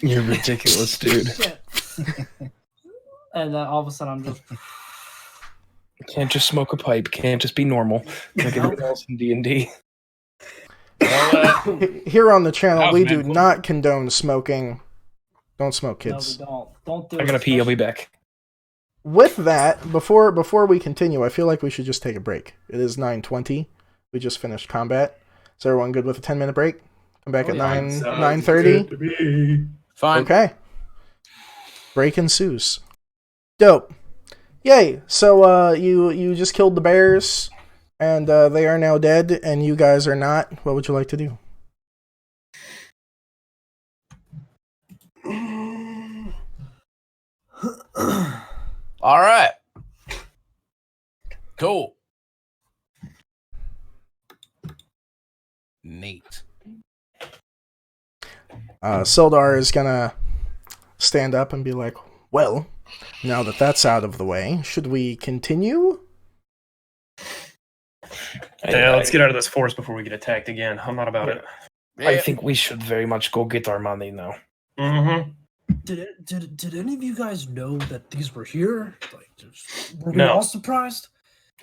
Speaker 1: You're ridiculous, dude.
Speaker 3: And all of a sudden I'm just
Speaker 1: Can't just smoke a pipe. Can't just be normal like everyone else in D&D.
Speaker 2: Here on the channel, we do not condone smoking. Don't smoke, kids.
Speaker 3: No, don't do it.
Speaker 1: I gotta pee. I'll be back.
Speaker 2: With that, before we continue, I feel like we should just take a break. It is 9:20. We just finished combat. Is everyone good with a 10-minute break? Come back at 9:30.
Speaker 4: Fine.
Speaker 2: Okay. Break ensues. Dope. Yay! So you just killed the bears, and they are now dead, and you guys are not. What would you like to do?
Speaker 4: All right. Cool. Neat.
Speaker 2: Sildar is gonna stand up and be like, well, now that that's out of the way, should we continue?
Speaker 5: Yeah, let's get out of this forest before we get attacked again. I'm not about it.
Speaker 1: I think we should very much go get our money now.
Speaker 5: Mm-hmm.
Speaker 3: Did any of you guys know that these were here? Like, were we
Speaker 5: No.
Speaker 3: all surprised?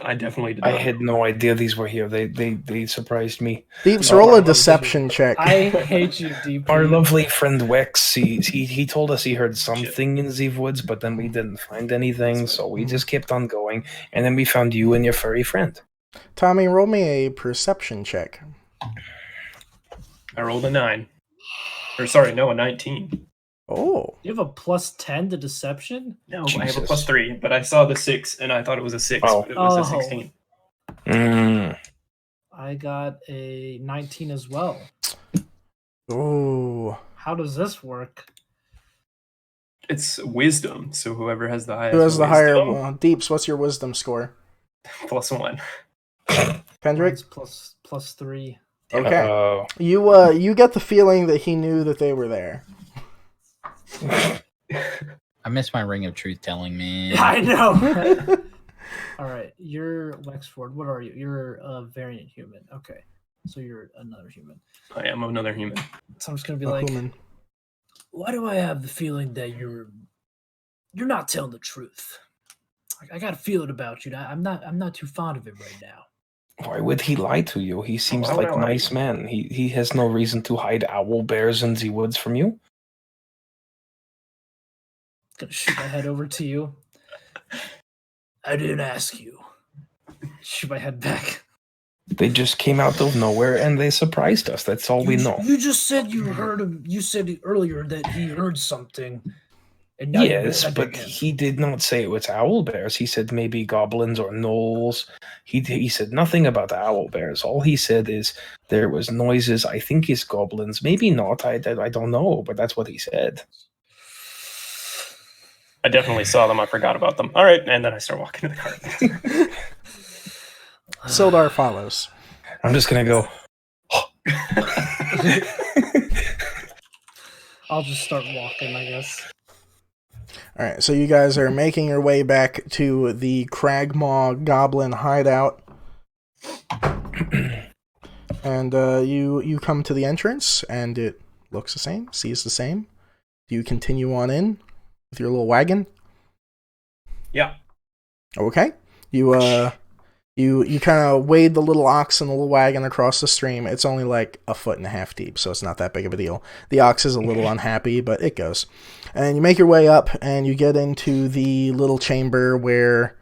Speaker 5: I definitely did
Speaker 1: I
Speaker 5: not.
Speaker 1: had no idea these were here. They surprised me.
Speaker 2: Deeps, roll a deception check.
Speaker 3: I hate you deeply.
Speaker 1: Our lovely friend Wex, he told us he heard something in the woods, but then we didn't find anything, so we just kept on going, and then we found you and your furry friend.
Speaker 2: Tommy, roll me a perception check.
Speaker 5: I rolled a 9. Or sorry, no, a 19.
Speaker 2: Oh.
Speaker 3: You have a plus 10 to deception?
Speaker 5: No, I have a
Speaker 1: Jesus.
Speaker 5: plus 3, but I saw the 6 and I thought it was a 6,
Speaker 1: Oh.
Speaker 5: but it was a
Speaker 3: Oh.
Speaker 5: 16.
Speaker 3: I got a 19 as well.
Speaker 2: Oh.
Speaker 3: How does this work?
Speaker 5: It's wisdom, so whoever has the highest
Speaker 2: Who has the higher
Speaker 5: wisdom,
Speaker 2: one? Deeps, what's your wisdom score?
Speaker 5: plus 1.
Speaker 2: Kendrick?
Speaker 3: Mine's plus 3.
Speaker 2: Okay. You get the feeling that he knew that they were there.
Speaker 6: I miss my ring of truth telling, man.
Speaker 3: I know. All right, you're Wexford. What are you? You're a variant human. Okay, so you're another human.
Speaker 5: I am another human.
Speaker 3: So I'm just gonna be
Speaker 2: A
Speaker 3: like,
Speaker 2: human.
Speaker 3: why do I have the feeling that you're not telling the truth? I got a feeling about you. I'm not too fond of it right now.
Speaker 1: Why would he lie to you? He seems
Speaker 5: Why
Speaker 1: like
Speaker 5: would
Speaker 1: a
Speaker 5: I lie?
Speaker 1: nice man. He has no reason to hide owl bears in the woods from you.
Speaker 3: Gonna shoot my head over to you. I didn't ask you. Shoot my head back.
Speaker 1: They just came out of nowhere and they surprised us. That's all we know.
Speaker 3: You just said you heard him. You said earlier that he heard something. And now you're
Speaker 1: Yes,
Speaker 3: defending
Speaker 1: but
Speaker 3: him.
Speaker 1: he did not say it was owl bears. He said maybe goblins or gnolls. He said nothing about owl bears. All he said is there was noises. I think it's goblins. Maybe not. I don't know, but that's what he said.
Speaker 5: I definitely saw them. I forgot about them. All right, and then I start walking to the car.
Speaker 2: Sildar follows.
Speaker 1: I'm just gonna go.
Speaker 3: I'll just start walking, I guess.
Speaker 2: Alright, so you guys are making your way back to the Cragmaw Goblin hideout. And you come to the entrance, and it looks the same, sees the same. Do you continue on in with your little wagon?
Speaker 5: Yeah.
Speaker 2: Okay. You kind of wade the little ox and the little wagon across the stream. It's only like 1.5 feet deep, so it's not that big of a deal. The ox is a little unhappy, but it goes. And you make your way up, and you get into the little chamber where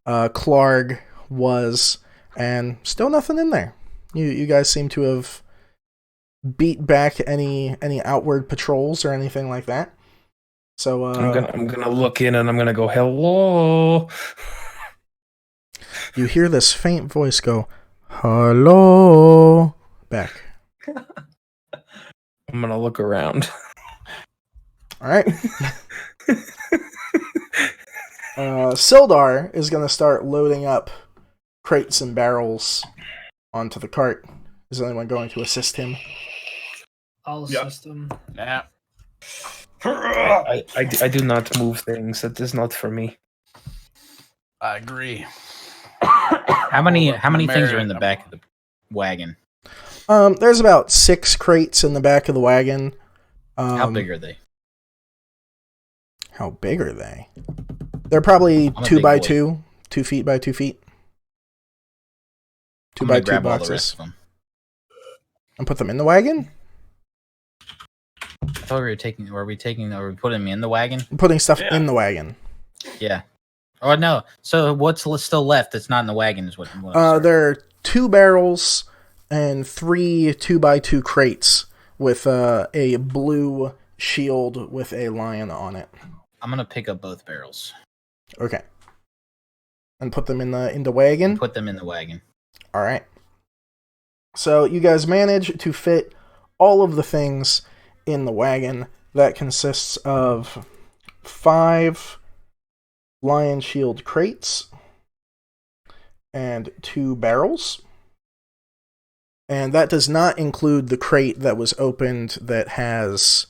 Speaker 2: Clarg was, and still nothing in there. You guys seem to have beat back any outward patrols or anything like that. So
Speaker 1: I'm gonna look in and I'm gonna go, hello.
Speaker 2: You hear this faint voice go, hello, back.
Speaker 1: I'm gonna look around.
Speaker 2: All right. Sildar is going to start loading up crates and barrels onto the cart. Is anyone going to assist him?
Speaker 3: I'll assist him.
Speaker 4: Nah.
Speaker 1: I do not move things. That is not for me.
Speaker 4: I agree.
Speaker 6: How many things are in the back of the wagon?
Speaker 2: There's about 6 crates in the back of the wagon.
Speaker 6: How big are they?
Speaker 2: How big are they? They're probably
Speaker 6: I'm a
Speaker 2: 2
Speaker 6: big
Speaker 2: by
Speaker 6: boy.
Speaker 2: 2, 2 feet by 2 feet. 2
Speaker 6: I'm
Speaker 2: by
Speaker 6: gonna
Speaker 2: 2
Speaker 6: grab all the
Speaker 2: boxes.
Speaker 6: rest of them.
Speaker 2: And put them in the wagon?
Speaker 6: I thought we were putting them in the wagon?
Speaker 2: I'm putting stuff
Speaker 5: Yeah.
Speaker 2: in the wagon.
Speaker 6: Yeah. Oh no. So what's still left that's not in the wagon is what I'm sorry.
Speaker 2: There are 2 barrels and 3 2 by 2 crates with a blue shield with a lion on it.
Speaker 6: I'm gonna pick up both barrels.
Speaker 2: Okay. And put them in the wagon?
Speaker 6: Put them in the wagon.
Speaker 2: All right. So you guys manage to fit all of the things in the wagon. That consists of 5 lion shield crates and 2 barrels And that does not include the crate that was opened that has...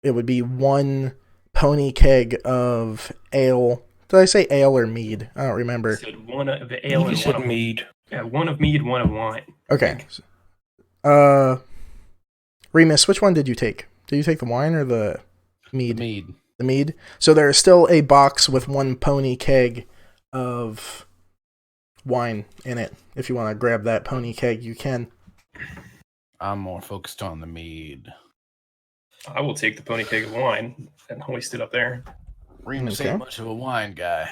Speaker 2: It would be 1 pony keg of ale. Did I say ale or mead? I don't remember.
Speaker 5: You said 1 of ale and 1 of
Speaker 1: mead.
Speaker 5: Yeah, 1 of mead, 1 of wine.
Speaker 2: Okay. Remus, which one did you take? Did you take the wine or the mead? The mead. So there is still a box with 1 pony keg of wine in it. If you want to grab that pony keg, you can.
Speaker 4: I'm more focused on the mead.
Speaker 5: I will take the pony keg of wine and hoist it up there.
Speaker 4: Remus ain't much of a wine guy.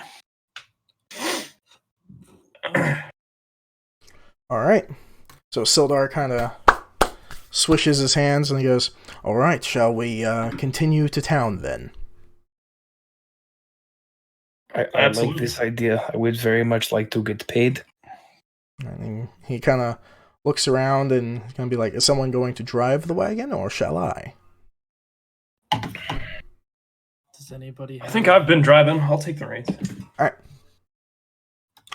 Speaker 2: All right. So Sildar kind of swishes his hands and he goes, "All right, shall we continue to town then?"
Speaker 1: I like this idea. I would very much like to get paid.
Speaker 2: And he kind of looks around and he's going to be like, "Is someone going to drive the wagon or shall I?"
Speaker 3: Does anybody
Speaker 5: I think I've been driving. I'll take the reins.
Speaker 2: All right.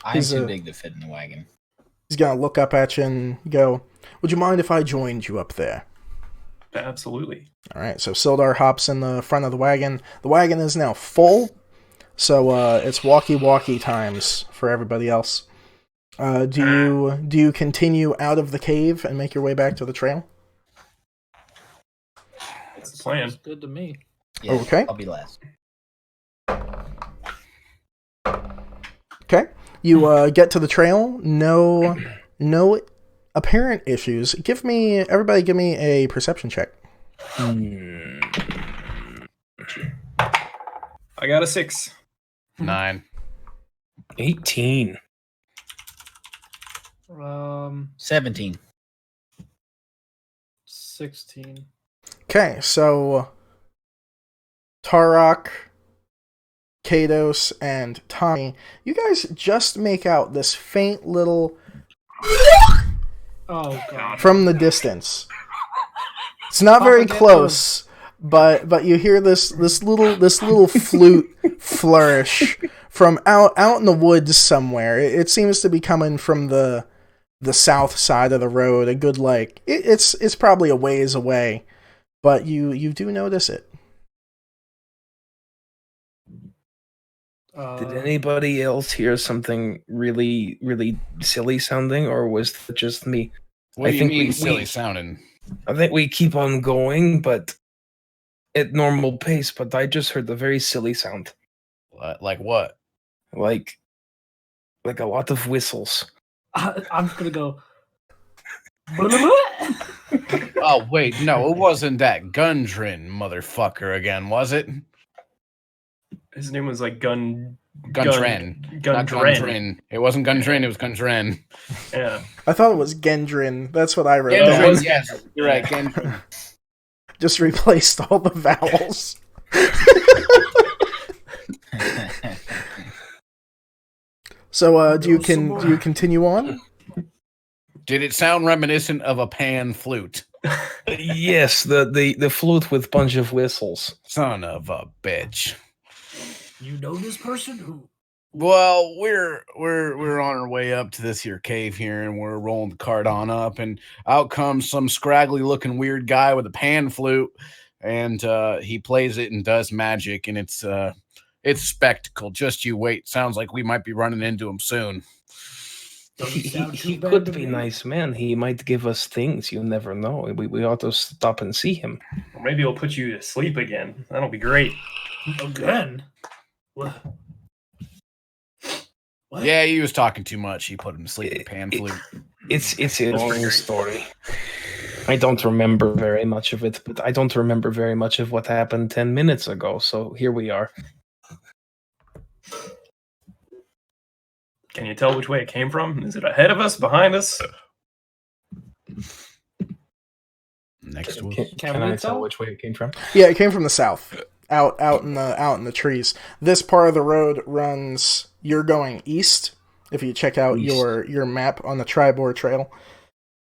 Speaker 6: I'm too big to fit in the wagon.
Speaker 2: He's going to look up at you and go, "Would you mind if I joined you up there?"
Speaker 5: Absolutely.
Speaker 2: All right, so Sildar hops in the front of the wagon. The wagon is now full, so it's walkie-walkie times for everybody else. Do you continue out of the cave and make your way back to the trail?
Speaker 5: That's the plan.
Speaker 3: Sounds good to me.
Speaker 6: Yeah,
Speaker 2: Okay.
Speaker 6: I'll be last.
Speaker 2: Okay. You get to the trail. No apparent issues. Everybody give me a perception check.
Speaker 5: I got a 6.
Speaker 4: 9.
Speaker 1: 18.
Speaker 6: 17.
Speaker 3: 16.
Speaker 2: Okay, so Tarok, Kados, and Tommy, you guys just make out this faint little
Speaker 3: Oh god.
Speaker 2: from the distance. It's not very close, but you hear this little flute flourish from out in the woods somewhere. It seems to be coming from the south side of the road. A good it's probably a ways away, but you do notice it.
Speaker 1: Did anybody else hear something really, really silly sounding, or was it just me?
Speaker 4: What do you mean silly sounding?
Speaker 1: I think we keep on going, but at normal pace. But I just heard a very silly sound.
Speaker 4: Like what?
Speaker 1: Like a lot of whistles.
Speaker 3: I'm just gonna go.
Speaker 4: Oh wait, no, it wasn't that Gundren motherfucker again, was it?
Speaker 5: His name was like
Speaker 4: Gundren.
Speaker 5: Not Gundren.
Speaker 4: It wasn't Gundren, it was Gundren.
Speaker 5: Yeah.
Speaker 2: I thought it was Gendrin. That's what I wrote
Speaker 4: Gendrin,
Speaker 2: down.
Speaker 4: yes, you're right, Gendrin.
Speaker 2: Just replaced all the vowels. So, do you continue on?
Speaker 4: Did it sound reminiscent of a pan flute?
Speaker 1: Yes, the flute with bunch of whistles.
Speaker 4: Son of a bitch.
Speaker 3: You know this person? Who?
Speaker 4: Well, we're on our way up to this here cave here, and we're rolling the cart on up, and out comes some scraggly looking weird guy with a pan flute, and he plays it and does magic, and it's spectacle. Just you wait. Sounds like we might be running into him soon.
Speaker 1: He could be nice, man. He might give us things. You never know. We ought to stop and see him.
Speaker 5: Or maybe he'll put you to sleep again. That'll be great.
Speaker 3: Again? What?
Speaker 4: Yeah, he was talking too much. He put him to sleep with a pan flute.
Speaker 1: It's a long story. I don't remember very much of it, but I don't remember very much of what happened 10 minutes ago. So here we are.
Speaker 5: Can you tell which way it came from? Is it ahead of us, behind us?
Speaker 4: Next
Speaker 1: Can
Speaker 4: one.
Speaker 1: I tell which way it came from?
Speaker 2: Yeah, it came from the south, out in the trees. This part of the road runs. You're going east. If you check out your map on the Tribor Trail,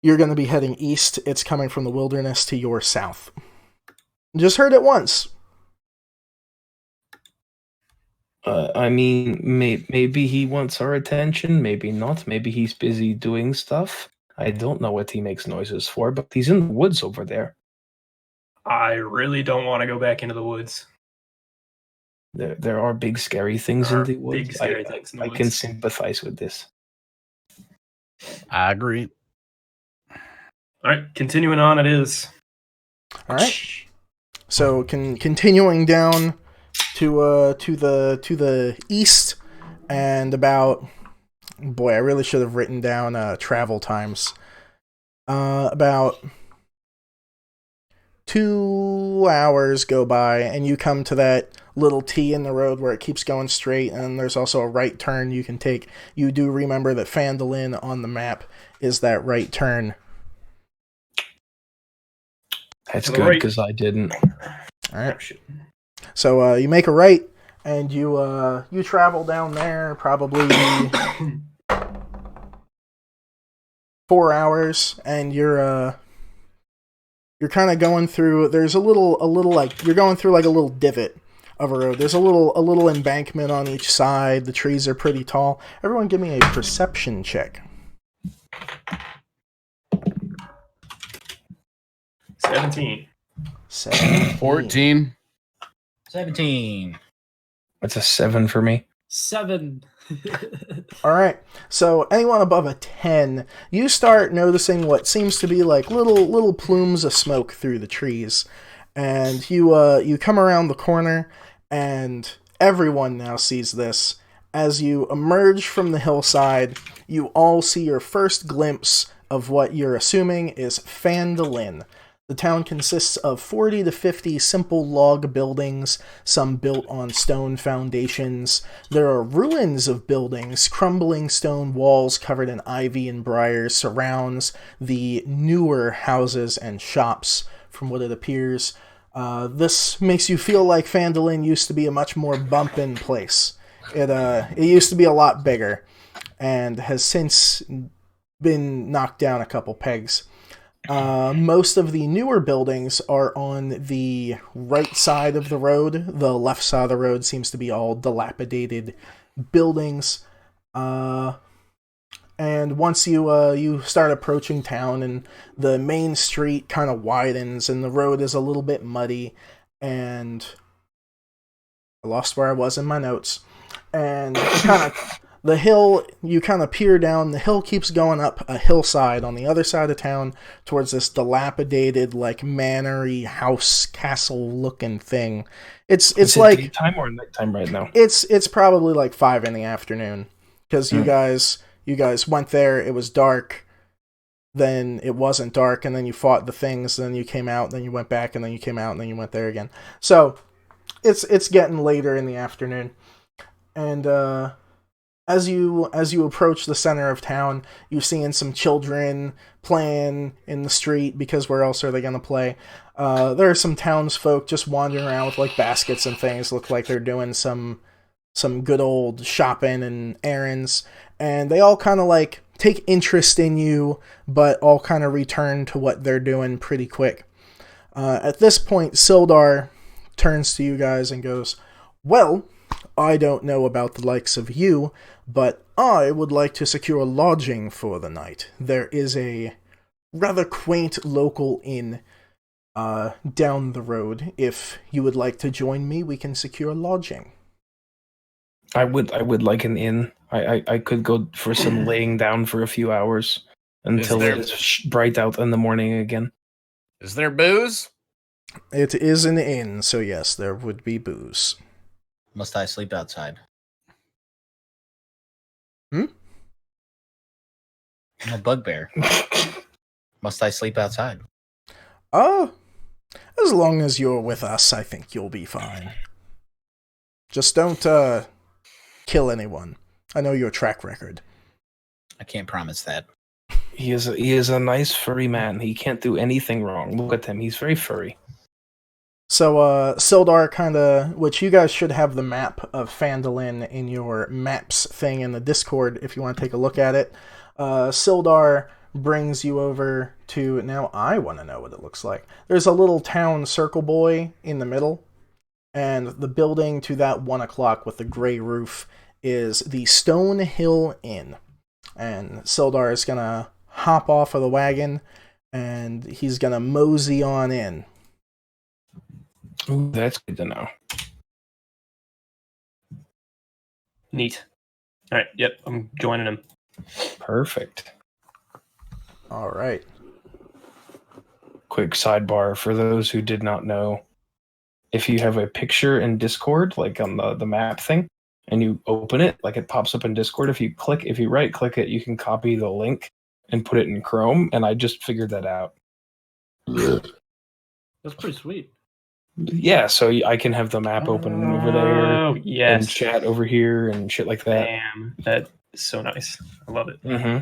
Speaker 2: you're going to be heading east. It's coming from the wilderness to your south. Just heard it once.
Speaker 1: I mean, maybe he wants our attention, maybe not. Maybe he's busy doing stuff. I don't know what he makes noises for, but he's in the woods over there.
Speaker 5: I really don't want to go back into the woods.
Speaker 1: There are big, scary things in the woods.
Speaker 5: Big, scary things in the
Speaker 1: I
Speaker 5: woods.
Speaker 1: can sympathize with this.
Speaker 4: I agree.
Speaker 5: All right, continuing on, it is.
Speaker 2: All right. So continuing down to the east, and about, boy, I really should have written down travel times. About 2 hours go by, and you come to that little T in the road where it keeps going straight, and there's also a right turn you can take. You do remember that Phandelver on the map is that right turn.
Speaker 1: That's good, because I didn't.
Speaker 2: All right. So you make a right, and you travel down there probably 4 hours, and you're kind of going through. There's a little like you're going through like a little divot of a road. There's a little embankment on each side. The trees are pretty tall. Everyone, give me a perception check.
Speaker 5: 17.
Speaker 4: 14.
Speaker 6: 17.
Speaker 1: That's a 7 for me.
Speaker 3: 7.
Speaker 2: All right. So anyone above a 10, you start noticing what seems to be like little plumes of smoke through the trees, and you come around the corner, and everyone now sees this. As you emerge from the hillside, you all see your first glimpse of what you're assuming is Phandelver. The town consists of 40 to 50 simple log buildings, some built on stone foundations. There are ruins of buildings, crumbling stone walls covered in ivy and briars surrounds the newer houses and shops, from what it appears. This makes you feel like Phandelver used to be a much more bumpin' place. It used to be a lot bigger, and has since been knocked down a couple pegs. Most of the newer buildings are on the right side of the road. The left side of the road seems to be all dilapidated buildings. And once you start approaching town, and the main street kind of widens, and the road is a little bit muddy, and I lost where I was in my notes. And the hill, you kind of peer down, the hill keeps going up a hillside on the other side of town towards this dilapidated, like, manor-y house, castle-looking thing. It's like
Speaker 1: daytime or nighttime right now?
Speaker 2: It's probably like 5 in the afternoon, because you guys went there, it was dark, then it wasn't dark, and then you fought the things, then you came out, then you went back, and then you came out, and then you went there again. So it's getting later in the afternoon. And as you approach the center of town, you're seeing some children playing in the street, because where else are they going to play? There are some townsfolk just wandering around with like baskets and things. Look like they're doing some good old shopping and errands, and they all kind of like take interest in you, but all kind of return to what they're doing pretty quick. At this point, Sildar turns to you guys and goes, "Well, I don't know about the likes of you, but I would like to secure lodging for the night. There is a rather quaint local inn down the road. If you would like to join me, we can secure lodging."
Speaker 1: I would like an inn. I could go for some laying down for a few hours until it's bright out in the morning again.
Speaker 4: Is there booze?
Speaker 2: It is an inn, so yes, there would be booze.
Speaker 6: Must I sleep outside?
Speaker 2: Hmm?
Speaker 6: I'm a bugbear. Must I sleep outside?
Speaker 2: As long as you're with us, I think you'll be fine. Just don't, kill anyone. I know your track record.
Speaker 6: I can't promise that.
Speaker 1: He is a nice furry man. He can't do anything wrong. Look at him. He's very furry.
Speaker 2: So, Sildar which you guys should have the map of Phandelver in your maps thing in the Discord if you want to take a look at it. Sildar brings you over to, now I want to know what it looks like. There's a little town circle buoy in the middle, and the building to that 1 o'clock with the gray roof is the Stone Hill Inn. And Sildar is gonna hop off of the wagon, and he's gonna mosey on in.
Speaker 1: Ooh, that's good to know.
Speaker 5: Neat. All right. Yep. I'm joining him.
Speaker 1: Perfect.
Speaker 2: All right.
Speaker 1: Quick sidebar for those who did not know. If you have a picture in Discord, like on the map thing, and you open it, like it pops up in Discord, if you right click it, you can copy the link and put it in Chrome, and I just figured that out.
Speaker 3: That's pretty sweet.
Speaker 1: Yeah, so I can have the map open over there
Speaker 5: Oh, yes.
Speaker 1: and chat over here and shit like that.
Speaker 5: Damn. That is so nice. I love it.
Speaker 1: Mm-hmm.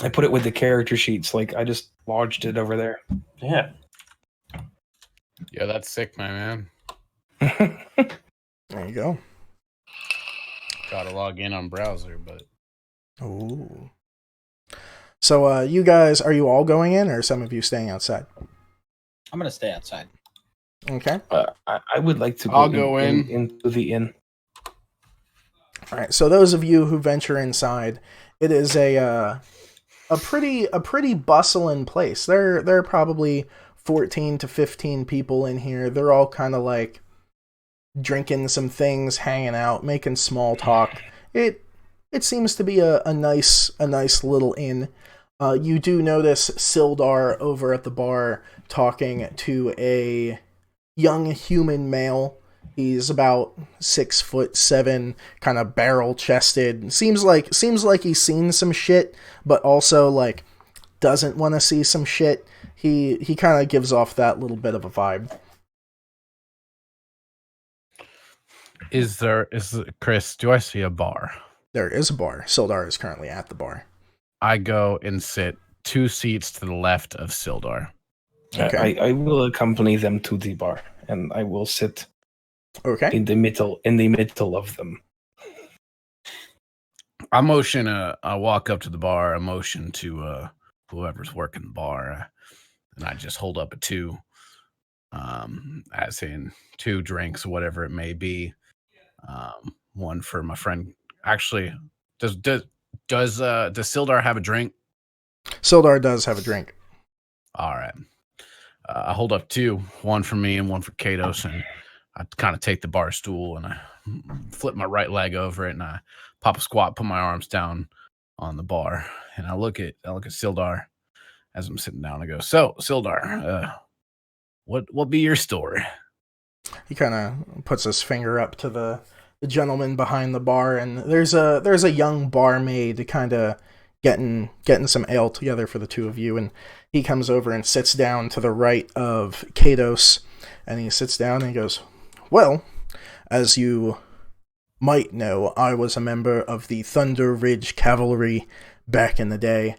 Speaker 1: I put it with the character sheets. Like, I just lodged it over there.
Speaker 5: Yeah.
Speaker 4: Yeah, that's sick, my man.
Speaker 2: There you go.
Speaker 4: Gotta log in on browser, but...
Speaker 2: Ooh. So, you guys, are you all going in, or are some of you staying outside?
Speaker 6: I'm gonna stay outside.
Speaker 2: Okay.
Speaker 1: I would like to
Speaker 4: I'll go in.
Speaker 1: into the inn.
Speaker 2: All right. So those of you who venture inside, it is a pretty bustling place. There are probably 14 to 15 people in here. They're all kind of like drinking some things, hanging out, making small talk. It seems to be a nice little inn. You do notice Sildar over at the bar talking to a young human male. He's about 6'7", kind of barrel chested. Seems like he's seen some shit, but also like doesn't want to see some shit. He kind of gives off that little bit of a vibe.
Speaker 4: Chris, do I see a bar?
Speaker 2: There is a bar. Sildar is currently at the bar.
Speaker 4: I go and sit 2 seats to the left of Sildar.
Speaker 2: Okay.
Speaker 1: I will accompany them to the bar, and I will sit
Speaker 2: Okay.
Speaker 1: in the middle of them.
Speaker 4: I motion. I walk up to the bar. I motion to whoever's working the bar, and I just hold up a 2, as in 2 drinks, whatever it may be. One for my friend. Actually, does Sildar have a drink?
Speaker 2: Sildar does have a drink.
Speaker 4: All right. I hold up 2, one for me and one for Kados, and I kind of take the bar stool and I flip my right leg over it and I pop a squat, put my arms down on the bar, and I look at Sildar as I'm sitting down. I go, "So, Sildar, what be your story?"
Speaker 2: He kind of puts his finger up to the gentleman behind the bar, and there's a young barmaid kind of getting some ale together for the 2 of you, and he comes over and sits down to the right of Kados, and he sits down and he goes, "Well, as you might know, I was a member of the Thunder Ridge Cavalry back in the day.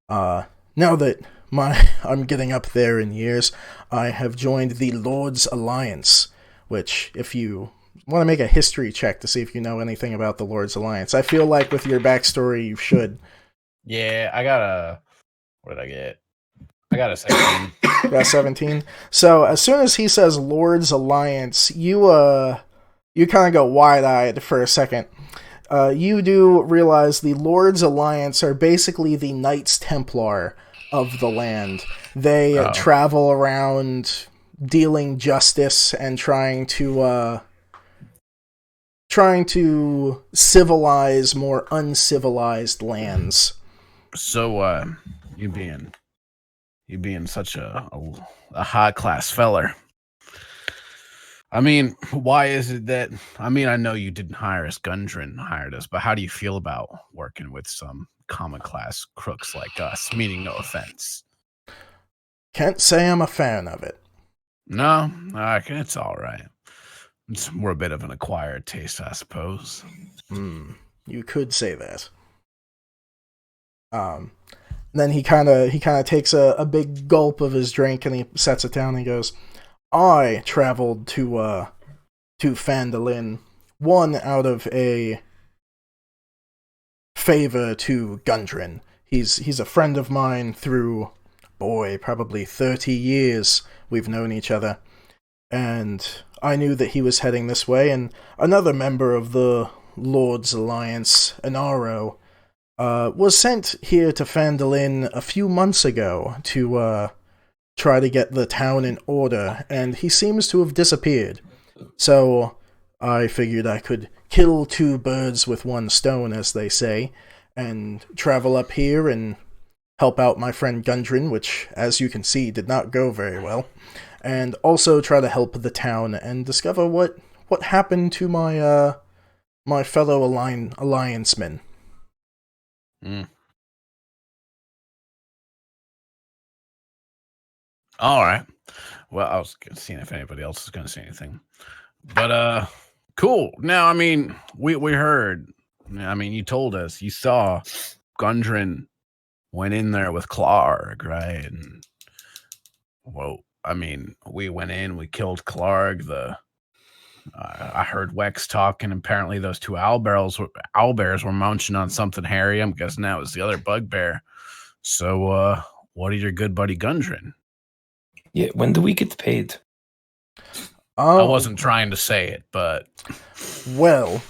Speaker 2: Now that I'm getting up there in years, I have joined the Lord's Alliance, which, if you want to make a history check to see if you know anything about the Lord's Alliance, I feel like with your backstory, you should."
Speaker 4: Yeah, I got a... What did I get? I got a 17.
Speaker 2: Got 17. So as soon as he says Lord's Alliance, you kind of go wide-eyed for a second. You do realize the Lord's Alliance are basically the Knights Templar of the land. They travel around dealing justice and trying to civilize more uncivilized lands.
Speaker 4: So, you being such a high class feller, I mean, why is it that, I mean, I know you didn't hire us, Gundren hired us, but how do you feel about working with some common class crooks like us, meaning no offense?
Speaker 2: Can't say I'm a fan of it.
Speaker 4: No, it's all right. We're a bit of an acquired taste, I suppose.
Speaker 2: You could say that. Then he kind of takes a big gulp of his drink and he sets it down and he goes, "I traveled to Phandelver, one out of a favor to Gundren. He's a friend of mine through, probably 30 years we've known each other. And I knew that he was heading this way, and another member of the Lord's Alliance, Inaro, was sent here to Phandelver a few months ago to try to get the town in order, and he seems to have disappeared. So I figured I could kill two birds with one stone, as they say, and travel up here and help out my friend Gundren, which, as you can see, did not go very well, and also try to help the town and discover what happened to my my fellow alliancemen.
Speaker 4: All right. Well, I was seeing if anybody else is going to say anything, but cool. Now, I mean, we heard. I mean, you told us you saw Gundren went in there with Clark, right? And well, I mean, we went in, we killed Clark. I heard Wex talking. Apparently, those two owlbears were munching on something hairy. I'm guessing that was the other bugbear. So, what is your good buddy Gundren?
Speaker 1: Yeah, when do we get paid?
Speaker 4: I wasn't trying to say it, but...
Speaker 2: Well,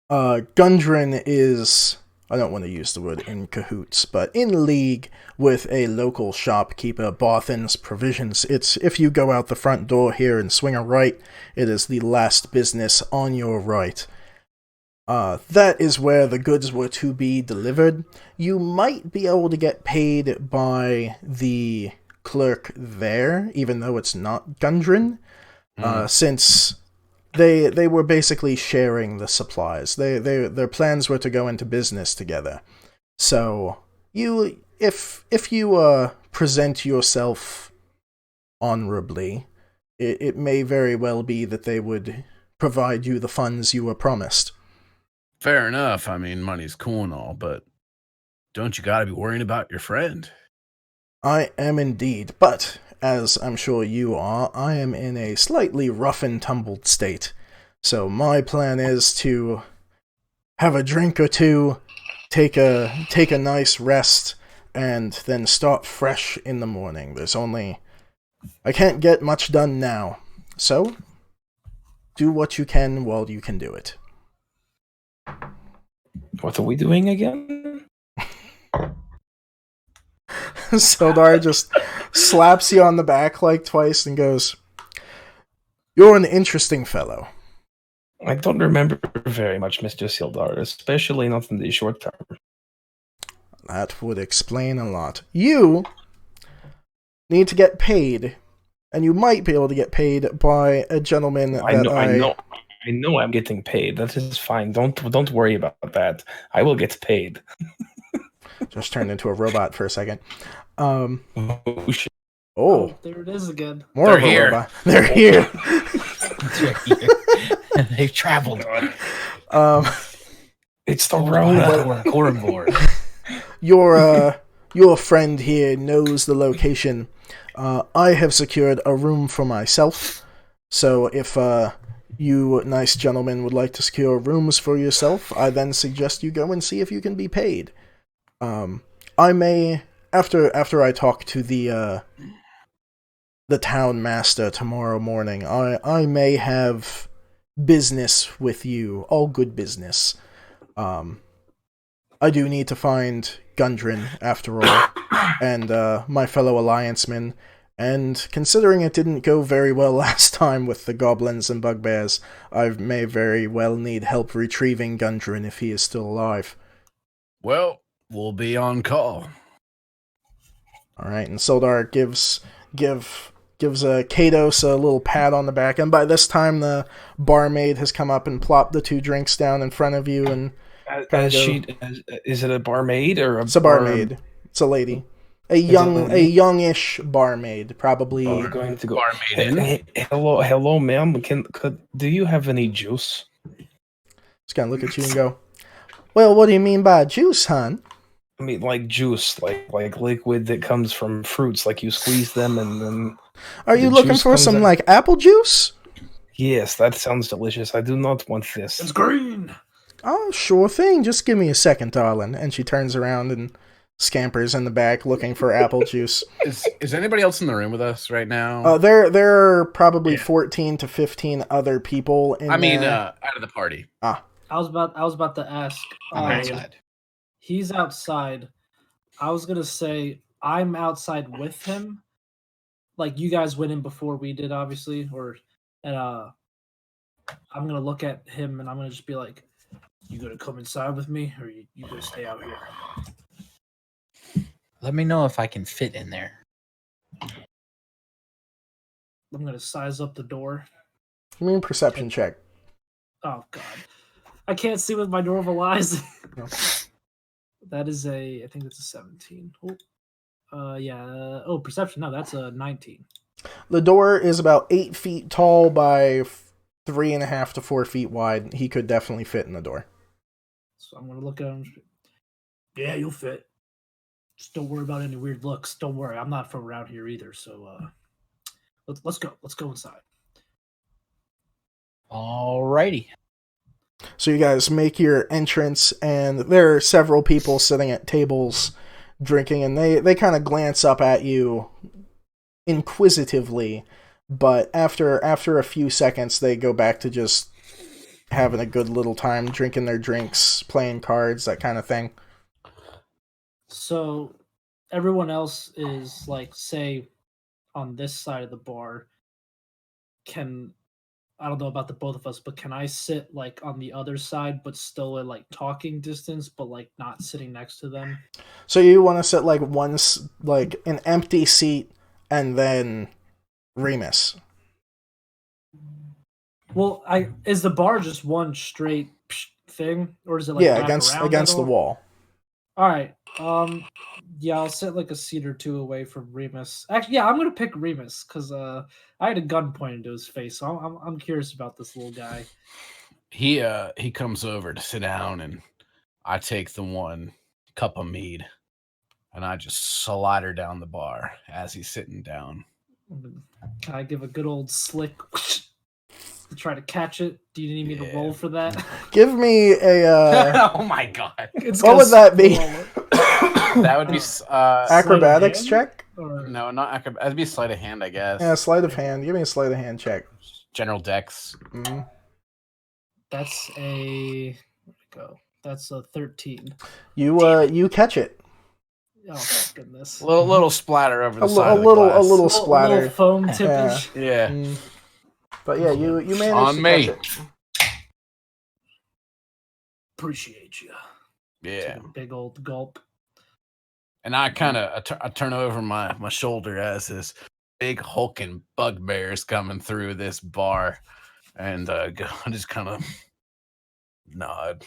Speaker 2: Gundren is, I don't want to use the word in cahoots, but in league with a local shopkeeper, Bothan's Provisions. It's, if you go out the front door here and swing a right, it is the last business on your right. That is where the goods were to be delivered. You might be able to get paid by the clerk there, even though it's not Gundren, since they were basically sharing the supplies. Their plans were to go into business together. So if you present yourself honorably, it may very well be that they would provide you the funds you were promised.
Speaker 4: Fair enough. I mean, money's cool and all, but don't you gotta be worrying about your friend?
Speaker 2: I am indeed, but, as I'm sure you are, I am in a slightly rough and tumbled state. So my plan is to have a drink or two, take a nice rest, and then start fresh in the morning. I can't get much done now. So, do what you can while you can do it.
Speaker 1: What are we doing again?
Speaker 2: Sildar just slaps you on the back like twice and goes, "You're an interesting fellow."
Speaker 1: I don't remember very much, Mr. Sildar, especially not in the short term.
Speaker 2: That would explain a lot. You need to get paid, and you might be able to get paid by a gentleman
Speaker 1: I know I'm getting paid. That is fine. Don't worry about that. I will get paid.
Speaker 2: Just turned into a robot for a second.
Speaker 1: Oh, shit.
Speaker 2: Oh,
Speaker 3: there it is again.
Speaker 2: More of a robot. They're here.
Speaker 6: They've traveled.
Speaker 1: It's the Rona.
Speaker 6: Cornboard.
Speaker 2: Your friend here knows the location. I have secured a room for myself. So if you nice gentlemen would like to secure rooms for yourself, I then suggest you go and see if you can be paid. I may, after I talk to the town master tomorrow morning, I may have business with you, all good business. I do need to find Gundren, after all, and my fellow alliancemen, and considering it didn't go very well last time with the goblins and bugbears, I may very well need help retrieving Gundren if he is still alive.
Speaker 4: Well, we'll be on call.
Speaker 2: Alright, and Sildar gives Kados a little pat on the back, and by this time the barmaid has come up and plopped the two drinks down in front of you, and
Speaker 1: is it a barmaid or
Speaker 2: it's a barmaid? It's a lady. A youngish barmaid, probably.
Speaker 1: Oh, we're going to go.
Speaker 4: Barmaid in.
Speaker 1: Hello, ma'am. Do you have any juice?
Speaker 2: Just gonna look at you and go, "Well, what do you mean by juice, hon?"
Speaker 1: I mean, like juice, like liquid that comes from fruits, like you squeeze them and then...
Speaker 2: Are you looking for some, like, apple juice?
Speaker 1: Yes, that sounds delicious. I do not want this.
Speaker 3: It's green!
Speaker 2: Oh, sure thing. Just give me a second, darling. And she turns around and scampers in the back looking for apple juice.
Speaker 4: Is anybody else in the room with us right now?
Speaker 2: There are probably 14 to 15 other people in there.
Speaker 4: Out of the party.
Speaker 3: I was about to ask.
Speaker 6: I'm outside.
Speaker 3: He's outside. I was gonna say I'm outside with him. Like you guys went in before we did, obviously, and I'm gonna look at him and I'm gonna just be like, "You gonna come inside with me, or you gonna stay out here?"
Speaker 6: Let me know if I can fit in there.
Speaker 3: I'm gonna size up the door.
Speaker 2: I mean, perception check.
Speaker 3: Oh God, I can't see with my normal eyes.
Speaker 2: No.
Speaker 3: That is I think that's a 17. Yeah. Perception. No, that's a 19.
Speaker 2: The door is about 8 feet tall by 3.5 to 4 feet wide. He could definitely fit in the door.
Speaker 3: So I'm gonna look at him. Yeah, you'll fit. Just don't worry about any weird looks. Don't worry, I'm not from around here either. So let's go. Let's go inside.
Speaker 6: Alrighty.
Speaker 2: So you guys make your entrance, and there are several people sitting at tables drinking, and they kind of glance up at you inquisitively, but after a few seconds, they go back to just having a good little time, drinking their drinks, playing cards, that kind of thing.
Speaker 3: So everyone else is like, say, on this side of the bar. I don't know about the both of us, but can I sit like on the other side, but still at like talking distance, but like not sitting next to them?
Speaker 2: So you want to sit like like an empty seat, and then Remus.
Speaker 3: Well, is the bar just one straight thing, or is it like
Speaker 2: against the wall?
Speaker 3: All right. Yeah, I'll sit like a seat or two away from Remus. Actually, yeah, I'm gonna pick Remus because I had a gun pointed to his face, so I'm curious about this little guy.
Speaker 4: He comes over to sit down, and I take the one cup of mead, and I just slide her down the bar as he's sitting down.
Speaker 3: Can I give a good old slick to try to catch it? Do you need me to roll for that?
Speaker 2: Give me a.
Speaker 4: Oh my god!
Speaker 2: What would that be?
Speaker 4: That would be
Speaker 2: acrobatics check?
Speaker 4: No, not acrobatics. That'd be sleight of hand, I guess.
Speaker 2: Yeah, sleight of hand. Give me a sleight of hand check.
Speaker 4: General dex.
Speaker 2: Mm-hmm.
Speaker 3: That's a. Where'd it go? That's a 13.
Speaker 2: You catch it.
Speaker 3: Oh goodness!
Speaker 4: Little splatter over the side.
Speaker 2: A little splatter.
Speaker 3: A little foam tippage.
Speaker 4: Yeah.
Speaker 2: But yeah, you managed
Speaker 4: on
Speaker 2: to
Speaker 4: me.
Speaker 2: catch it.
Speaker 3: Appreciate you.
Speaker 4: Yeah.
Speaker 3: Big old gulp.
Speaker 4: And I kind of I turn over my shoulder as this big hulking bugbear is coming through this bar, and I just kind of nod.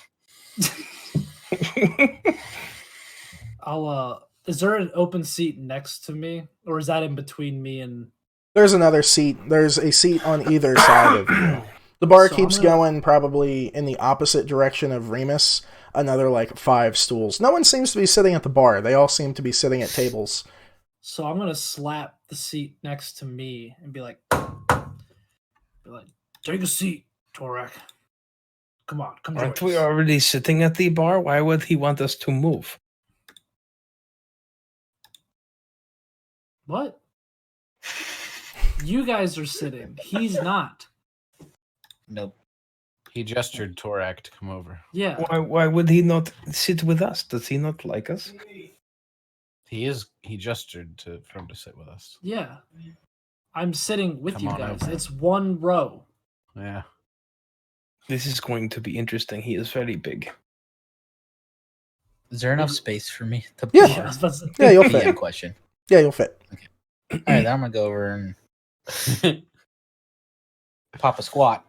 Speaker 3: Is there an open seat next to me, or is that in between me and?
Speaker 2: There's another seat. There's a seat on either side of you. The bar keeps going probably in the opposite direction of Remus. Another like 5 stools. No one seems to be sitting at the bar. They all seem to be sitting at tables.
Speaker 3: So I'm gonna slap the seat next to me and be like, take a seat, Torak. Come on, come on.
Speaker 1: Aren't we already sitting at the bar? Why would he want us to move?
Speaker 3: What? You guys are sitting. He's not.
Speaker 6: Nope.
Speaker 4: He gestured Torak to come over.
Speaker 3: Yeah.
Speaker 1: Why would he not sit with us? Does he not like us?
Speaker 4: He gestured for him to sit with us.
Speaker 3: Yeah. I'm sitting with you guys.
Speaker 4: Over.
Speaker 3: It's one row.
Speaker 4: Yeah.
Speaker 1: This is going to be interesting. He is very big.
Speaker 6: Is there enough space for me to
Speaker 2: Yeah, you'll fit.
Speaker 6: DM question.
Speaker 2: Yeah, you'll fit.
Speaker 6: Okay. All right, then I'm gonna go over and pop a squat.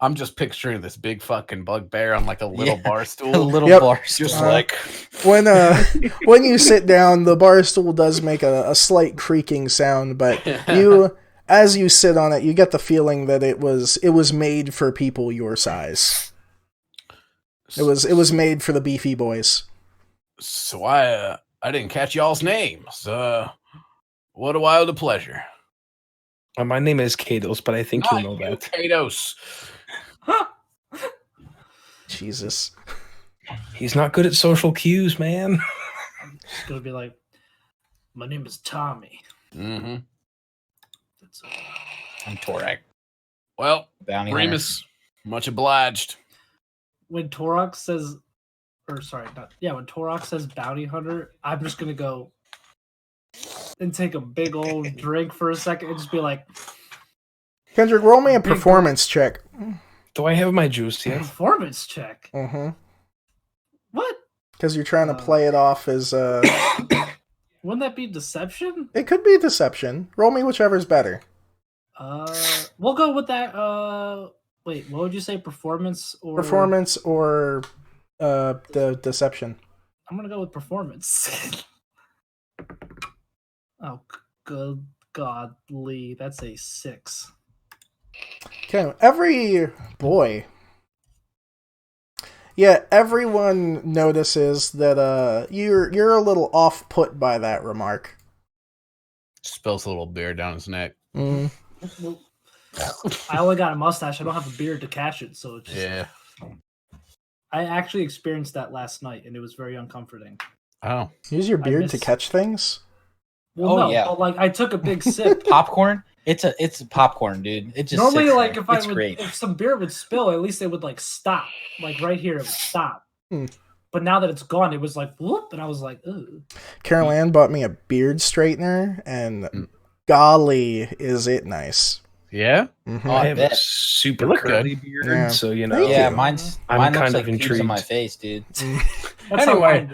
Speaker 4: I'm just picturing this big fucking bugbear on like a little bar stool.
Speaker 6: A little bar stool.
Speaker 4: Just like
Speaker 2: when you sit down, the bar stool does make a slight creaking sound, but as you sit on it, you get the feeling that it was made for people your size. It was made for the beefy boys.
Speaker 4: So I didn't catch y'all's names. What a wild pleasure.
Speaker 1: My name is Kados, but I think you know that.
Speaker 4: Kados.
Speaker 2: Jesus.
Speaker 1: He's not good at social cues, man.
Speaker 3: I'm just gonna be like, my name is Tommy.
Speaker 4: Mm-hmm.
Speaker 6: I'm Torak.
Speaker 4: Well,
Speaker 6: Bounty
Speaker 4: Remus, much obliged.
Speaker 3: When Torak says or sorry, when Torok says bounty hunter, I'm just gonna go and take a big old drink for a second and just be like,
Speaker 2: Kendrick, roll me a performance check.
Speaker 1: Do I have my juice yet?
Speaker 3: Performance check.
Speaker 2: Mm-hmm.
Speaker 3: What?
Speaker 2: Because you're trying to play it off as
Speaker 3: Wouldn't that be deception?
Speaker 2: It could be deception. Roll me whichever's better.
Speaker 3: We'll go with that. Wait, what would you say? Performance or
Speaker 2: the deception?
Speaker 3: I'm gonna go with performance. Oh, good godly, that's a 6.
Speaker 2: Okay, everyone notices that you're a little off put by that remark.
Speaker 4: Spills a little beer down his neck.
Speaker 2: Mm.
Speaker 3: I only got a mustache. I don't have a beard to catch it, so it's just,
Speaker 4: Yeah.
Speaker 3: I actually experienced that last night, and it was very uncomforting.
Speaker 4: Oh.
Speaker 2: Use your beard to catch things?
Speaker 3: Well, no, but like I took a big sip.
Speaker 6: Popcorn? It's a popcorn, dude. It just
Speaker 3: normally
Speaker 6: sits
Speaker 3: like
Speaker 6: there.
Speaker 3: if some beer would spill, at least it would like stop. Like right here, it would stop. But now that it's gone, it was like whoop, and I was like, ooh.
Speaker 2: Carol Ann bought me a beard straightener, and golly, is it nice.
Speaker 4: Yeah?
Speaker 2: Mm-hmm.
Speaker 1: I have a super curly beard, so
Speaker 6: mine
Speaker 1: I'm
Speaker 6: looks
Speaker 1: kind
Speaker 6: like
Speaker 1: of
Speaker 6: pubes
Speaker 1: intrigued.
Speaker 6: on my face, dude.
Speaker 4: Anyway,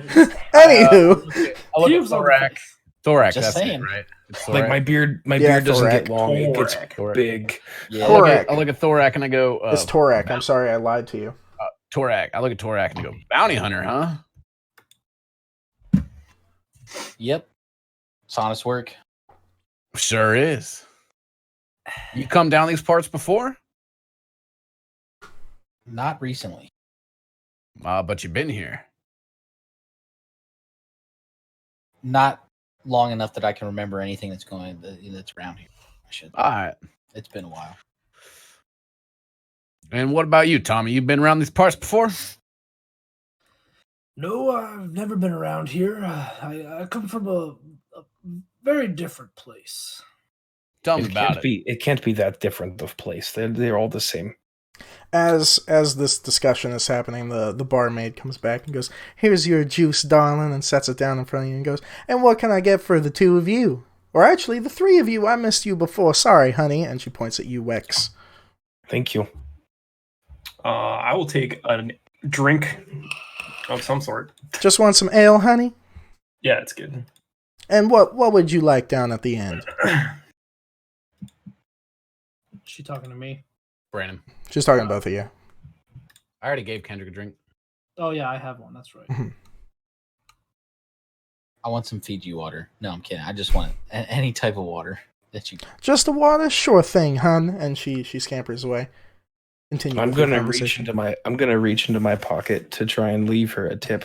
Speaker 2: anywho,
Speaker 4: I look at Thorak. Thorak,
Speaker 6: Just
Speaker 4: that's
Speaker 6: saying.
Speaker 4: it, right? It's
Speaker 1: Like
Speaker 4: Thorak.
Speaker 1: my beard doesn't
Speaker 2: Thorak.
Speaker 1: get long; it gets
Speaker 4: Thorak.
Speaker 1: big.
Speaker 2: Yeah.
Speaker 4: I look at Thorak and I go,
Speaker 2: it's Thorak. I'm sorry, I lied to you.
Speaker 4: Thorak. I look at Thorak and I go, bounty hunter, huh?
Speaker 6: Yep. It's honest work.
Speaker 4: Sure is. You come down these parts before?
Speaker 6: Not recently.
Speaker 4: But you've been here.
Speaker 6: Not long enough that I can remember anything that's around here.
Speaker 4: All right.
Speaker 6: It's been a while.
Speaker 4: And what about you, Tommy? You've been around these parts before?
Speaker 3: No, I've never been around here. I come from a very different place.
Speaker 4: Tell me about it.
Speaker 1: It can't be that different of place. They're all the same.
Speaker 2: As this discussion is happening, the barmaid comes back and goes, "Here's your juice, darling," and sets it down in front of you and goes, "And what can I get for the 2 of you? Or actually, the 3 of you. I missed you before. Sorry, honey." And she points at you, Wex.
Speaker 1: Thank you.
Speaker 5: I will take a drink of some sort.
Speaker 2: Just want some ale, honey?
Speaker 5: Yeah, it's good.
Speaker 2: And what would you like down at the end?
Speaker 3: She talking to me?
Speaker 4: Brandon.
Speaker 2: She's talking to both of you.
Speaker 4: I already gave Kendrick a drink.
Speaker 3: Oh yeah, I have one. That's right.
Speaker 6: I want some Fiji water. No, I'm kidding. I just want any type of water that you.
Speaker 2: Just a water, sure thing, hun. And she scampers away. Continue.
Speaker 1: I'm gonna reach into my pocket to try and leave her a tip,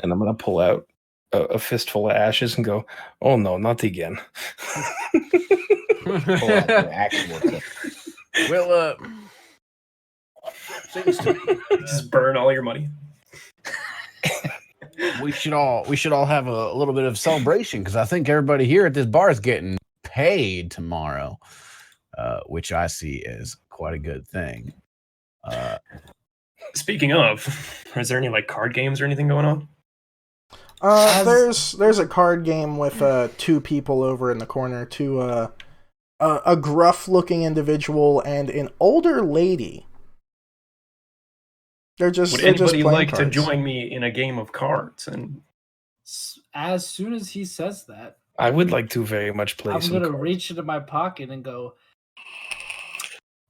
Speaker 1: and I'm gonna pull out a fistful of ashes and go, "Oh no, not again."
Speaker 6: Pull out your actual tip.
Speaker 4: Well, seems to me
Speaker 5: just burn all your money.
Speaker 4: we should all have a little bit of celebration because I think everybody here at this bar is getting paid tomorrow, which I see as quite a good thing.
Speaker 5: Speaking of, is there any like card games or anything going on?
Speaker 2: There's a card game with 2 people over in the corner, a gruff-looking individual and an older lady. Would
Speaker 5: anybody like to join me in a game of cards? And
Speaker 3: as soon as he says that,
Speaker 1: I would like to very much play.
Speaker 3: I'm gonna reach into my pocket and go,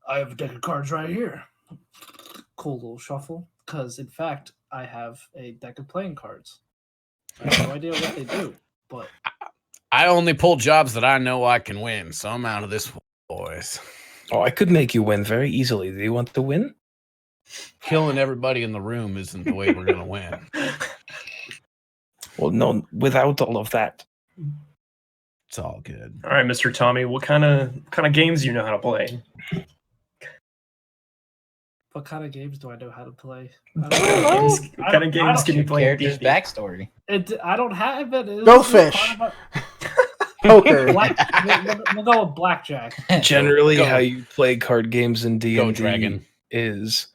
Speaker 3: "I have a deck of cards right here." Cool little shuffle, because in fact, I have a deck of playing cards. I have no idea what they do, but
Speaker 4: I only pull jobs that I know I can win, so I'm out of this, boys.
Speaker 1: Oh, I could make you win very easily. Do you want to win?
Speaker 4: Killing everybody in the room isn't the way we're gonna win.
Speaker 1: Well, no, without all of that.
Speaker 4: It's all good.
Speaker 5: All right, Mr. Tommy, what kind of games do you know how to play?
Speaker 3: what kind of games do I know how to play?
Speaker 5: What kind of games can you play?
Speaker 6: Character's backstory.
Speaker 3: I don't have it.
Speaker 2: Go fish. Poker.
Speaker 3: We'll go with blackjack.
Speaker 1: Generally, how you play card games in D&D
Speaker 4: Dragon.
Speaker 1: is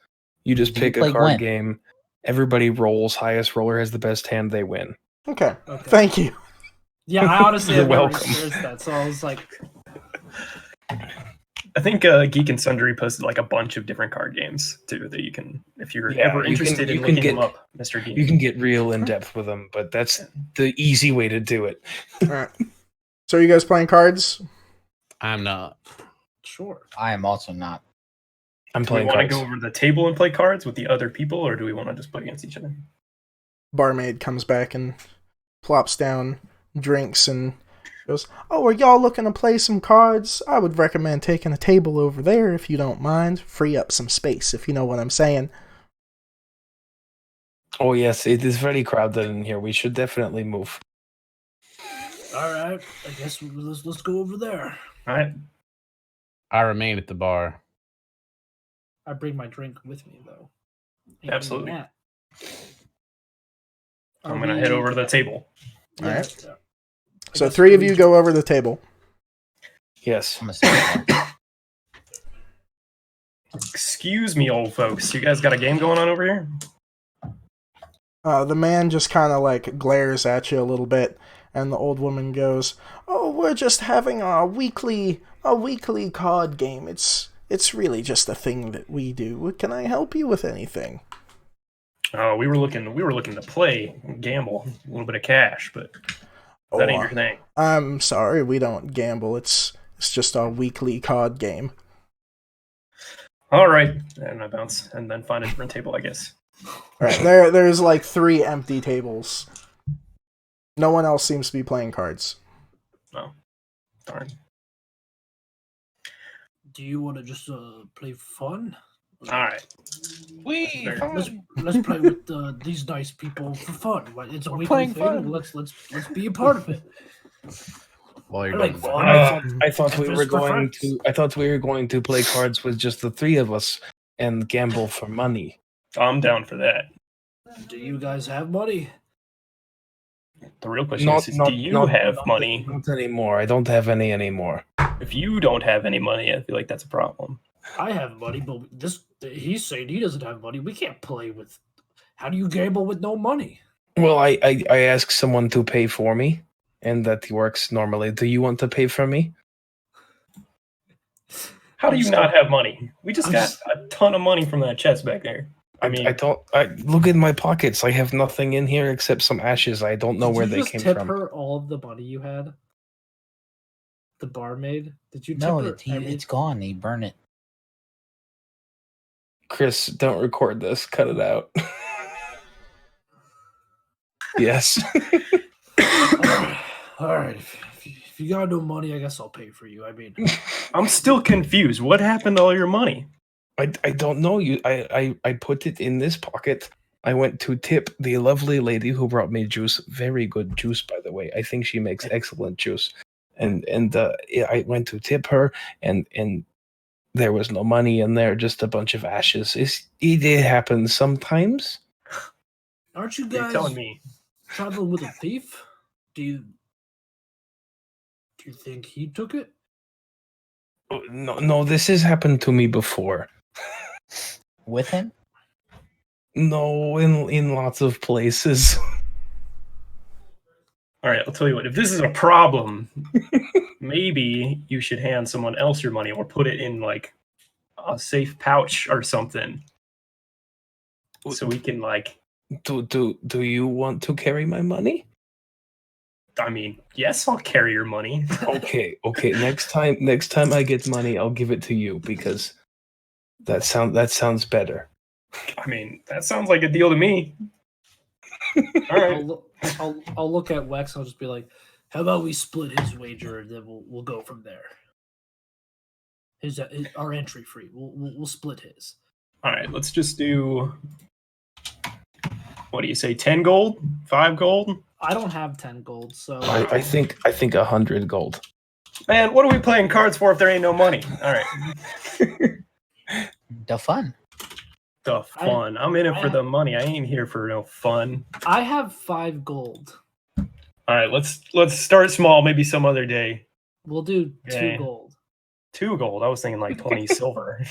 Speaker 1: you just
Speaker 6: Do you
Speaker 1: pick a
Speaker 6: play
Speaker 1: card
Speaker 6: Gwent?
Speaker 1: game Everybody rolls. Highest roller has the best hand. They win.
Speaker 2: Okay. Thank you.
Speaker 3: Yeah, I honestly
Speaker 1: You're
Speaker 3: have never
Speaker 1: welcome.
Speaker 3: experienced that, so I was like,
Speaker 5: I think Geek and Sundry posted like a bunch of different card games too that you can, if you're ever interested in looking them up, Mr. D.
Speaker 1: You can get real in depth with them, but that's the easy way to do it.
Speaker 2: All right. So are you guys playing cards?
Speaker 4: I'm not.
Speaker 3: sure.
Speaker 6: I am also not.
Speaker 1: I'm
Speaker 5: Do we
Speaker 1: playing
Speaker 5: want to
Speaker 1: cards.
Speaker 5: go over the table and play cards with the other people, or do we want to just play against each other?
Speaker 2: Barmaid comes back and plops down drinks and goes, "Oh, are y'all looking to play some cards? I would recommend taking a table over there if you don't mind. Free up some space, if you know what I'm saying."
Speaker 1: Oh yes, it is very crowded in here. We should definitely move.
Speaker 3: All right, I guess let's go over there.
Speaker 5: All right.
Speaker 4: I remain at the bar.
Speaker 3: I bring my drink with me though.
Speaker 5: Absolutely.
Speaker 3: Are
Speaker 5: I'm going to
Speaker 3: we-
Speaker 5: head over to the table.
Speaker 2: All right.
Speaker 3: yeah. I
Speaker 2: So
Speaker 3: guess
Speaker 2: 3 of
Speaker 3: we-
Speaker 2: you go over the table.
Speaker 1: Yes.
Speaker 6: I'm a second.
Speaker 5: Excuse me, old folks. You guys got a game going on over here?
Speaker 2: The man just kind of like glares at you a little bit, and the old woman goes, "Oh, we're just having a weekly card game. It's really just a thing that we do. Can I help you with anything?"
Speaker 5: Oh, we were looking to play, gamble, a little bit of cash, but that ain't your thing.
Speaker 2: I'm sorry, we don't gamble. It's just our weekly card game.
Speaker 5: All right, and I bounce and then find a different table, I guess.
Speaker 2: All right, there's like 3 empty tables. No one else seems to be playing cards.
Speaker 5: Oh, darn.
Speaker 3: Do you want to just play fun?
Speaker 5: All right.
Speaker 3: Let's play with these nice people for fun. It's a weekly thing.
Speaker 4: fun.
Speaker 3: Let's be a part of it.
Speaker 4: While you're
Speaker 3: I like
Speaker 4: doing
Speaker 3: fun.
Speaker 4: that.
Speaker 1: I thought we
Speaker 3: Just
Speaker 1: were
Speaker 3: for
Speaker 1: going
Speaker 3: friends.
Speaker 1: to. I thought we were going to play cards with just the 3 of us and gamble for money.
Speaker 5: I'm down for that.
Speaker 3: Do you guys have money?
Speaker 5: The real question is do you have money?
Speaker 1: Not anymore. I don't have any anymore.
Speaker 5: If you don't have any money, I feel like that's a problem.
Speaker 3: I have money, but he's saying he doesn't have money. We can't play with. How do you gamble with no money?
Speaker 1: Well, I asked someone to pay for me, and that works normally. Do you want to pay for me?
Speaker 5: How do you not have money? We just got a ton of money from that chest back there. I mean,
Speaker 1: I don't. I look in my pockets. I have nothing in here except some ashes. I don't know where they came
Speaker 3: Did you just
Speaker 1: from.
Speaker 3: tip her all of the money you had? The barmaid? Did you tip
Speaker 6: No,
Speaker 3: her?
Speaker 6: it's gone. He burned it.
Speaker 1: Chris, don't record this. Cut it out. Yes.
Speaker 3: All right. If you got no money, I guess I'll pay for you. I mean,
Speaker 5: I'm still confused. What happened to all your money?
Speaker 1: I don't know you. I put it in this pocket. I went to tip the lovely lady who brought me juice. Very good juice, by the way. I think she makes excellent juice. And I went to tip her, and there was no money in there, just a bunch of ashes. It happens sometimes.
Speaker 3: aren't you
Speaker 5: You're
Speaker 3: guys
Speaker 5: telling me.
Speaker 3: traveling with a thief? Do you think he took it?
Speaker 1: No, this has happened to me before.
Speaker 6: With him?
Speaker 1: No, in lots of places.
Speaker 5: All right, I'll tell you what. If this is a problem, maybe you should hand someone else your money or put it in like a safe pouch or something, so we can like.
Speaker 1: Do you want to carry my money?
Speaker 5: I mean, yes, I'll carry your money.
Speaker 1: Okay. Next time I get money, I'll give it to you because that sounds better.
Speaker 5: I mean, that sounds like a deal to me. All right.
Speaker 3: I'll look at Wex. I'll just be like, "How about we split his wager, and then we'll go from there. Our entry free. We'll split his.
Speaker 5: All right. Let's just do. What do you say? 10 gold? 5 gold?
Speaker 3: I don't have 10 gold, so
Speaker 1: I think 100 gold.
Speaker 5: Man, what are we playing cards for if there ain't no money? All right.
Speaker 6: The fun.
Speaker 5: The fun. I'm in it for the money. I ain't here for no fun.
Speaker 3: I have 5 gold.
Speaker 5: All right, let's start small. Maybe some other day.
Speaker 3: We'll do 2
Speaker 5: Okay.
Speaker 3: gold.
Speaker 5: 2 gold. I was thinking like 20 silver.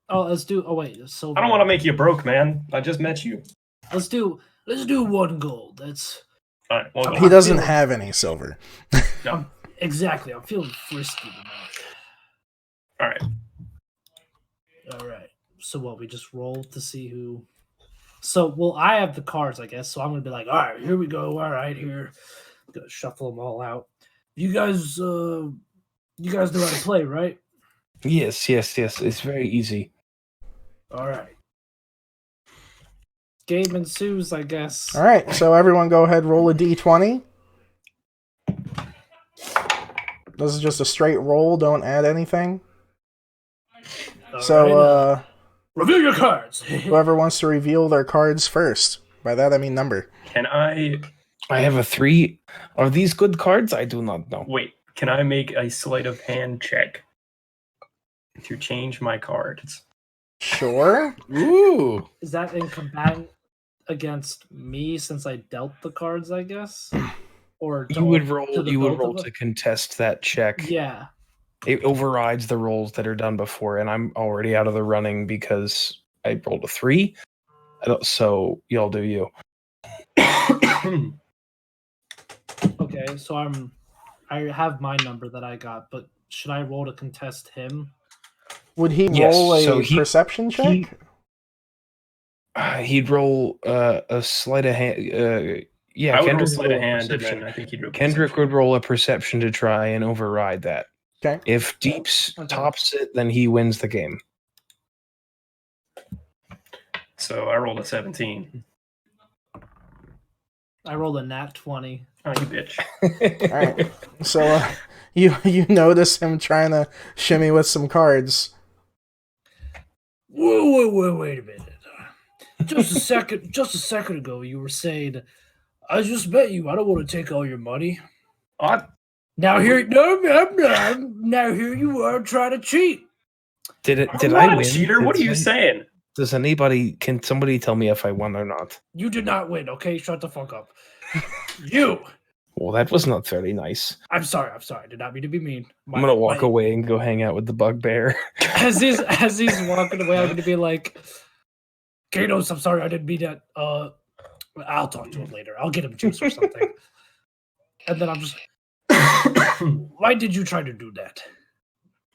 Speaker 3: Oh, let's do. Oh wait, silver.
Speaker 5: I don't want to make you broke, man. I just met you.
Speaker 3: Let's do 1 gold. That's
Speaker 5: All right. Well,
Speaker 2: He doesn't have any silver.
Speaker 3: exactly. I'm feeling frisky tonight.
Speaker 5: all right.
Speaker 3: All right. So what? We just roll to see who. So well, I have the cards, I guess. So I'm gonna be like, all right, here we go. All right, here. I'm gonna shuffle them all out. You guys know how to play, right?
Speaker 1: Yes. It's very easy.
Speaker 3: All right. Game ensues, I guess.
Speaker 2: All right, so everyone go ahead, roll a d20. This is just a straight roll, don't add anything.
Speaker 3: All
Speaker 2: So,
Speaker 3: right, reveal your cards.
Speaker 2: whoever wants to reveal their cards first. By that, I mean number.
Speaker 5: Can I
Speaker 1: I have a 3. Are these good cards? I do not know.
Speaker 5: wait? Can I make a sleight of hand check to change my cards?
Speaker 2: Sure.
Speaker 4: Ooh.
Speaker 3: Is that in combatant against me since I dealt the cards, I guess? Or
Speaker 1: You would
Speaker 3: to
Speaker 1: roll.
Speaker 3: the
Speaker 1: You would
Speaker 3: both
Speaker 1: roll
Speaker 3: of us?
Speaker 1: to contest that check.
Speaker 3: Yeah.
Speaker 1: It overrides the rolls that are done before, and I'm already out of the running because I rolled a 3. So y'all do you.
Speaker 3: Okay, so I have my number that I got, but should I roll to contest him?
Speaker 2: Would he
Speaker 1: Yes,
Speaker 2: roll a
Speaker 1: so
Speaker 2: perception check?
Speaker 1: He'd roll a sleight of hand. Yeah,
Speaker 5: I would roll
Speaker 1: Kendrick
Speaker 5: sleight
Speaker 1: would
Speaker 5: of
Speaker 1: roll a
Speaker 5: hand, and
Speaker 1: perception.
Speaker 5: then I think he'd roll
Speaker 1: Kendrick
Speaker 5: perception.
Speaker 1: would roll a perception to try and override that.
Speaker 2: Okay.
Speaker 1: If Deeps
Speaker 3: Okay.
Speaker 1: tops it, then he wins the game.
Speaker 5: So I rolled a 17.
Speaker 3: I rolled a nat 20.
Speaker 5: Oh, you bitch.
Speaker 2: All right. So, you notice him trying to shimmy with some cards.
Speaker 3: Wait a minute. Just a second ago, you were saying, I just met you. I don't want to take all your money. Now here you are trying to cheat.
Speaker 1: Did
Speaker 5: I'm
Speaker 1: I
Speaker 5: not
Speaker 1: win?
Speaker 5: a cheater. What are you saying?
Speaker 1: Can somebody tell me if I won or not?
Speaker 3: You did not win, okay? Shut the fuck up. You.
Speaker 1: Well, that was not very nice.
Speaker 3: I'm sorry. I did not mean to be mean.
Speaker 1: I'm gonna walk away and go hang out with the bugbear.
Speaker 3: As he's walking away, I'm gonna be like, Katos, I'm sorry, I didn't mean that. I'll talk to him later. I'll get him juice or something. And then I'm just, why did you try to do that?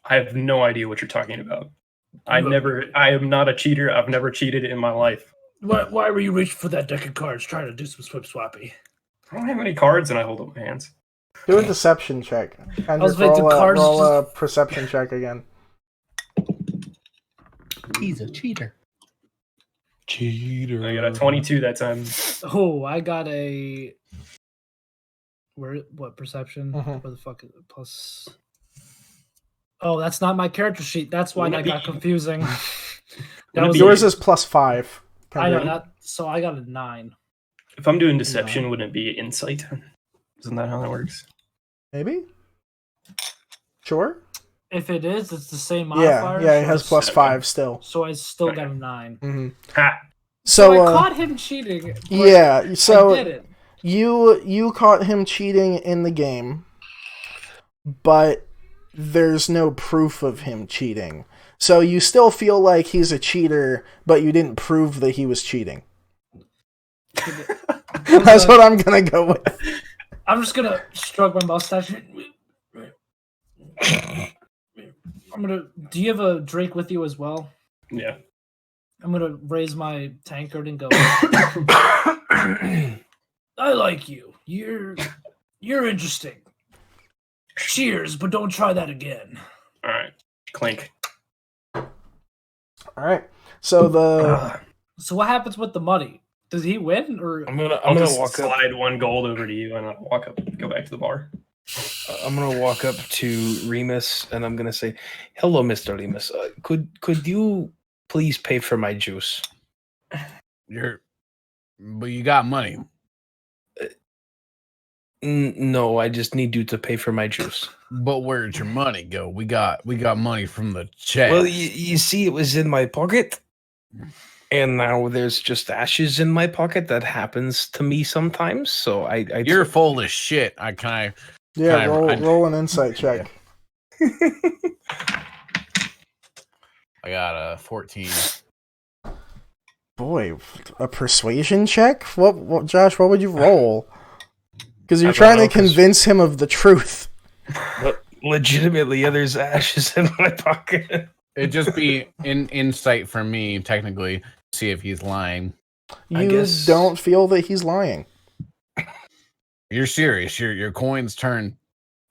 Speaker 5: I have no idea what you're talking about. I am not a cheater. I've never cheated in my life.
Speaker 3: Why were you reaching for that deck of cards trying to do some swip swappy?
Speaker 5: I don't have any cards and I hold up my hands.
Speaker 2: Do a deception check.
Speaker 3: was
Speaker 2: Kendrick,
Speaker 3: like, the cards
Speaker 2: roll a perception check again.
Speaker 6: He's a cheater.
Speaker 1: Cheater.
Speaker 5: I got a 22 that time.
Speaker 3: Oh, I got a. What perception?
Speaker 2: Mhm.
Speaker 3: Where the fuck is it? Plus. Oh, that's not my character sheet. That's why that got confusing. That was
Speaker 2: Yours is +5.
Speaker 3: I know
Speaker 2: Kendrick.
Speaker 3: that. So I got a 9.
Speaker 5: If I'm doing deception, wouldn't it be insight? Isn't that how that works?
Speaker 2: Maybe? Sure?
Speaker 3: If it is, it's the same
Speaker 2: Yeah,
Speaker 3: modifier.
Speaker 2: yeah, it
Speaker 3: so
Speaker 2: has
Speaker 3: it's-
Speaker 2: +5 still.
Speaker 3: So I still got a 9.
Speaker 2: Mm-hmm.
Speaker 5: Ha!
Speaker 2: So,
Speaker 3: I caught him cheating. but
Speaker 2: yeah, so
Speaker 3: I did it.
Speaker 2: you caught him cheating in the game, but there's no proof of him cheating. So you still feel like he's a cheater, but you didn't prove that he was cheating. That's what I'm gonna go with.
Speaker 3: I'm just gonna stroke my mustache. I'm gonna. Do you have a drink with you as well?
Speaker 5: Yeah.
Speaker 3: I'm gonna raise my tankard and go. I like you. You're interesting. Cheers, but don't try that again.
Speaker 5: All right. Clink.
Speaker 2: All right. So
Speaker 3: So what happens with the money? Does he win or?
Speaker 1: I'm gonna
Speaker 5: Just
Speaker 1: walk up.
Speaker 5: slide 1 gold over to you and I'll walk up and go back to the bar.
Speaker 1: I'm gonna walk up to Remus and I'm gonna say, "Hello, Mr. Remus. Could you please pay for my juice?"
Speaker 4: But you got money.
Speaker 1: No, I just need you to pay for my juice.
Speaker 4: But where'd your money go? We got money from the check.
Speaker 1: Well, you see, it was in my pocket, and now there's just ashes in my pocket. That happens to me sometimes. So I
Speaker 4: You're full of shit.
Speaker 2: yeah, roll an insight check.
Speaker 4: I got a 14.
Speaker 2: Boy, a persuasion check? What Josh, what would you roll? Because you're trying to convince him of the truth.
Speaker 1: But legitimately, there's ashes in my pocket.
Speaker 4: It'd just be insight for me, technically, see if he's lying.
Speaker 2: You don't feel that he's lying.
Speaker 4: You're serious. Your coins turn.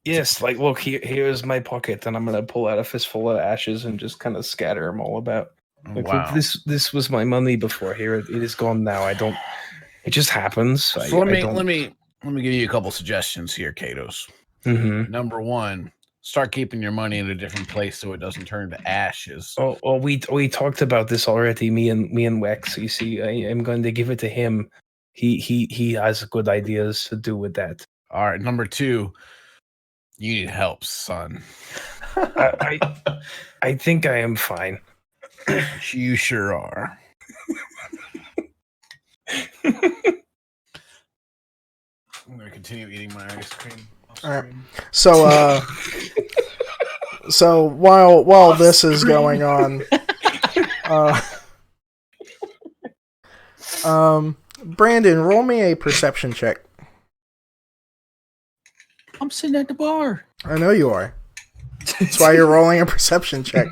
Speaker 1: Yes, like, look, here's my pocket, and I'm going to pull out a fistful of ashes and just kind of scatter them all about. Like,
Speaker 4: Wow.
Speaker 1: look, this was my money before. Here, it is gone now. It just happens.
Speaker 4: So let me give you a couple suggestions here, Katos.
Speaker 1: Mm-hmm.
Speaker 4: Number one, start keeping your money in a different place so it doesn't turn to ashes.
Speaker 1: Oh, we talked about this already. Me and Wex. You see, I am going to give it to him. He has good ideas to do with that.
Speaker 4: All right. Number two, you need help, son.
Speaker 1: I think I am fine.
Speaker 4: You sure are. I'm gonna continue eating my ice cream.
Speaker 2: All right. So, so while this is going on, Brandon, roll me a perception check.
Speaker 6: I'm sitting at the bar.
Speaker 2: I know you are. That's why you're rolling a perception check.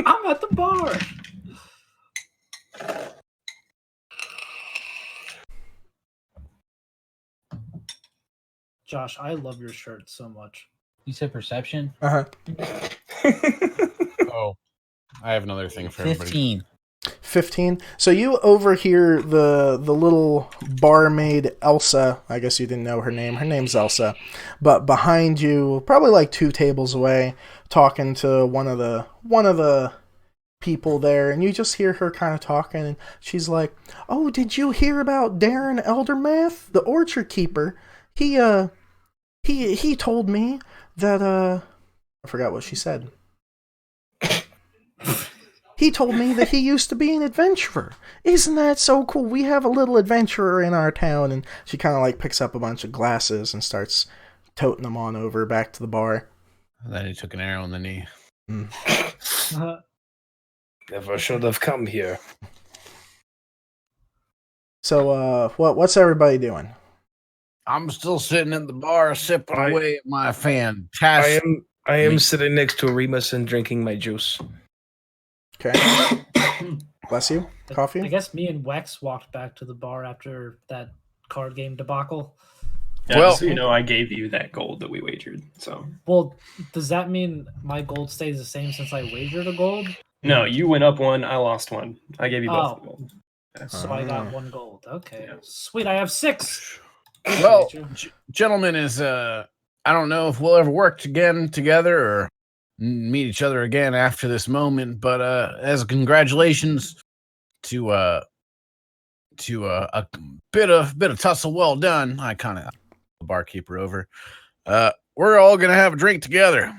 Speaker 3: I'm at the bar. Josh, I love your shirt so much.
Speaker 6: You said perception?
Speaker 2: Uh-huh.
Speaker 4: Oh, I have another thing for everybody.
Speaker 2: 15. So you overhear the little barmaid Elsa. I guess you didn't know her name. Her name's Elsa. But behind you, probably like 2 tables away, talking to one of the people there, and you just hear her kind of talking, and she's like, "Oh, did you hear about Darren Eldermath, the orchard keeper? He told me that I forgot what she said. He told me that he used to be an adventurer. Isn't that so cool? We have a little adventurer in our town." And she kind of like picks up a bunch of glasses and starts toting them on over back to the bar.
Speaker 4: And then he took an arrow in the knee.
Speaker 1: Never should have come here.
Speaker 2: So, what's everybody doing?
Speaker 4: I'm still sitting at the bar, sipping away at my fantastic.
Speaker 1: I am sitting next to Remus and drinking my juice.
Speaker 2: Okay. Bless you. Coffee?
Speaker 3: I guess me and Wex walked back to the bar after that card game debacle.
Speaker 5: Yeah,
Speaker 4: Well,
Speaker 5: so you know, I gave you that gold that we wagered. So,
Speaker 3: well, does that mean my gold stays the same since I wagered a gold?
Speaker 5: No, you went up 1, I lost 1. I gave you both the gold. Yeah.
Speaker 3: So I got 1 gold. Okay. Yeah. Sweet, I have 6.
Speaker 4: Well, gentlemen, I don't know if we'll ever work again together or meet each other again after this moment, but as congratulations to a bit of tussle well done. I kind of the barkeeper over. We're all gonna have a drink together,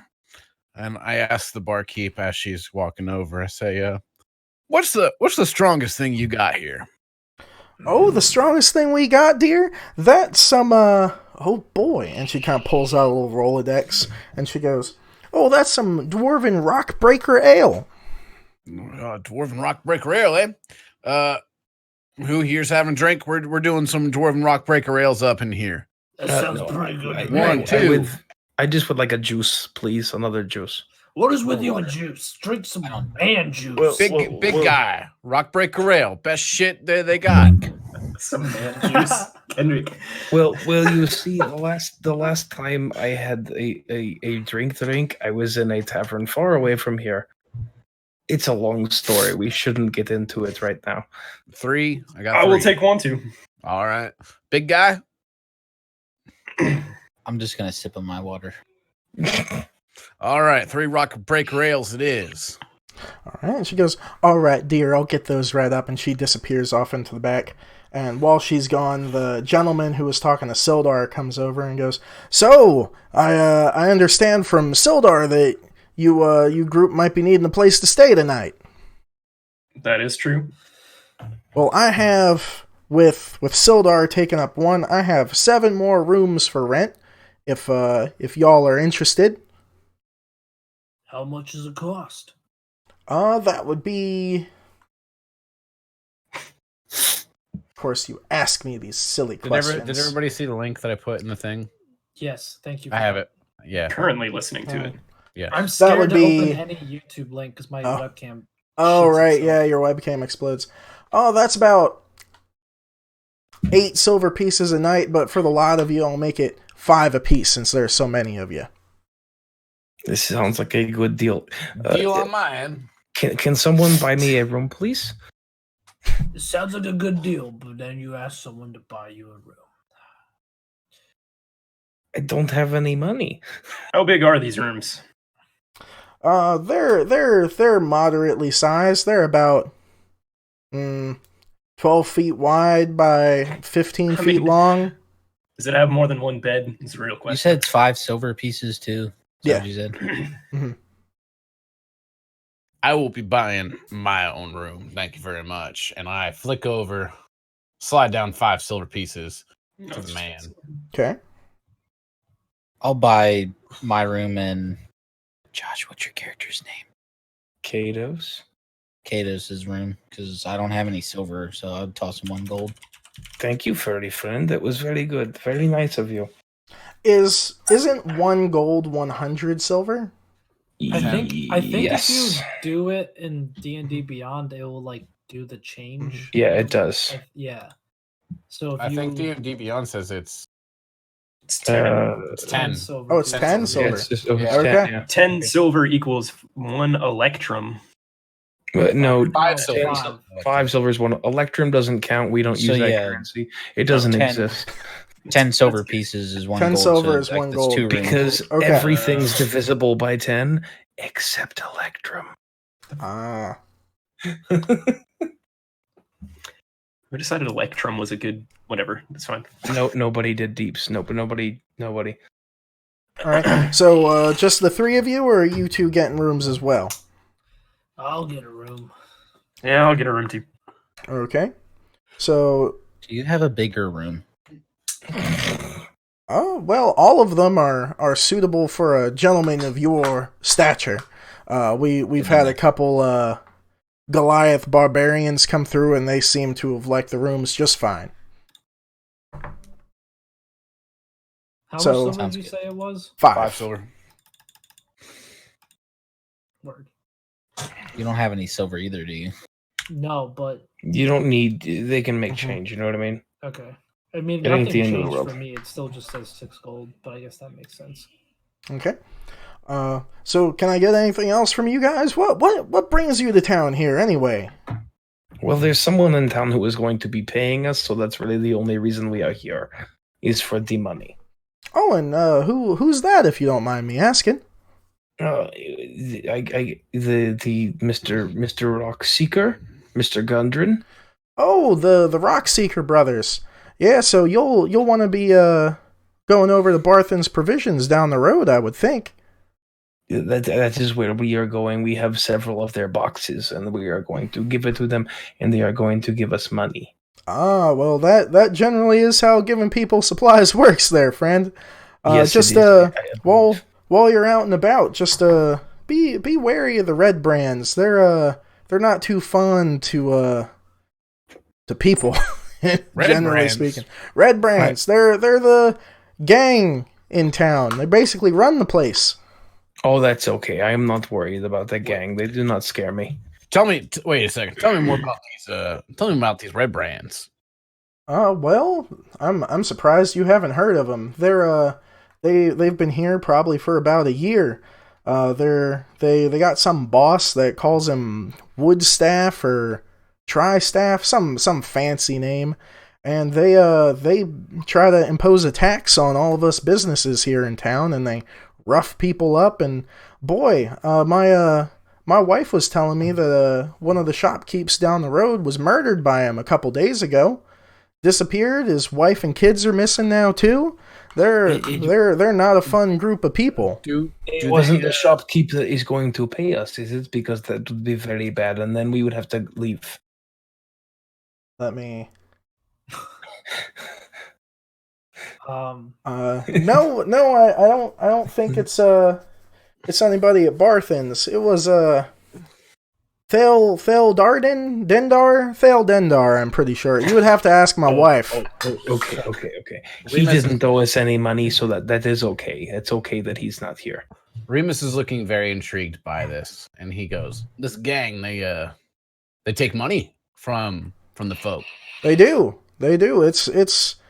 Speaker 4: and I ask the barkeep as she's walking over. I say, "What's the strongest thing you got here?"
Speaker 2: Oh, the strongest thing we got, dear? That's some, oh boy. And she kind of pulls out a little Rolodex, and she goes, "Oh, that's some Dwarven Rockbreaker Ale."
Speaker 4: Dwarven Rockbreaker Ale, eh? Who here's having a drink? We're doing some Dwarven Rockbreaker Ales up in here.
Speaker 3: That sounds pretty good.
Speaker 4: 1, 2.
Speaker 1: I just would like a juice, please. Another juice.
Speaker 3: What is with you and juice? Drink some man juice.
Speaker 4: Big guy. Rockbreaker Ale. Best shit they got.
Speaker 5: Some man juice. Kendrick.
Speaker 1: Well, you see, the last time I had a drink, I was in a tavern far away from here. It's a long story. We shouldn't get into it right now.
Speaker 4: 3. I got 3.
Speaker 5: I will take 1 too.
Speaker 4: All right. Big guy?
Speaker 6: I'm just going to sip on my water.
Speaker 4: All right. 3 Rockbreaker Ales it is.
Speaker 2: All right. And she goes, "All right, dear, I'll get those right up." And she disappears off into the back. And while she's gone, the gentleman who was talking to Sildar comes over and goes, "So, I understand from Sildar that you group might be needing a place to stay tonight."
Speaker 5: That is true.
Speaker 2: Well, I have, with Sildar taking up 1, I have 7 more rooms for rent, if y'all are interested.
Speaker 3: How much does it cost?
Speaker 2: That would be course, you ask me these silly questions.
Speaker 4: Did everybody see the link that I put in the thing?
Speaker 3: Yes, thank you.
Speaker 4: I have it. Yeah.
Speaker 5: Currently listening to it.
Speaker 4: Yeah.
Speaker 3: I'm scared
Speaker 2: would
Speaker 3: to
Speaker 2: be-
Speaker 3: open any YouTube link because my
Speaker 2: Oh.
Speaker 3: webcam.
Speaker 2: Oh,
Speaker 3: shits
Speaker 2: right.
Speaker 3: itself.
Speaker 2: Yeah, your webcam explodes. Oh, that's about 8 silver pieces a night, but for the lot of you, I'll make it 5 apiece since there's so many of you.
Speaker 1: This sounds like a good deal.
Speaker 4: Deal on my end.
Speaker 1: Can someone buy me a room, please?
Speaker 3: It sounds like a good deal, but then you ask someone to buy you a room.
Speaker 1: I don't have any money.
Speaker 5: How big are these rooms?
Speaker 2: They're moderately sized. They're about 12 feet wide by 15 feet long.
Speaker 5: Does it have more than one bed? Is a real question.
Speaker 6: You said it's 5 silver pieces too. Is that what you said?
Speaker 2: Mhm.
Speaker 4: I will be buying my own room. Thank you very much. And I flick over, slide down 5 silver pieces to the man.
Speaker 2: Okay.
Speaker 6: I'll buy my room and Josh, what's your character's name?
Speaker 1: Kato's.
Speaker 6: Kato's room, because I don't have any silver, so I'd toss him 1 gold.
Speaker 1: Thank you, furry friend. That was very good. Very nice of you.
Speaker 2: Isn't 1 gold 100 silver?
Speaker 3: I think
Speaker 1: yes.
Speaker 3: if you do it in D&D Beyond, it will like do the change.
Speaker 1: Yeah, it does.
Speaker 3: Yeah. So if
Speaker 4: I
Speaker 3: you
Speaker 4: think D&D Beyond says it's
Speaker 5: 10.
Speaker 4: it's 10.
Speaker 3: silver.
Speaker 2: Oh, it's 10
Speaker 1: Yeah,
Speaker 2: silver.
Speaker 1: it's just over
Speaker 4: Yeah.
Speaker 1: 10,
Speaker 2: Okay.
Speaker 1: yeah.
Speaker 5: 10 silver equals 1 electrum.
Speaker 1: But no,
Speaker 4: 5
Speaker 3: No,
Speaker 4: silver.
Speaker 1: 5 silver is 1. Electrum doesn't count. We don't use that
Speaker 6: yeah.
Speaker 1: currency. It doesn't
Speaker 6: 10.
Speaker 1: exist.
Speaker 6: 10 silver pieces is 1
Speaker 2: 10
Speaker 6: gold.
Speaker 2: silver
Speaker 6: so
Speaker 2: is
Speaker 6: like,
Speaker 2: 1
Speaker 6: that's
Speaker 2: gold.
Speaker 6: 2 rooms.
Speaker 1: Because
Speaker 2: Okay.
Speaker 1: everything's divisible by 10 except Electrum.
Speaker 2: Ah.
Speaker 5: We decided electrum was a good whatever. That's fine.
Speaker 1: No, nobody did deeps. Nobody.
Speaker 2: All right. So, just the 3 of you, or are you 2 getting rooms as well?
Speaker 3: I'll get a room.
Speaker 5: Yeah, I'll get a room too.
Speaker 2: Okay. So,
Speaker 6: Do you have a bigger room?
Speaker 2: oh, well, all of them are suitable for a gentleman of your stature. We've had a couple Goliath barbarians come through, and they seem to have liked the rooms just fine.
Speaker 3: How
Speaker 2: So-
Speaker 3: much silver
Speaker 6: Sounds
Speaker 3: did you
Speaker 6: good.
Speaker 3: say it was?
Speaker 4: 5 silver.
Speaker 3: Word.
Speaker 6: You don't have any silver either, do you?
Speaker 3: No, but
Speaker 1: You don't need. They can make change. You know what I mean?
Speaker 3: okay. I mean,
Speaker 1: It ain't
Speaker 3: nothing
Speaker 1: the end of the
Speaker 3: changed
Speaker 1: world.
Speaker 3: for me. It still just says 6 gold, but I guess that makes sense.
Speaker 2: Okay. So can I get anything else from you guys? What brings you to town here anyway?
Speaker 1: Well, there's someone in town who is going to be paying us, so that's really the only reason we are here, is for the money.
Speaker 2: Oh, and who's that, if you don't mind me asking?
Speaker 1: The Mr. Rock Seeker, Mr. Gundren.
Speaker 2: Oh, the Rock Seeker brothers. Yeah, so you'll want to be going over to Barthen's Provisions down the road, I would think.
Speaker 1: That is where we are going. We have several of their boxes, and we are going to give it to them, and they are going to give us money.
Speaker 2: Ah, well, that generally is how giving people supplies works there, friend.
Speaker 1: Yes,
Speaker 2: Just
Speaker 1: it is.
Speaker 2: while you're out and about, just be wary of the red brands. They're not too fun to people. Generally
Speaker 4: brands.
Speaker 2: speaking, red brands. They're the gang in town. They basically run the place.
Speaker 1: Oh, that's okay. I am not worried about that gang. They do not scare me.
Speaker 4: Tell me, wait a second. Tell me more about these. Tell me about these red brands.
Speaker 2: Well, I'm surprised you haven't heard of them. They've been here probably for about a year. They got some boss that calls him Woodstaff or Tri-Staff, some fancy name, and they try to impose a tax on all of us businesses here in town, and they rough people up. And boy, my wife was telling me that one of the shopkeepers down the road was murdered by him a couple days ago. Disappeared. His wife and kids are missing now too. They're not a fun group of people.
Speaker 1: It wasn't the shopkeeper that is going to pay us, is it? Because that would be very bad, and then we would have to leave.
Speaker 2: Let me.
Speaker 3: Um,
Speaker 2: No, I don't think it's anybody at Barthen's. It was Thale Dendar, I'm pretty sure. You would have to ask my wife.
Speaker 1: Okay. He didn't owe us any money, so that is okay. It's okay that he's not here.
Speaker 4: Remus is looking very intrigued by this, and he goes, "This gang, they take money from the folk."
Speaker 2: They do. It's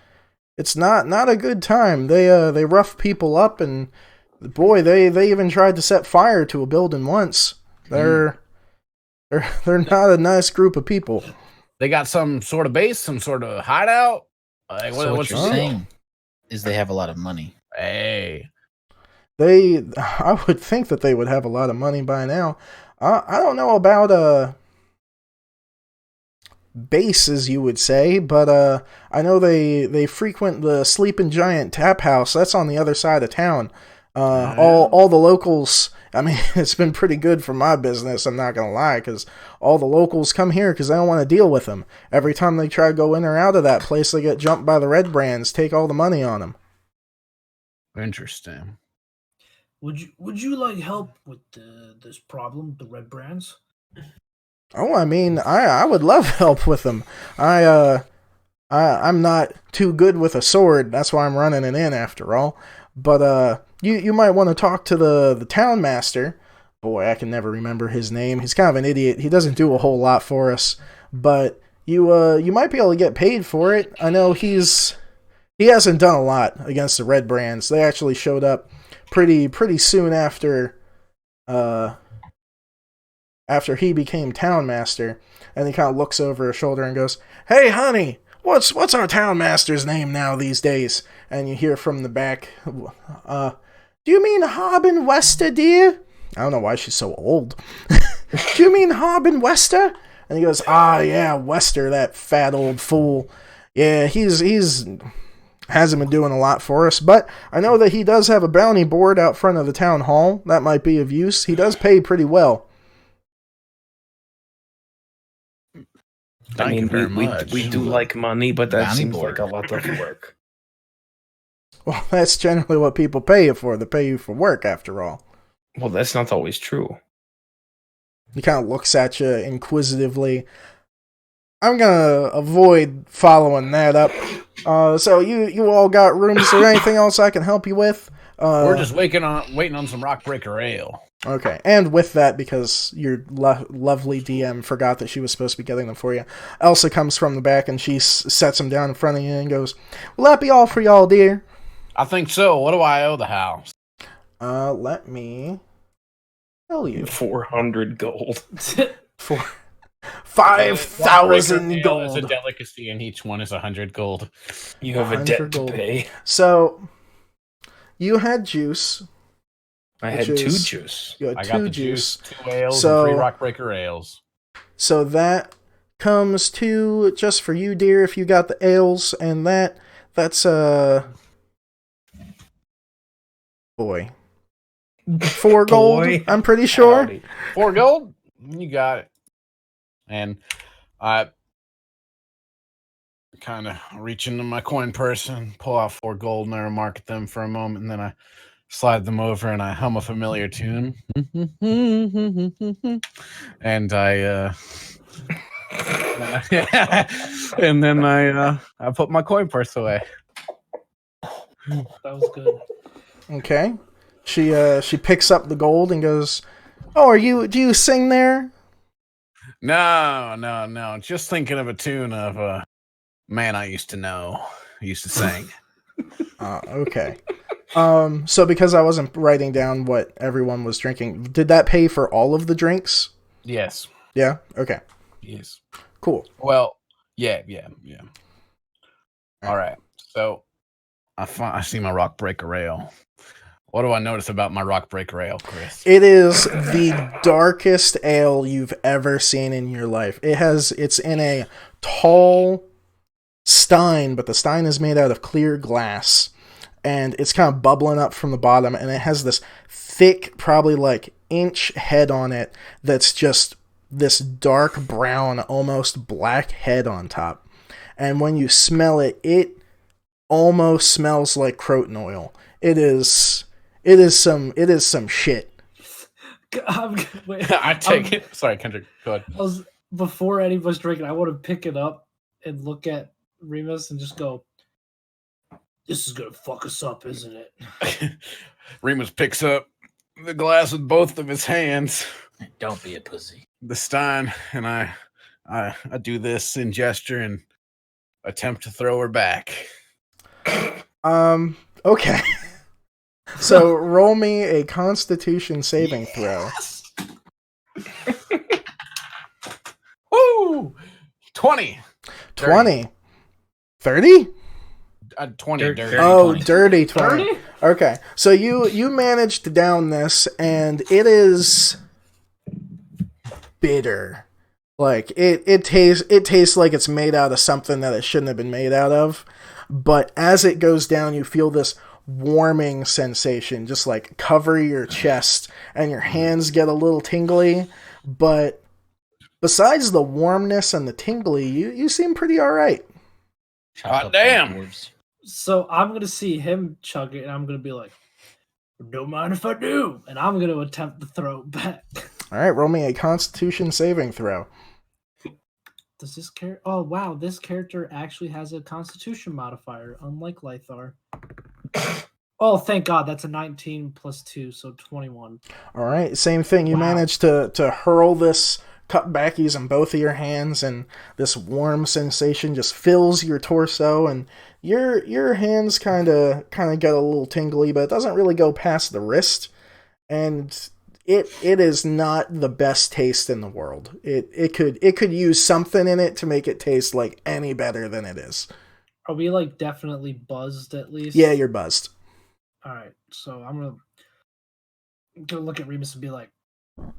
Speaker 2: not a good time. They rough people up, and boy, they even tried to set fire to a building once. They're not a nice group of people.
Speaker 4: They got some sort of base, some sort of hideout. Like,
Speaker 6: So what
Speaker 4: what's
Speaker 6: you're
Speaker 4: the deal?
Speaker 6: saying is they have a lot of money.
Speaker 4: Hey,
Speaker 2: I would think that they would have a lot of money by now. I don't know about base, as you would say, but I know they frequent the Sleeping Giant Tap House. That's on the other side of town. All the locals. I mean, it's been pretty good for my business, I'm not gonna lie, because all the locals come here because they don't want to deal with them. Every time they try to go in or out of that place, they get jumped by the red brands, take all the money on them.
Speaker 4: interesting.
Speaker 3: Would you like help with this problem, the red brands?
Speaker 2: Oh, I mean, I would love help with them. I'm not too good with a sword. That's why I'm running it in after all. But you might want to talk to the town master. Boy, I can never remember his name. He's kind of an idiot. He doesn't do a whole lot for us, but you might be able to get paid for it. I know he hasn't done a lot against the red brands. They actually showed up pretty soon after he became town master, and he kind of looks over his shoulder and goes, "Hey, honey, what's our town master's name now these days?" And you hear from the back, "Do you mean Harbin Wester, dear?" I don't know why she's so old. "Do you mean Harbin Wester?" And he goes, "Ah, yeah, Wester, that fat old fool. Yeah, he's hasn't been doing a lot for us, but I know that he does have a bounty board out front of the town hall. That might be of use. He does pay pretty well."
Speaker 1: I mean, we do like money, but that
Speaker 6: Bounty
Speaker 1: seems
Speaker 6: board.
Speaker 1: like a lot of work.
Speaker 2: Well, that's generally what people pay you for. They pay you for work, after all.
Speaker 1: Well, that's not always true.
Speaker 2: He kind of looks at you inquisitively. I'm gonna avoid following that up. So you all got rooms? Is there anything else I can help you with?
Speaker 4: We're just waiting on some Rockbreaker ale.
Speaker 2: Okay, and with that, because your lovely DM forgot that she was supposed to be getting them for you, Elsa comes from the back and she sets them down in front of you and goes, "Will that be all for y'all, dear?"
Speaker 4: I think so. What do I owe the house?
Speaker 2: Let me tell you.
Speaker 1: 400 gold.
Speaker 2: For 5,000
Speaker 4: Rockbreaker ale
Speaker 2: gold.
Speaker 4: is a delicacy, and each one is 100 gold.
Speaker 1: You have a
Speaker 2: 100
Speaker 1: debt to
Speaker 2: gold.
Speaker 1: pay.
Speaker 2: So, you had juice.
Speaker 1: I had
Speaker 2: Which
Speaker 1: two
Speaker 2: is-
Speaker 1: juice.
Speaker 2: You had
Speaker 4: I
Speaker 2: two
Speaker 4: got the
Speaker 2: juice.
Speaker 4: 2 ales,
Speaker 2: So-
Speaker 4: and 3 Rockbreaker ales.
Speaker 2: So that comes to just for you, dear, if you got the ales, and that's boy. 4 gold,
Speaker 1: Boy.
Speaker 2: I'm pretty sure.
Speaker 1: Howdy.
Speaker 4: 4 gold? You got it. And I kind of reach into my coin purse and pull out 4 gold, and I remark at them for a moment, and then I slide them over and I hum a familiar tune. And I and then I put my coin purse away.
Speaker 3: That was good.
Speaker 2: Okay. She picks up the gold and goes, "Oh, do you sing there?"
Speaker 4: No. Just thinking of a tune of a man I used to know. I used to sing.
Speaker 2: Okay. So because I wasn't writing down what everyone was drinking, did that pay for all of the drinks?
Speaker 4: Yes.
Speaker 2: Yeah? Okay.
Speaker 4: Yes.
Speaker 2: Cool.
Speaker 4: Well, yeah. All right. So I see my Rockbreaker ale. What do I notice about my Rockbreaker ale, Chris?
Speaker 2: It is the darkest ale you've ever seen in your life. It's in a tall stein, but the stein is made out of clear glass, and it's kind of bubbling up from the bottom, and it has this thick, probably like inch head on it that's just this dark brown, almost black head on top. And when you smell it, it almost smells like croton oil. It is some shit.
Speaker 3: Wait,
Speaker 4: I take it. Sorry, Kendrick. Go ahead.
Speaker 3: Before anybody's drinking, I want to pick it up and look at Remus and just go, "This is gonna fuck us up, isn't it?"
Speaker 4: Remus picks up the glass with both of his hands.
Speaker 6: Don't be a pussy.
Speaker 4: The stein, and I do this in gesture and attempt to throw her back.
Speaker 2: Okay. So roll me a Constitution saving throw.
Speaker 4: Woo! 20.
Speaker 2: 20. 30?
Speaker 4: 20. Dirty.
Speaker 2: Oh,
Speaker 4: 20.
Speaker 2: dirty 20.
Speaker 3: 30?
Speaker 2: Okay. So you managed to down this, and it is bitter. Like it tastes like it's made out of something that it shouldn't have been made out of. But as it goes down, you feel this warming sensation just like cover your chest, and your hands get a little tingly. But besides the warmness and the tingly, you seem pretty all right.
Speaker 4: Hot damn.
Speaker 3: So I'm gonna see him chug it, and I'm gonna be like, "Don't mind if I do," and I'm gonna attempt to throw it back.
Speaker 2: All right, roll me a Constitution saving throw.
Speaker 3: Does this character? Oh wow, this character actually has a Constitution modifier, unlike Lythar. Oh, thank God, that's a 19 plus 2, so 21.
Speaker 2: All right, same thing. You managed to hurl this cup back using both of your hands, and this warm sensation just fills your torso, and your hands kind of get a little tingly, but it doesn't really go past the wrist, and it is not the best taste in the world. It could use something in it to make it taste like any better than it is.
Speaker 3: Are we like definitely buzzed at least?
Speaker 2: Yeah, you're buzzed.
Speaker 3: All right, so I'm gonna look at Remus and be like,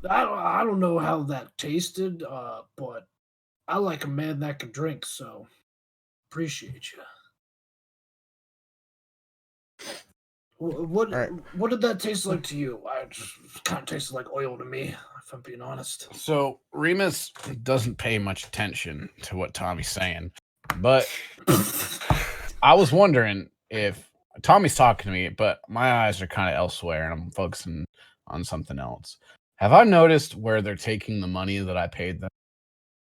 Speaker 3: I don't know how that tasted, but I like a man that can drink, so appreciate you. What
Speaker 2: right.
Speaker 3: What did that taste like to you? I just kind of tasted like oil to me, if I'm being honest.
Speaker 4: So Remus doesn't pay much attention to what Tommy's saying, but I was wondering if Tommy's talking to me, but my eyes are kind of elsewhere, and I'm focusing on something else. Have I noticed where they're taking the money that I paid them?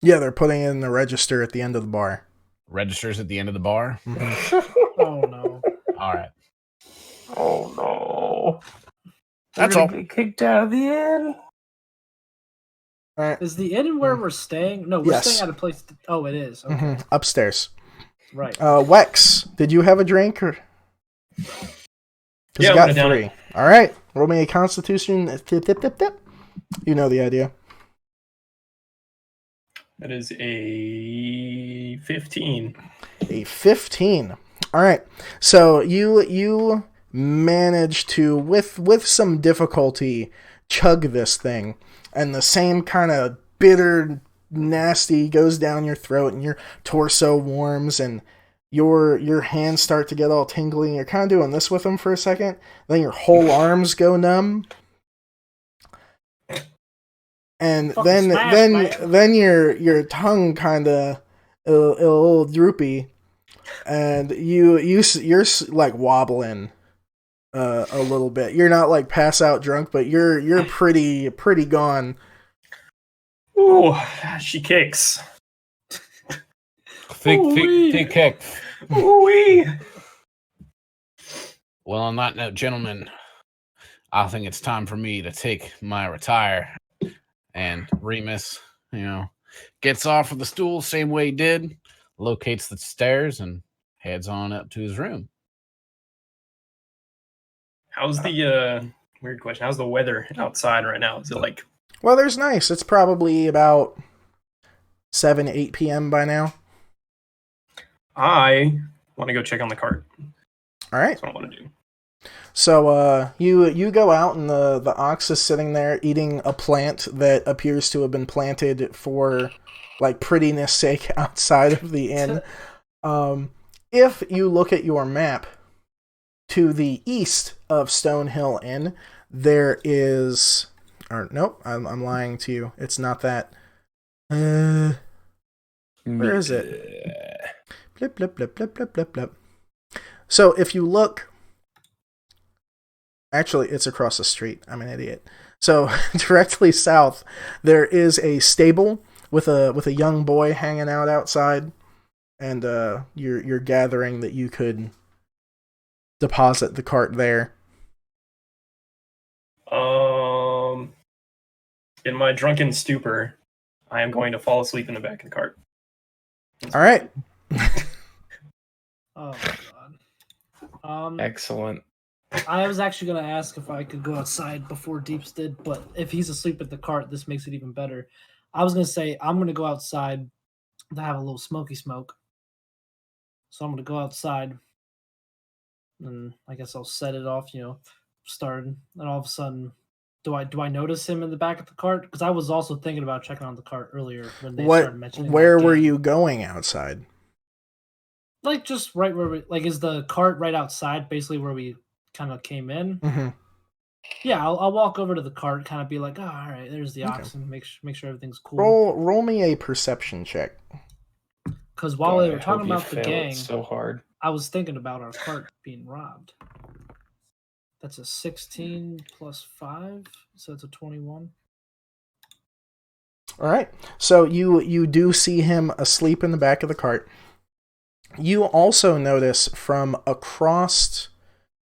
Speaker 2: Yeah, they're putting it in the register at the end of the bar.
Speaker 4: Registers at the end of the bar?
Speaker 2: Mm-hmm.
Speaker 3: Oh no.
Speaker 4: All right.
Speaker 1: Oh no.
Speaker 4: That's
Speaker 1: We're
Speaker 4: all.
Speaker 1: gonna get kicked out of the inn.
Speaker 2: All right.
Speaker 3: Is the inn where we're staying? No, we're
Speaker 2: Yes.
Speaker 3: staying at a place. Oh, it is. Okay.
Speaker 2: Mm-hmm. Upstairs.
Speaker 3: Right.
Speaker 2: Wex, did you have a drink? Or?
Speaker 5: Yeah,
Speaker 2: you got
Speaker 5: I'm down
Speaker 2: 3. All right. Roll me a Constitution. Tip. You know the idea.
Speaker 5: That is a 15.
Speaker 2: A 15. All right. So you manage to, with some difficulty, chug this thing, and the same kind of bitter, nasty goes down your throat, and your torso warms, and your hands start to get all tingly, and you're kind of doing this with them for a second, then your whole arms go numb. And then your tongue kind of a little droopy, and you're like wobbling a little bit. You're not like pass out drunk, but you're pretty gone.
Speaker 5: Ooh, she kicks.
Speaker 4: Thick kick.
Speaker 5: Ooh-wee.
Speaker 4: Well, on that note, gentlemen, I think it's time for me to take my retire. And Remus, gets off of the stool same way he did, locates the stairs, and heads on up to his room.
Speaker 5: How's the weird question? How's the weather outside right now? Is it like?
Speaker 2: Weather's nice. It's probably about 7, 8 p.m. by now.
Speaker 5: I want to go check on the cart.
Speaker 2: All right.
Speaker 5: That's what I want to do.
Speaker 2: So you go out, and the ox is sitting there eating a plant that appears to have been planted for like prettiness sake outside of the inn. If you look at your map, to the east of Stonehill Inn, there is... Or, nope, I'm lying to you. It's not that. Where is it? Blip, blip, blip, blip, blip, blip, blip. So if you look Actually, it's across the street. I'm an idiot. So directly south, there is a stable with a young boy hanging out outside, and you're gathering that you could deposit the cart there.
Speaker 5: In my drunken stupor, I am going to fall asleep in the back of the cart.
Speaker 2: All right.
Speaker 3: Oh my god.
Speaker 1: Excellent.
Speaker 3: I was actually gonna ask if I could go outside before Deeps did, but if he's asleep at the cart, this makes it even better. I was gonna say I'm gonna go outside to have a little smoky smoke. So I'm gonna go outside, and I guess I'll set it off. Started, and all of a sudden, do I notice him in the back of the cart? Because I was also thinking about checking on the cart earlier when they started mentioning.
Speaker 2: Where were you going outside?
Speaker 3: Like just right where we is the cart right outside, basically where we kind of came in.
Speaker 2: Mm-hmm.
Speaker 3: Yeah, I'll walk over to the cart, kind of be like, oh, all right, there's the oxen. Make sure everything's cool.
Speaker 2: Roll me a perception check.
Speaker 3: Because while they were talking about the gang,
Speaker 1: so hard.
Speaker 3: I was thinking about our cart being robbed. That's a 16 plus 5, so it's a 21.
Speaker 2: All right. So you do see him asleep in the back of the cart. You also notice from across...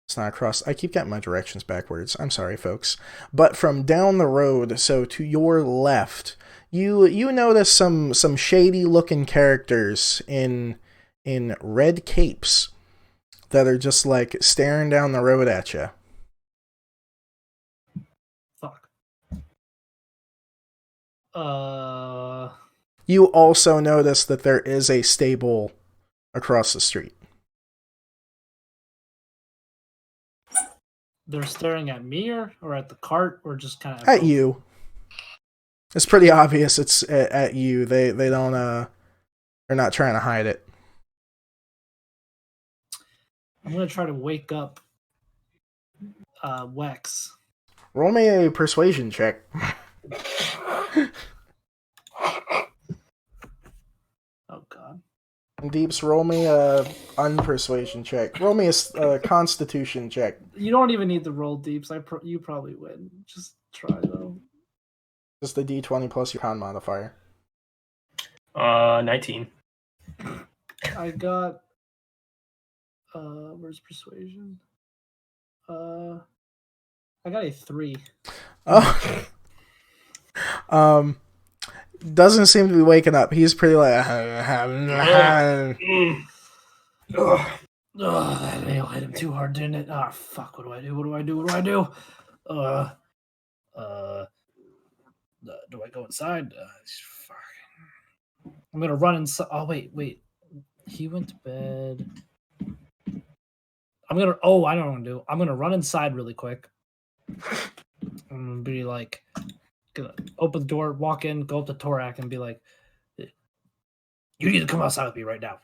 Speaker 2: It's not across... I keep getting my directions backwards. I'm sorry, folks. But from down the road, so to your left, you notice some shady-looking characters in red capes that are just, like, staring down the road at you.
Speaker 3: Fuck.
Speaker 2: You also notice that there is a stable across the street.
Speaker 3: They're staring at me or at the cart or just kind of
Speaker 2: at you. It's pretty obvious it's at you. They don't they're not trying to hide it.
Speaker 3: I'm gonna try to wake up Wex.
Speaker 2: Roll me a persuasion check.
Speaker 3: Oh god.
Speaker 2: Deeps, roll me a unpersuasion check. Roll me a constitution check.
Speaker 3: You don't even need to roll Deeps. You probably win. Just try though.
Speaker 2: Just the D20 plus your con modifier.
Speaker 5: 19.
Speaker 3: I got where's persuasion? I got a 3.
Speaker 2: Oh. Doesn't seem to be waking up. He's pretty like
Speaker 3: that nail hit him too hard, didn't it? Oh fuck, what do I do? Do I go inside? Fuck. I'm gonna run inside. Oh wait. He went to bed. I know what I'm gonna do. I'm gonna run inside really quick. I'm gonna be like, gonna open the door, walk in, go up to Torak and be like, you need to come outside with me right now.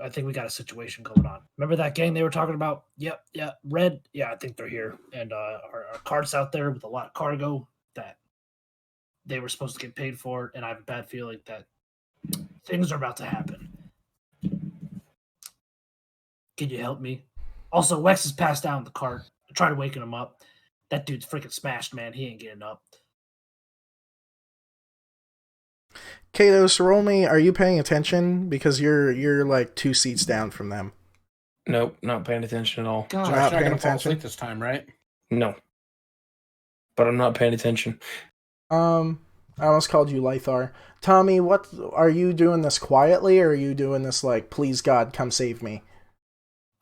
Speaker 3: I think we got a situation going on. Remember that gang they were talking about? Yep, Red. Yeah, I think they're here. And our cart's out there with a lot of cargo that they were supposed to get paid for. And I have a bad feeling that things are about to happen. Can you help me? Also, Wex is passed out in the cart. I tried waking him up. That dude's freaking smashed, man. He ain't getting up.
Speaker 2: Katos, roll me. Are you paying attention? Because you're like 2 seats down from them.
Speaker 1: Nope, not paying attention at all.
Speaker 4: God,
Speaker 2: not
Speaker 4: you're
Speaker 2: paying
Speaker 4: not fall
Speaker 2: attention
Speaker 4: asleep this time, right?
Speaker 1: No, but I'm not paying attention.
Speaker 2: I almost called you Lythar. Tommy, what are you doing this quietly, or are you doing this like, please God, come save me?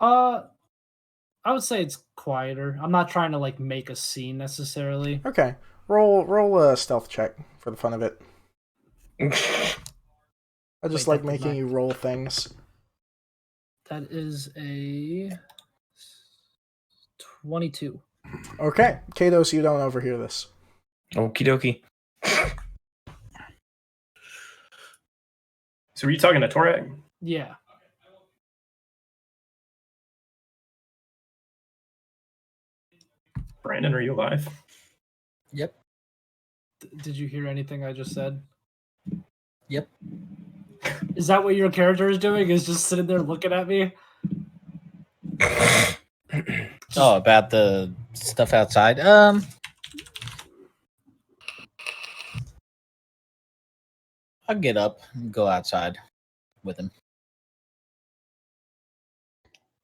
Speaker 3: I would say it's quieter. I'm not trying to like make a scene necessarily.
Speaker 2: Okay, roll a stealth check for the fun of it. I just like making you roll things.
Speaker 3: That is a 22.
Speaker 2: Okay, Katos, you don't overhear this.
Speaker 1: Okie dokie.
Speaker 5: So were you talking to Torak?
Speaker 3: Yeah.
Speaker 5: Brandon, are you alive?
Speaker 6: Yep.
Speaker 3: Did you hear anything I just said?
Speaker 6: Yep.
Speaker 3: Is that what your character is doing? Is just sitting there looking at me?
Speaker 6: Oh, about the Stuff outside. I'll get up and go outside with him.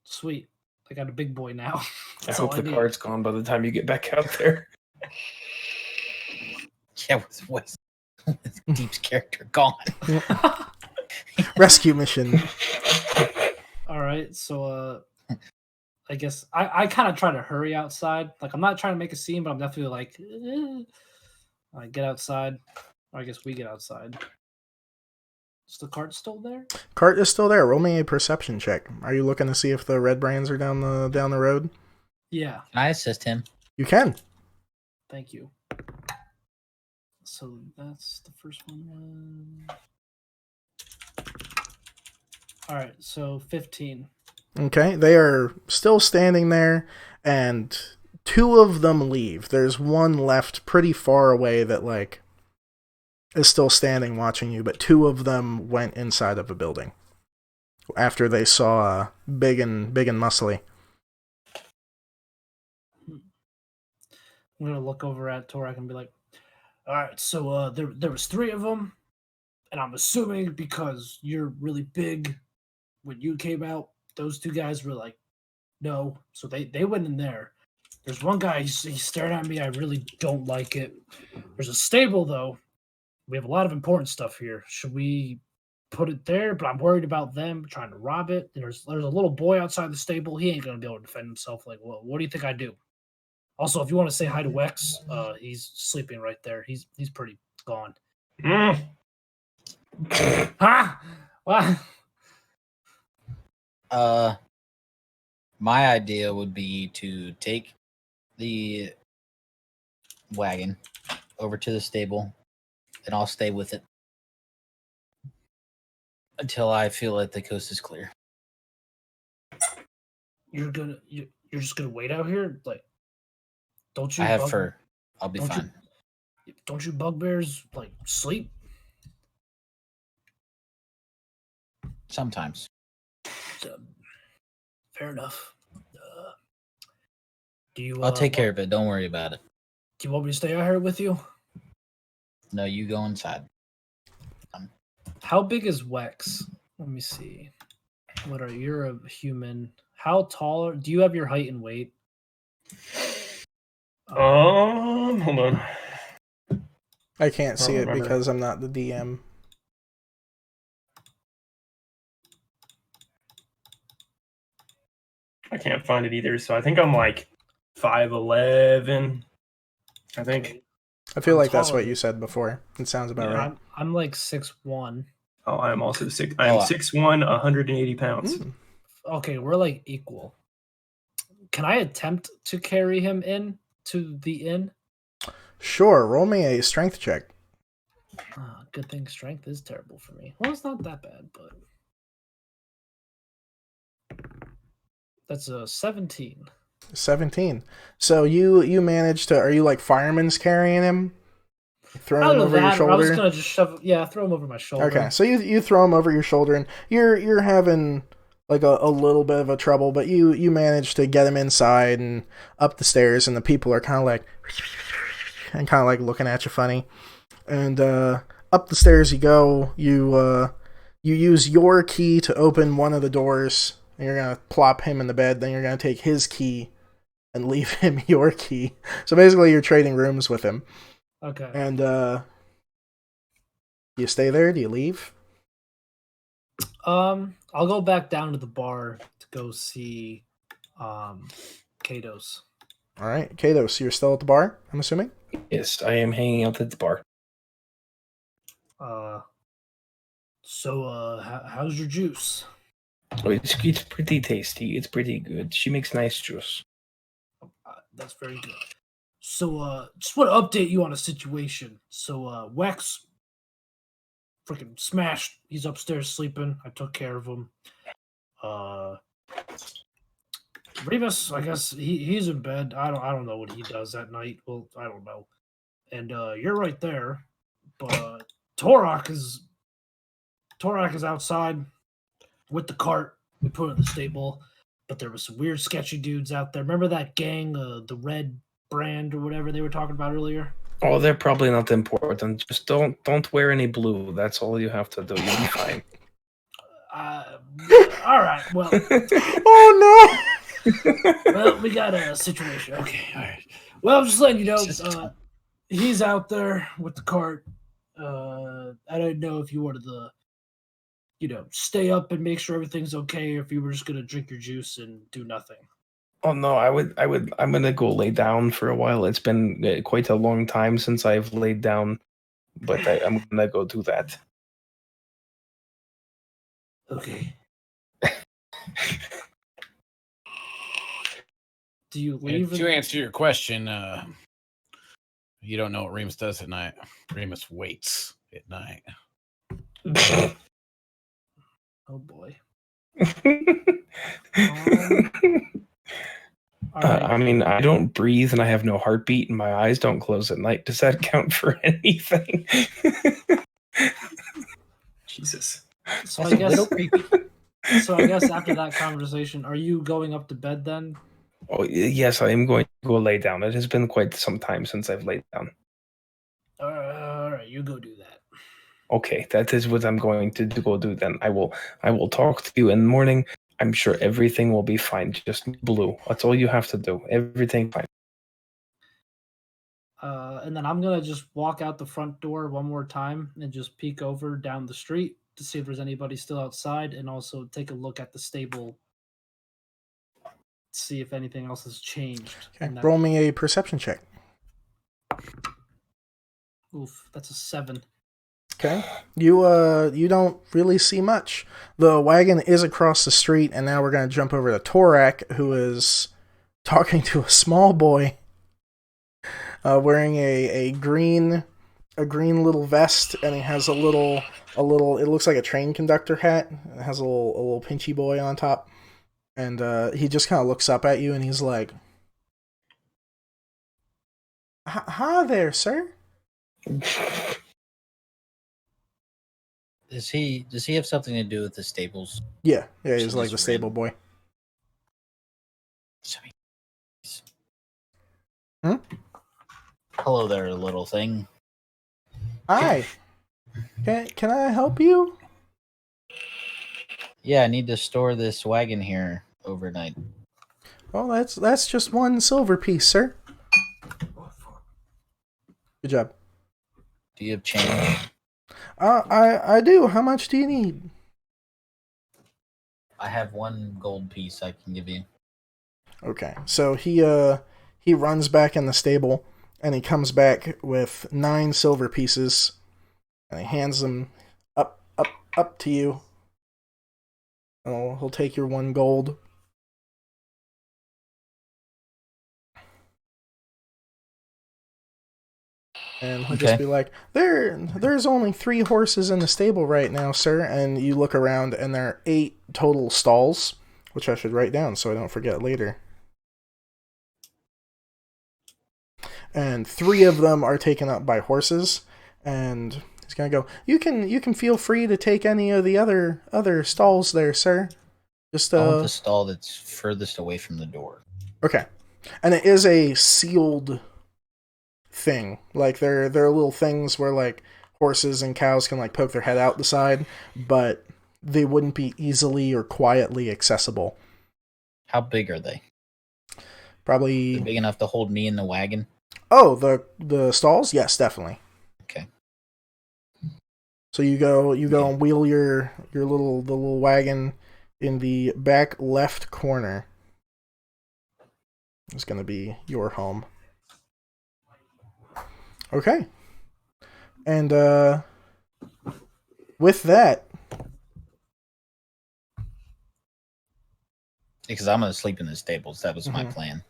Speaker 3: Sweet. I got a big boy now.
Speaker 1: I hope the cart's gone by the time you get back out there.
Speaker 6: Yeah, with Deep's character gone.
Speaker 2: Rescue mission.
Speaker 3: All right, so I guess I kind of try to hurry outside. Like, I'm not trying to make a scene, but I'm definitely like, I get outside. Or I guess we get outside. Is the cart still there?
Speaker 2: Cart is still there. Roll me a perception check. Are you looking to see if the red brands are down the road?
Speaker 3: Yeah.
Speaker 6: Can I assist him?
Speaker 2: You can.
Speaker 3: Thank you. So that's the first one. All right, so 15.
Speaker 2: Okay, they are still standing there, and 2 of them leave. There's one left pretty far away that, like, is still standing watching you, but 2 of them went inside of a building after they saw big and muscly.
Speaker 3: I'm gonna look over at Torak and be like, all right, so there was 3 of them, and I'm assuming because you're really big, when you came out, those 2 guys were like, no, so they went in there. There's one guy, he's staring at me. I really don't like it. There's a stable, though. We have a lot of important stuff here. Should we put it there? But I'm worried about them trying to rob it. And there's a little boy outside the stable. He ain't going to be able to defend himself. Like, well, what do you think I do? Also, if you want to say hi to Wex, he's sleeping right there. He's pretty gone. Ha! What?
Speaker 6: My idea would be to take the wagon over to the stable, and I'll stay with it until I feel like the coast is clear.
Speaker 3: You're just gonna wait out here? Like, don't you?
Speaker 6: I have fur. I'll be
Speaker 3: don't
Speaker 6: fine.
Speaker 3: Don't you bugbears like sleep?
Speaker 6: Sometimes.
Speaker 3: Fair enough. Do you?
Speaker 6: I'll take care of it. Don't worry about it.
Speaker 3: Do you want me to stay out here with you?
Speaker 6: No, you go inside.
Speaker 3: How big is Wex? Let me see. You're a human. How tall do you have your height and weight?
Speaker 5: Hold on.
Speaker 2: I can't see it
Speaker 5: remember.
Speaker 2: because I'm not the DM.
Speaker 5: I can't find it either, so I think I'm like 5'11". I think.
Speaker 2: I feel like that's what you said before. It sounds about right.
Speaker 3: I'm like 6'1".
Speaker 5: Oh, I'm also 6. I'm 6'1", 180 pounds.
Speaker 3: Okay, we're like equal. Can I attempt to carry him in to the inn?
Speaker 2: Sure. Roll me a strength check.
Speaker 3: Good thing strength is terrible for me. Well, it's not that bad, but that's a 17.
Speaker 2: 17. So you managed to? Are you like fireman's carrying him? Throw him over your shoulder.
Speaker 3: I was gonna just throw him over my shoulder.
Speaker 2: Okay, so you throw him over your shoulder, and you're having like a little bit of a trouble, but you manage to get him inside and up the stairs, and the people are kind of like looking at you funny. And up the stairs you go. You use your key to open one of the doors, and you're gonna plop him in the bed. Then you're gonna take his key and leave him your key. So basically, you're trading rooms with him.
Speaker 3: Okay.
Speaker 2: And do you stay there? Do you leave?
Speaker 3: I'll go back down to the bar to go see Kados.
Speaker 2: All right, Kados, you're still at the bar, I'm assuming?
Speaker 1: Yes, I am hanging out at the bar.
Speaker 3: So how's your juice?
Speaker 1: Oh, it's pretty tasty. It's pretty good. She makes nice juice.
Speaker 3: That's very good. So, just want to update you on a situation. So, Wex freaking smashed. He's upstairs sleeping. I took care of him. Remus, I guess he's in bed. I don't know what he does at night. Well, I don't know. And you're right there. But Torak is outside with the cart. We put it in the stable. but there was some weird, sketchy dudes out there. Remember that gang, the Red Brand or whatever they were talking about earlier?
Speaker 1: Oh, they're probably not important. Just don't wear any blue. That's all you have to do. You'll be fine.
Speaker 3: All right. Well.
Speaker 2: Oh
Speaker 3: no. Well, we got a situation. Okay. All right. Well, I'm just letting you know. He's out there with the cart. I don't know if you wanted to, stay up and make sure everything's okay, or if you were just gonna drink your juice and do nothing.
Speaker 1: Oh no, I'm gonna go lay down for a while. It's been quite a long time since I've laid down, but I'm gonna go do that.
Speaker 3: Okay. Do you leave?
Speaker 4: To answer your question, you don't know what Remus does at night. Remus waits at night.
Speaker 3: Oh boy.
Speaker 1: I mean, I don't breathe and I have no heartbeat and my eyes don't close at night. Does that count for anything?
Speaker 5: Jesus.
Speaker 3: So I guess after that conversation, are you going up to bed then?
Speaker 1: Oh yes, I am going to go lay down. It has been quite some time since I've laid down.
Speaker 3: All right, you go do that.
Speaker 1: Okay, that is what I'm going to go do then. I will talk to you in the morning. I'm sure everything will be fine. Just blue. That's all you have to do. Everything fine.
Speaker 3: And then I'm gonna just walk out the front door one more time and just peek over down the street to see if there's anybody still outside, and also take a look at the stable, see if anything else has changed.
Speaker 2: Okay, roll me a perception check.
Speaker 3: Oof, that's a 7.
Speaker 2: Okay, you don't really see much. The wagon is across the street, and now we're gonna jump over to Torak, who is talking to a small boy, wearing a green little vest, and he has a little. It looks like a train conductor hat. It has a little pinchy boy on top, and he just kind of looks up at you, and he's like, "Hi there, sir."
Speaker 6: Does he have something to do with the stables?
Speaker 2: Yeah, he's like the stable boy.
Speaker 6: Hello there, little thing.
Speaker 2: Hi. Can I help you?
Speaker 6: Yeah, I need to store this wagon here overnight.
Speaker 2: Well, that's just one silver piece, sir. Good job.
Speaker 6: Do you have change?
Speaker 2: I do. How much do you need?
Speaker 6: I have 1 gold piece I can give you.
Speaker 2: Okay, so he runs back in the stable, and he comes back with 9 silver pieces, and he hands them up to you. And he'll take your 1 gold. And he'll just be like, there's only 3 horses in the stable right now, sir. And you look around, and there are 8 total stalls, which I should write down so I don't forget later. And 3 of them are taken up by horses. And he's gonna go, You can feel free to take any of the other stalls there, sir. Just
Speaker 6: I want the stall that's furthest away from the door.
Speaker 2: Okay. And it is a sealed thing. Like they're little things where like horses and cows can like poke their head out the side, but they wouldn't be easily or quietly accessible.
Speaker 6: How big are they?
Speaker 2: Probably
Speaker 6: big enough to hold me in the wagon.
Speaker 2: Oh, the stalls? Yes, definitely.
Speaker 6: Okay.
Speaker 2: So you go and wheel your little wagon in the back left corner. It's going to be your home. Okay. And with that,
Speaker 6: because I'm going to sleep in the stables. That was my plan.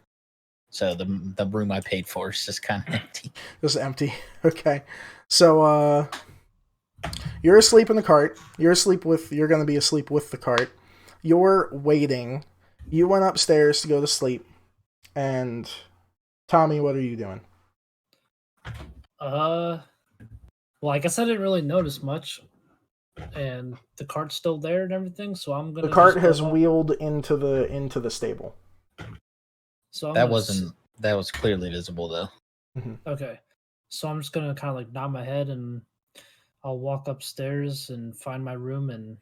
Speaker 6: So the room I paid for is just kind of empty.
Speaker 2: Just empty. Okay. So you're asleep in the cart. You're going to be asleep with the cart. You're waiting. You went upstairs to go to sleep. And Tommy, what are you doing?
Speaker 3: Well, I guess I didn't really notice much. and the cart's still there and everything. So I'm gonna.
Speaker 2: The cart
Speaker 3: just
Speaker 2: has
Speaker 3: go up.
Speaker 2: wheeled into the stable.
Speaker 3: So
Speaker 6: That was clearly visible though.
Speaker 3: Okay. So I'm just gonna kind of like nod my head and I'll walk upstairs and find my room, and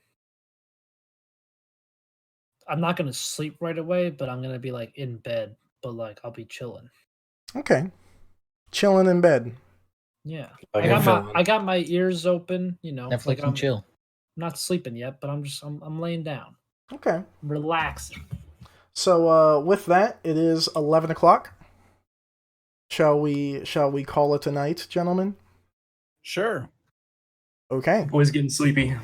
Speaker 3: I'm not gonna sleep right away, but I'm gonna be like in bed, but like I'll be chilling.
Speaker 2: Okay. Chilling in bed.
Speaker 3: Yeah.
Speaker 1: Like
Speaker 3: I got
Speaker 1: a
Speaker 3: my
Speaker 1: villain.
Speaker 3: I got my ears open, you know.
Speaker 6: Netflix
Speaker 3: Like
Speaker 6: and
Speaker 3: I'm
Speaker 6: chill.
Speaker 3: not sleeping yet, but I'm laying down.
Speaker 2: Okay.
Speaker 3: Relaxing.
Speaker 2: So with that, it is 11 o'clock. Shall we call it a night, gentlemen?
Speaker 4: Sure.
Speaker 2: Okay.
Speaker 5: Boys getting sleepy.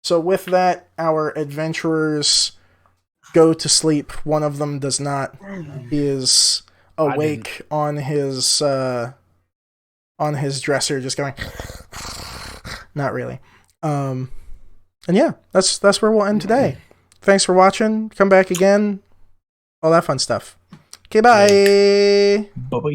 Speaker 2: So with that, our adventurers go to sleep. One of them does not. He is awake on his dresser, just going. Not really. And yeah, that's where we'll end today. Thanks for watching. Come back again. All that fun stuff. Okay, bye.
Speaker 1: Bye-bye.